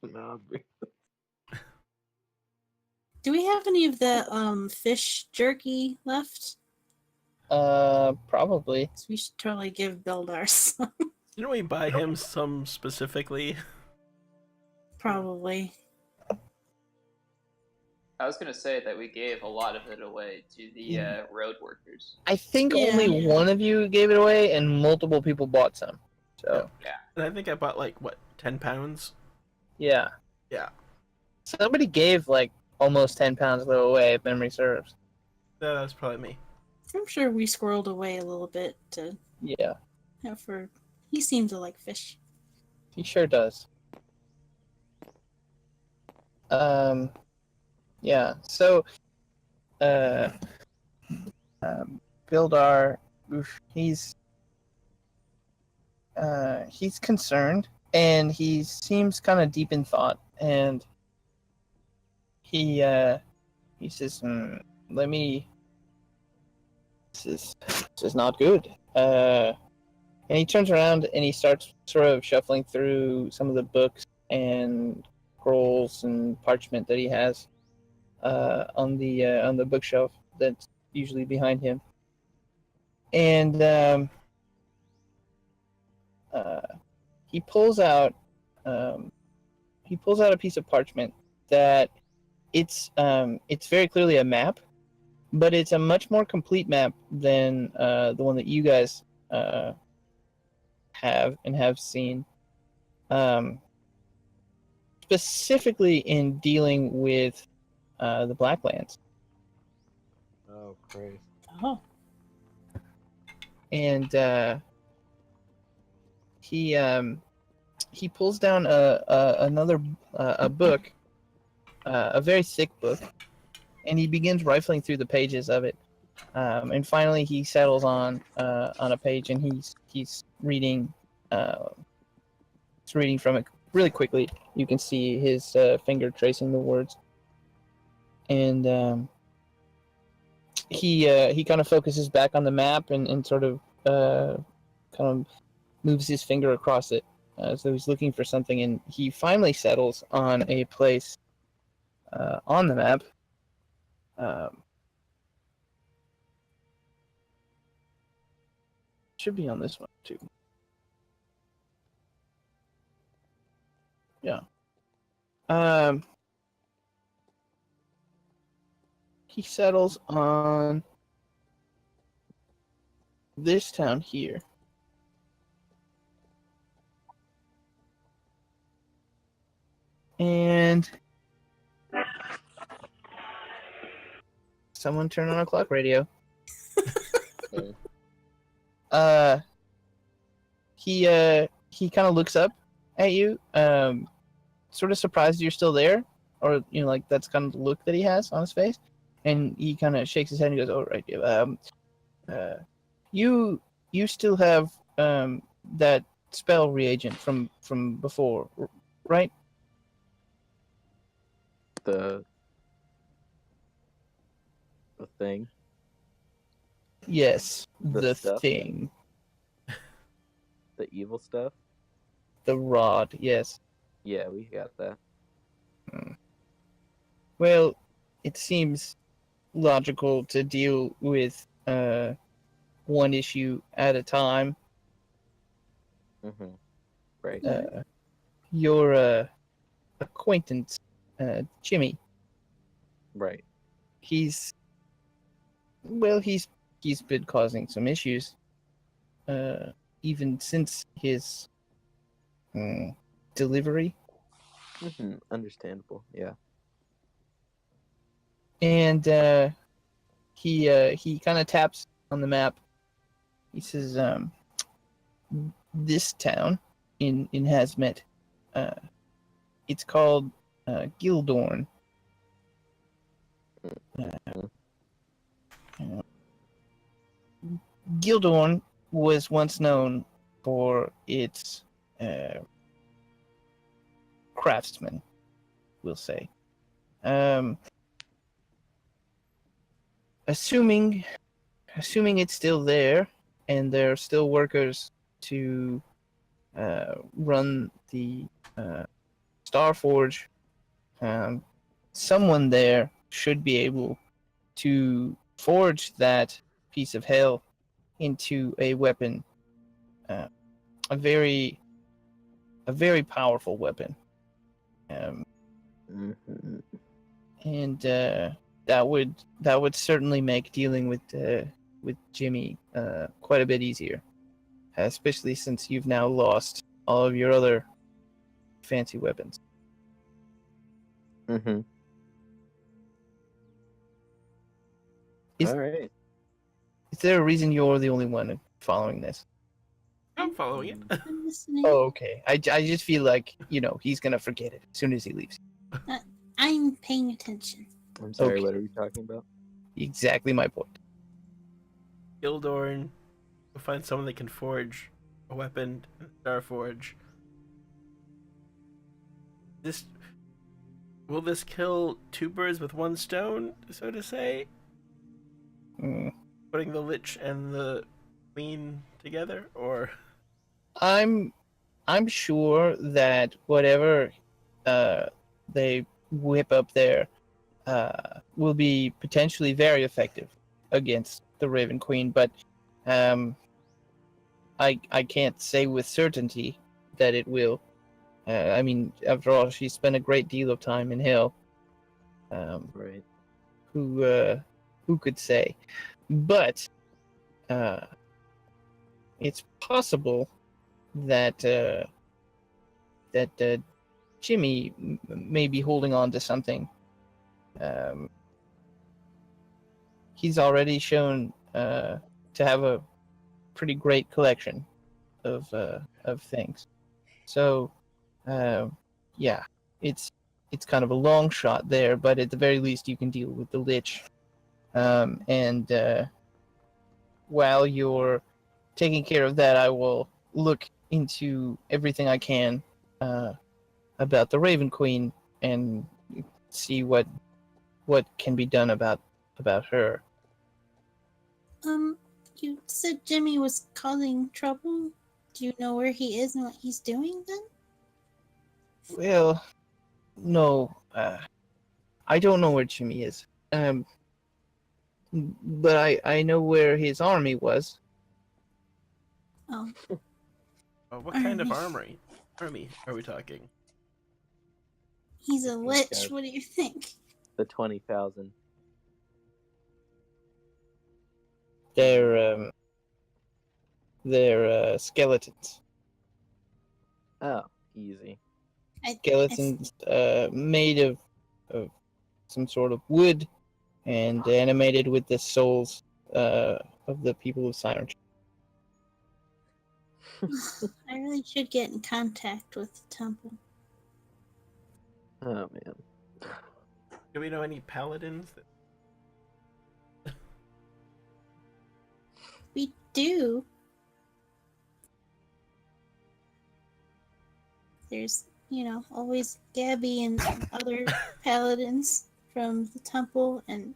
Nobby? Do we have any of the fish jerky left? Probably. So we should totally give Beldar some. Didn't we buy him some specifically? Probably. I was gonna say that we gave a lot of it away to the road workers. I think Yeah. only one of you gave it away, and multiple people bought some. So And I think I bought like what, 10 pounds? yeah, Yeah. somebody gave like almost 10 pounds of it away, if memory serves. That was probably me. I'm sure we squirreled away a little bit to Yeah, have for. He seemed to like fish. he sure does. Yeah. So, Bildar, he's concerned, and he seems kind of deep in thought, and he says, "Let me. This is not good." And he turns around and he starts sort of shuffling through some of the books and scrolls and parchment that he has on the bookshelf that's usually behind him. And he pulls out a piece of parchment that it's very clearly a map, but it's a much more complete map than the one that you guys have seen. Specifically in dealing with the Blacklands. Oh, great. Oh. And he pulls down another book, a very thick book, and he begins rifling through the pages of it. And finally, he settles on a page, and he's reading. He's reading from it really quickly. You can see his finger tracing the words, and he kind of focuses back on the map and sort of kind of moves his finger across it. So he's looking for something, and he finally settles on a place on the map. Should be on this one too. Yeah. He settles on this town here. And someone turn on a clock radio. He kind of looks up at you, sort of surprised you're still there, or like that's kind of the look that he has on his face, and he kind of shakes his head and goes, "Oh, right, you still have that spell reagent from before, right?" The thing. Yes, The the stuff? thing, The evil stuff. the rod. Yes. Yeah, we got that. Well, it seems logical to deal with one issue at a time. Mm-hmm. Right. Your acquaintance, Jimmy, Right. he's been causing some issues, even since his delivery. Mm-hmm. Understandable. Yeah. And he kind of taps on the map. He says, "This town in Hazmet, it's called Gildorn. Gildorn was once known for its craftsmen, we'll say. Assuming it's still there, and there are still workers to run the Starforge, someone there should be able to forge that piece of hell into a weapon, uh, a very powerful weapon, Mhm. and that would certainly make dealing with Jimmy quite a bit easier, especially since you've now lost all of your other fancy weapons. Mhm. Is- All right. Is there a reason you're the only one following this? I'm following it. I'm listening. Oh, okay. I just feel like, he's gonna forget it as soon as he leaves. I'm paying attention. I'm sorry. Okay. What are we talking about? Exactly my point. Gildorn, go find someone that can forge a weapon in Starforge. Will this kill two birds with one stone, so to say? Mm. Putting the Lich and the Queen together, or I'm sure that whatever they whip up there will be potentially very effective against the Raven Queen, but I can't say with certainty that it will. I mean, after all, she spent a great deal of time in hell. Right. Who could say? But it's possible that Jimmy may be holding on to something. He's already shown to have a pretty great collection of things. So, yeah, it's kind of a long shot there, but at the very least, you can deal with the Lich. And while you're taking care of that, I will look into everything I can about the Raven Queen and see what can be done about her. You said Jimmy was causing trouble. Do you know where he is and what he's doing then? Well, no, I don't know where Jimmy is. But I know where his army was. Oh, what kind of Army. army are we talking? he's a He's lich. got- What do you think? The 20,000. They're skeletons. Oh, easy. Skeletons made of some sort of wood and animated with the souls of the people of Siren. I really should get in contact with the temple. Oh man. Do we know any paladins? We do. There's, always Gabby and other paladins from the temple, and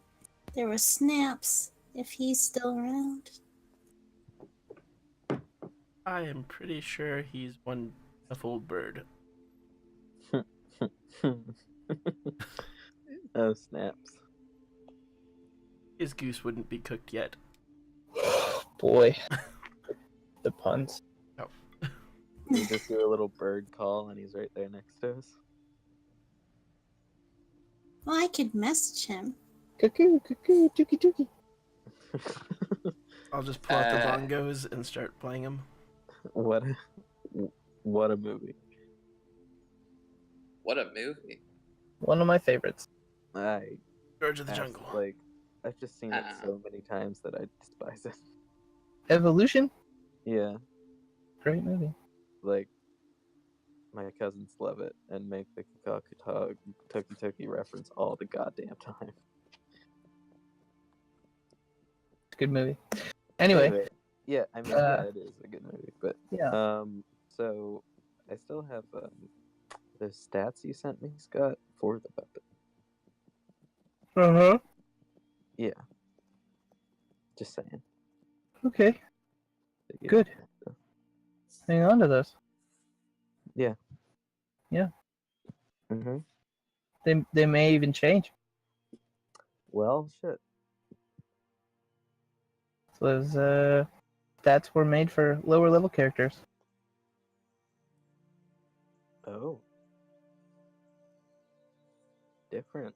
there was Snaps, if he's still around. I am pretty sure he's one duffel bird. Oh snaps. His goose wouldn't be cooked yet. Boy, the puns. We just do a little bird call and he's right there next to us. Well, I could message him. Cuckoo, cuckoo, tookie, tookie. I'll just pull out the bongos and start playing them. What a movie. What a movie. One of my favorites. George of the Jungle. Like, I've just seen it so many times that I despise it. Evolution? Yeah, Great movie. like my cousins love it and make the Toki Toki reference all the goddamn time. It's a good movie. Anyway, yeah, I mean, yeah, it is a good movie, but yeah. so I still have the stats you sent me, Scott, for the weapon. Uh-huh. Yeah, just saying. Okay. Good. Hang on to those. Yeah. Yeah. Mm-hmm. They may even change. Well, shit. So those stats were made for lower level characters. Oh. Different.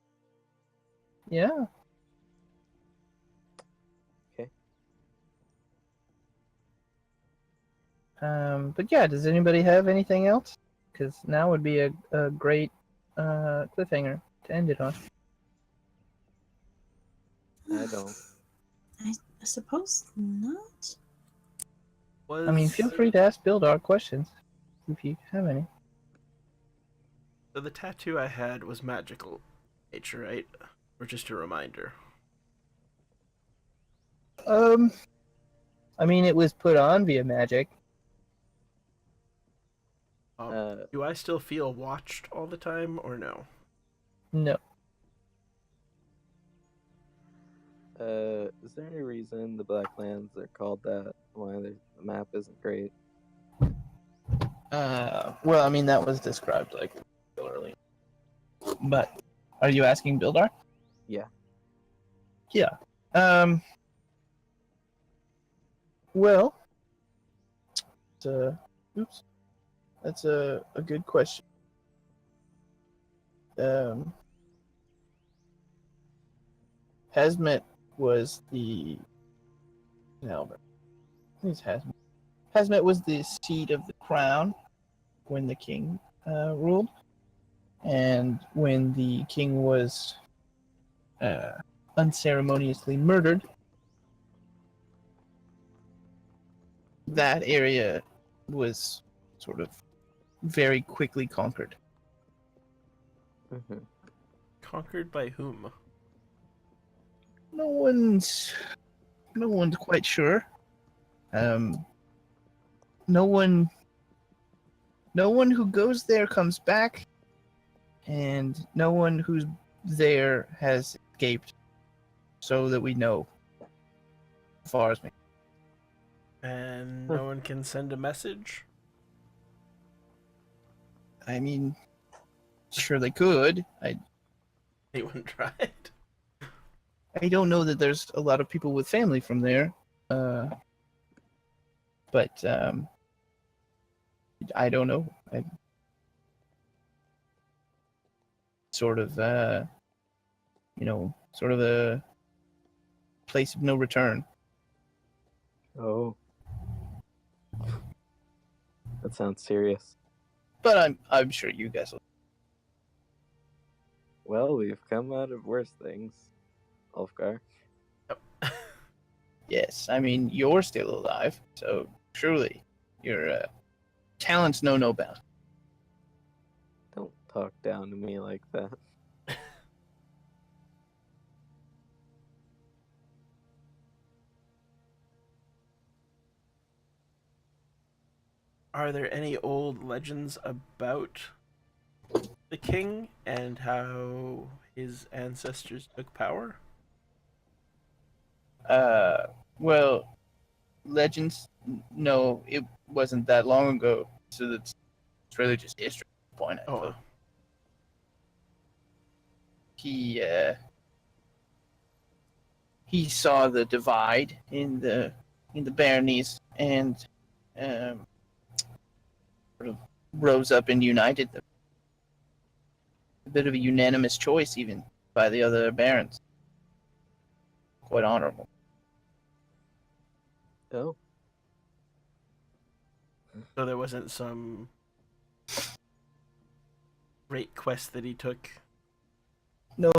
Yeah. Okay. But yeah, does anybody have anything else? Because now would be a great cliffhanger to end it on. I don't. I suppose not. I mean, feel free to ask Bildar questions if you have any. So the tattoo I had was magical nature, right? Or just a reminder? I mean, it was put on via magic. Do I still feel watched all the time, or no? No. Is there any reason the Blacklands are called that? Why the map isn't great? Well, I mean, that was described like early. But are you asking Bildar? Yeah. Yeah. Well, oops. That's a good question. Hazmet was the Albert. Who's Hazmet? Hazmet was the seat of the crown when the king ruled, and when the king was unceremoniously murdered, that area was sort of very quickly conquered. Mm-hmm. Conquered by whom? No one's quite sure. No one who goes there comes back, and no one who's there has escaped, so that we know. As far as me. And no one can send a message? I mean, sure they could. Anyone tried? I don't know that there's a lot of people with family from there, but I don't know. I sort of sort of a place of no return. Oh. That sounds serious. But I'm sure you guys will. Well, we've come out of worse things, Ulfgar. Yes, I mean you're still alive, so truly, your talents know no bounds. Don't talk down to me like that. Are there any old legends about the king and how his ancestors took power? Well, legends. No, it wasn't that long ago, so it's really just history at this point. I Oh, suppose. He saw the divide in the baronies and sort of rose up and united them. A bit of a unanimous choice, even by the other barons. Quite honorable. Oh. so there wasn't some great quest that he took? No,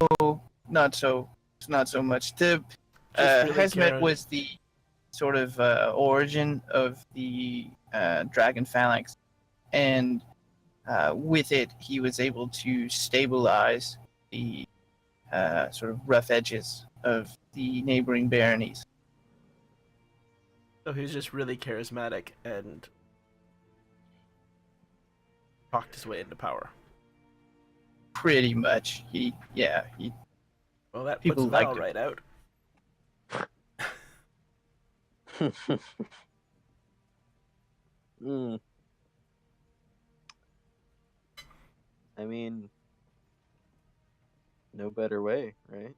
not so much. The Just really Hazmet caring- was the sort of origin of the Dragon Phalanx, and with it, he was able to stabilize the sort of rough edges of the neighboring baronies. So he was just really charismatic and talked his way into power. Pretty much, he Well, that People puts Val liked him. right out. Hmm. I mean, no better way, right?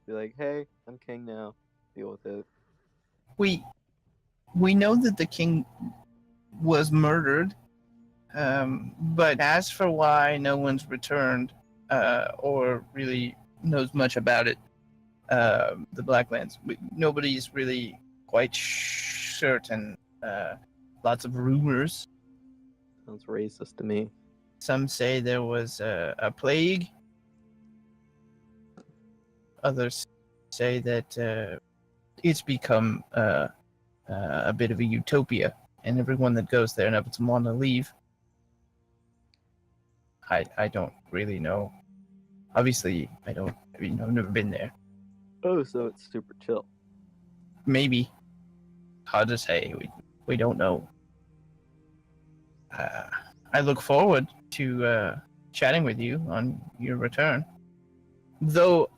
Be like, hey, I'm king now. Deal with it. We know that the king was murdered, but as for why no one's returned or really knows much about it, the Blacklands, nobody's really quite certain. Lots of rumors. Sounds racist to me. Some say there was a plague. Others say that it's become a bit of a utopia, and everyone that goes there never want to leave. I don't really know. Obviously, I don't. I've never been there. Oh, so it's super chill. Maybe. Hard to say. We don't know. I look forward to chatting with you on your return. Though,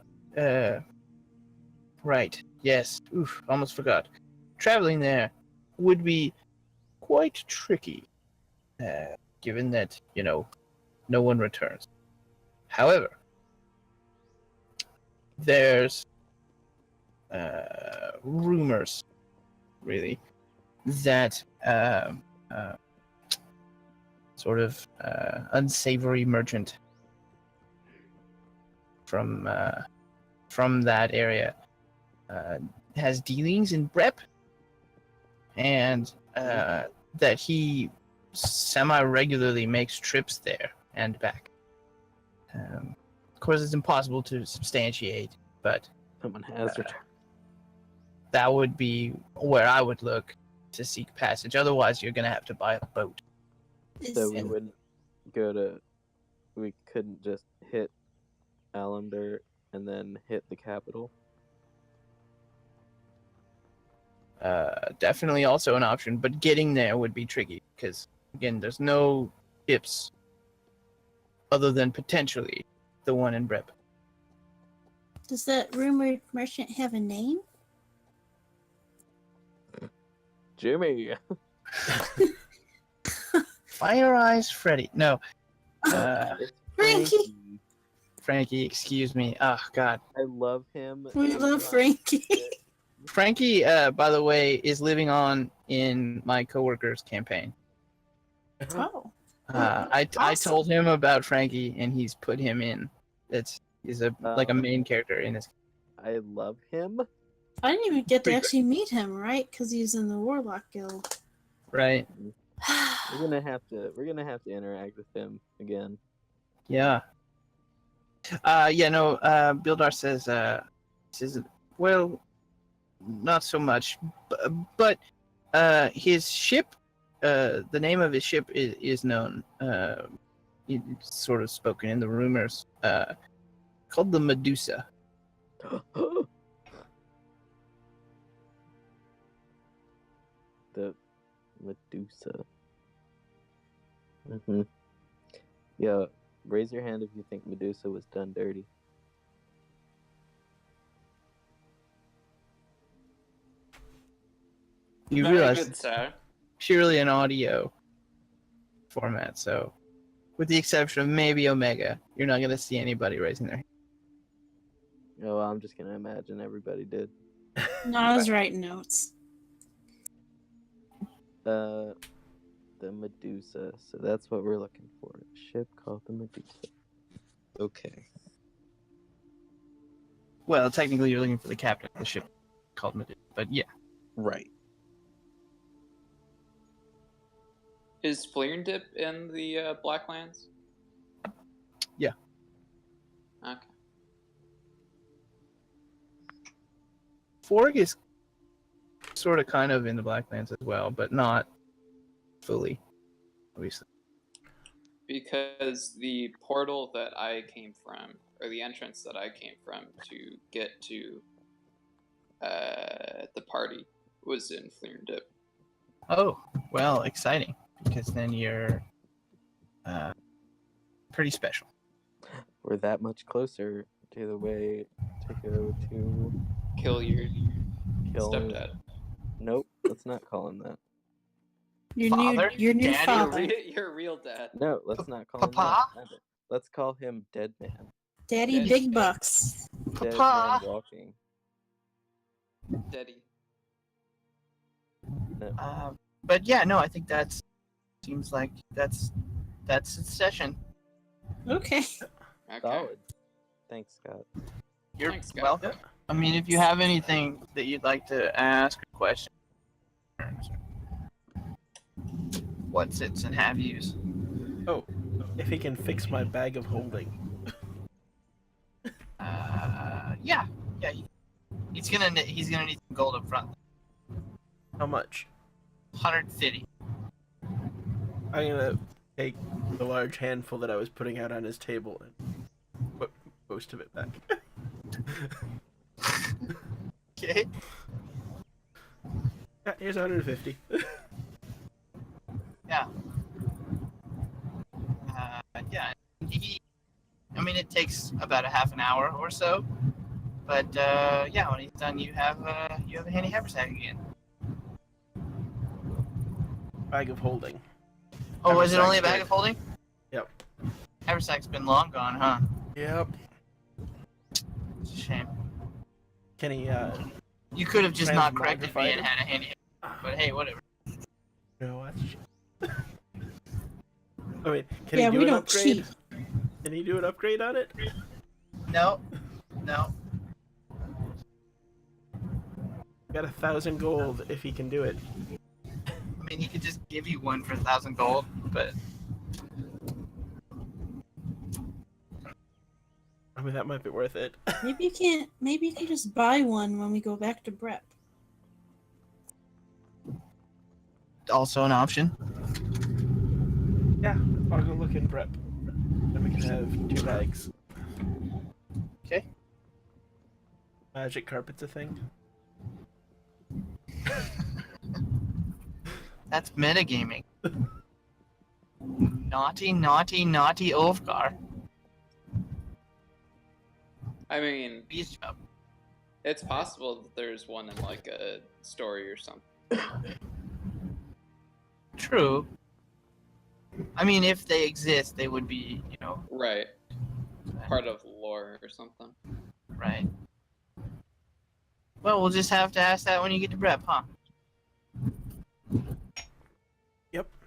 right, yes, oof, almost forgot. Traveling there would be quite tricky, given that, no one returns. However, there's rumors, really, that sort of unsavory merchant from that area has dealings in Brep, and that he semi-regularly makes trips there and back. Of course, it's impossible to substantiate, but Someone has returned. that would be where I would look to seek passage. Otherwise, you're going to have to buy a boat. So we wouldn't go to. We couldn't just hit Alamber and then hit the capital. Definitely also an option, but getting there would be tricky because, again, there's no ships other than potentially the one in Brep. Does that rumored merchant have a name? Jimmy. Fire Eyes Freddy. No. It's Frankie. Frankie, excuse me. Oh, God. I love him. We love Frankie. Frankie, by the way, is living on in my coworker's campaign. Oh. I Awesome. told him about Frankie, and he's put him in. He's like a main character in his. I love him. I didn't even get to Pretty actually meet him, right? Because he's in the Warlock Guild. Right. We're gonna have to interact with him again. Yeah. No. Bildar says, well, not so much, but his ship, the name of his ship is known. It's sort of spoken in the rumors. Called the Medusa. The Medusa. Mm-hmm. Yeah, raise your hand if you think Medusa was done dirty. You Very realize good, sir. purely an audio format, so with the exception of maybe Omega, you're not gonna see anybody raising their hand. Oh, I'm just gonna imagine everybody did. No, I was writing notes. The Medusa. So that's what we're looking for. A ship called the Medusa. Okay. Well, technically, you're looking for the captain of the ship called Medusa, but yeah. Right. Is Fleerndip in the Blacklands? Yeah. Okay. Forg is sort of kind of in the Blacklands as well, but not fully, obviously. Because the portal that I came from, or the entrance that I came from to get to the party, was in Fleerndip. Oh, well, exciting, because then you're pretty special. We're that much closer to the way to go to Kill your kill. stepdad. Nope, let's not call him that. Father? your new Daddy? father. Your real dad. No, let's not call him Papa? that. Let's call him Dead Man. Daddy Daddy Big Big. Bucks. Dead Papa? Man walking. Daddy. But yeah, no, I think that's seems like that's succession. Okay. Okay. Solid. Thanks, Scott. You're Thanks, Scott. welcome. I mean, if you have anything that you'd like to ask or question, what's its and have yous. Oh, if he can fix my bag of holding. Yeah. He's gonna need some gold up front. How much? 150. I'm gonna take the large handful that I was putting out on his table and put most of it back. Okay. Yeah, here's 150. Yeah. Yeah. I mean, it takes about a half an hour or so, but yeah, when he's done, you have a handy haversack again. Bag of holding. Oh, was it Haversack's only a bag good. of holding? Yep. Haversack's been long gone, huh? Yep. It's a shame. Can he, You could have just not corrected me Transmogrified and it? had a handy haversack, but hey, whatever. no, that's I mean, can Yeah, he do we an don't upgrade? cheat. Can he do an upgrade on it? No. Got 1,000 gold if he can do it. I mean, he could just give you one for 1,000 gold, but I mean, that might be worth it. Maybe you can't. Maybe you can just buy one when we go back to Brep. also an option. Yeah, I'll go look in prep. Then we can have 2 bags. Okay. Magic carpet's a thing. That's metagaming. Naughty Ulfgar. I mean, Beast job. it's possible that there's one in like a story or something. True. I mean, if they exist, they would be, Right. Part of lore or something. right. Well, we'll just have to ask that when you get to prep, huh?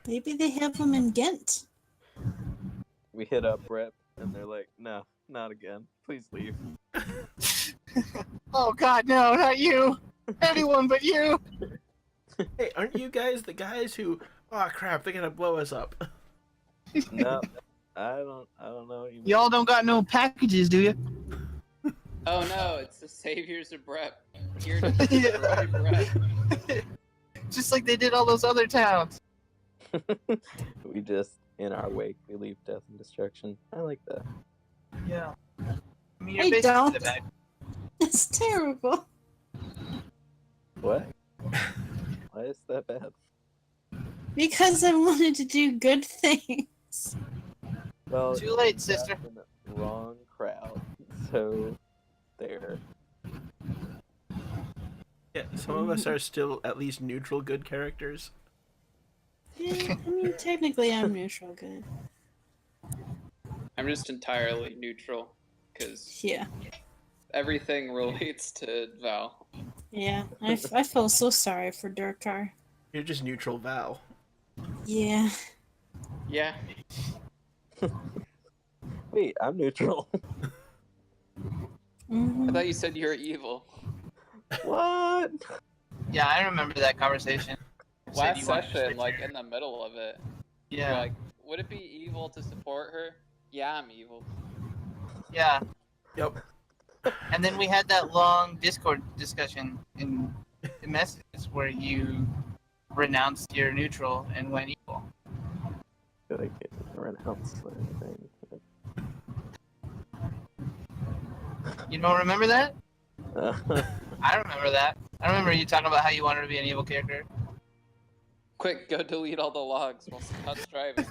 Maybe they have them in Ghent. We hit up Rep, and they're like, "No, not again. Please leave." Oh God, no, not you! Anyone but you! Hey, aren't you guys the guys who? Oh crap! They're gonna blow us up. No, I don't know what you mean. Y'all don't got no packages, do you? Oh no, it's the saviors of Brep. Here to destroy Brep. Just like they did all those other towns. We just, in our wake, we leave death and destruction. I like that. Yeah. I mean, I you're basically don't. the bad. That's terrible. What? Why is that bad? Because I wanted to do good things. Well, Too late, you sister. got in the wrong crowd. So, there. Yeah, some of us are still at least neutral good characters. Yeah, I mean, technically, I'm neutral good. I'm just entirely neutral because Yeah, everything relates to Val. yeah. I feel so sorry for Durkar. You're just neutral Val. Yeah. Yeah. Wait, I'm neutral. I Mhm. thought you said you were evil. What? Yeah, I remember that conversation. You said Last you wanted to session, switch like your- in the middle of it, you're Yeah, like, would it be evil to support her? Yeah, I'm evil. yeah. Yep. And then we had that long Discord discussion in the messages where you renounced your neutral and went evil. Good, I can't renounce anything. You don't remember that? I remember that. I remember you talking about how you wanted to be an evil character. Quick, go delete all the logs while Scott's driving.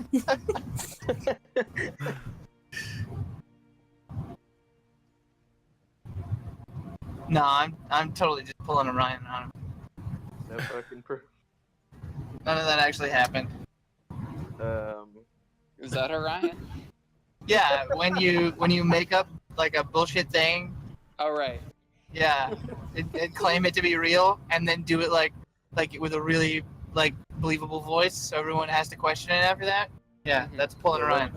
No, I'm totally just pulling a Ryan on him. No fucking proof. None of that actually happened. Is that Orion? Yeah, when you make up like a bullshit thing, Oh right. yeah, and claim it to be real, and then do it like with a really like believable voice, so everyone has to question it after that. Yeah, Mhm. that's pulling Orion.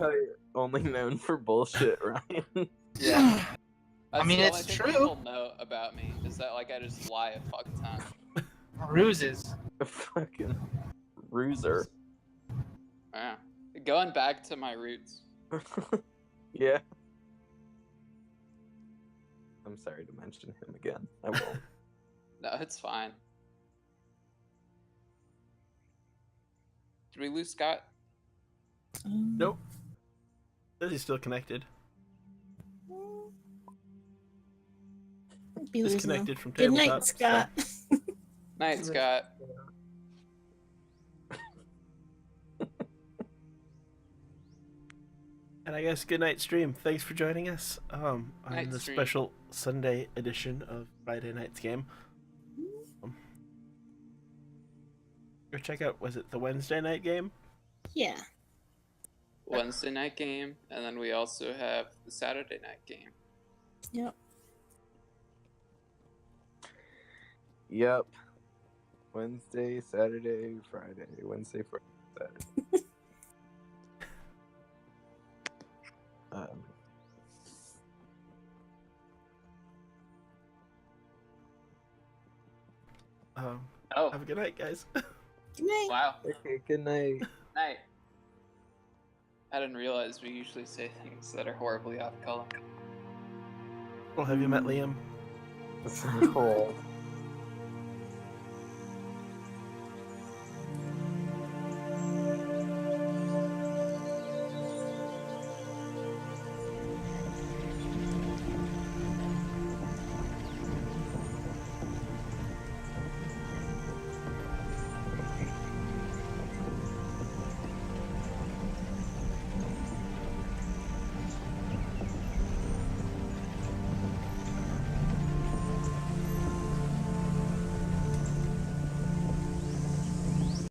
Only known for bullshit, Ryan. Yeah. That's mean, the it's only thing true. people know about me is that like I just lie a fuck ton. Ruses. A fucking ruser. Yeah. Going back to my roots. Yeah. I'm sorry to mention him again. I won't. No, it's fine. Did we lose Scott? Nope. Says he's still connected. Be losing Disconnected from Good tabletop. night, Scott. Night, Scott. And I guess good night, stream. Thanks for joining us on Night, the stream. special Sunday edition of Friday Night's Game. Go check out, was it the Wednesday night game? Yeah. Wednesday night game, and then we also have the Saturday night game. Yep. Yep. Wednesday, Saturday, Friday. Wednesday, Friday, Saturday. Oh, Have a good night, guys. Good night. wow. Okay, good night. Night. I didn't realize we usually say things that are horribly off color. Well, have you met Liam? Oh.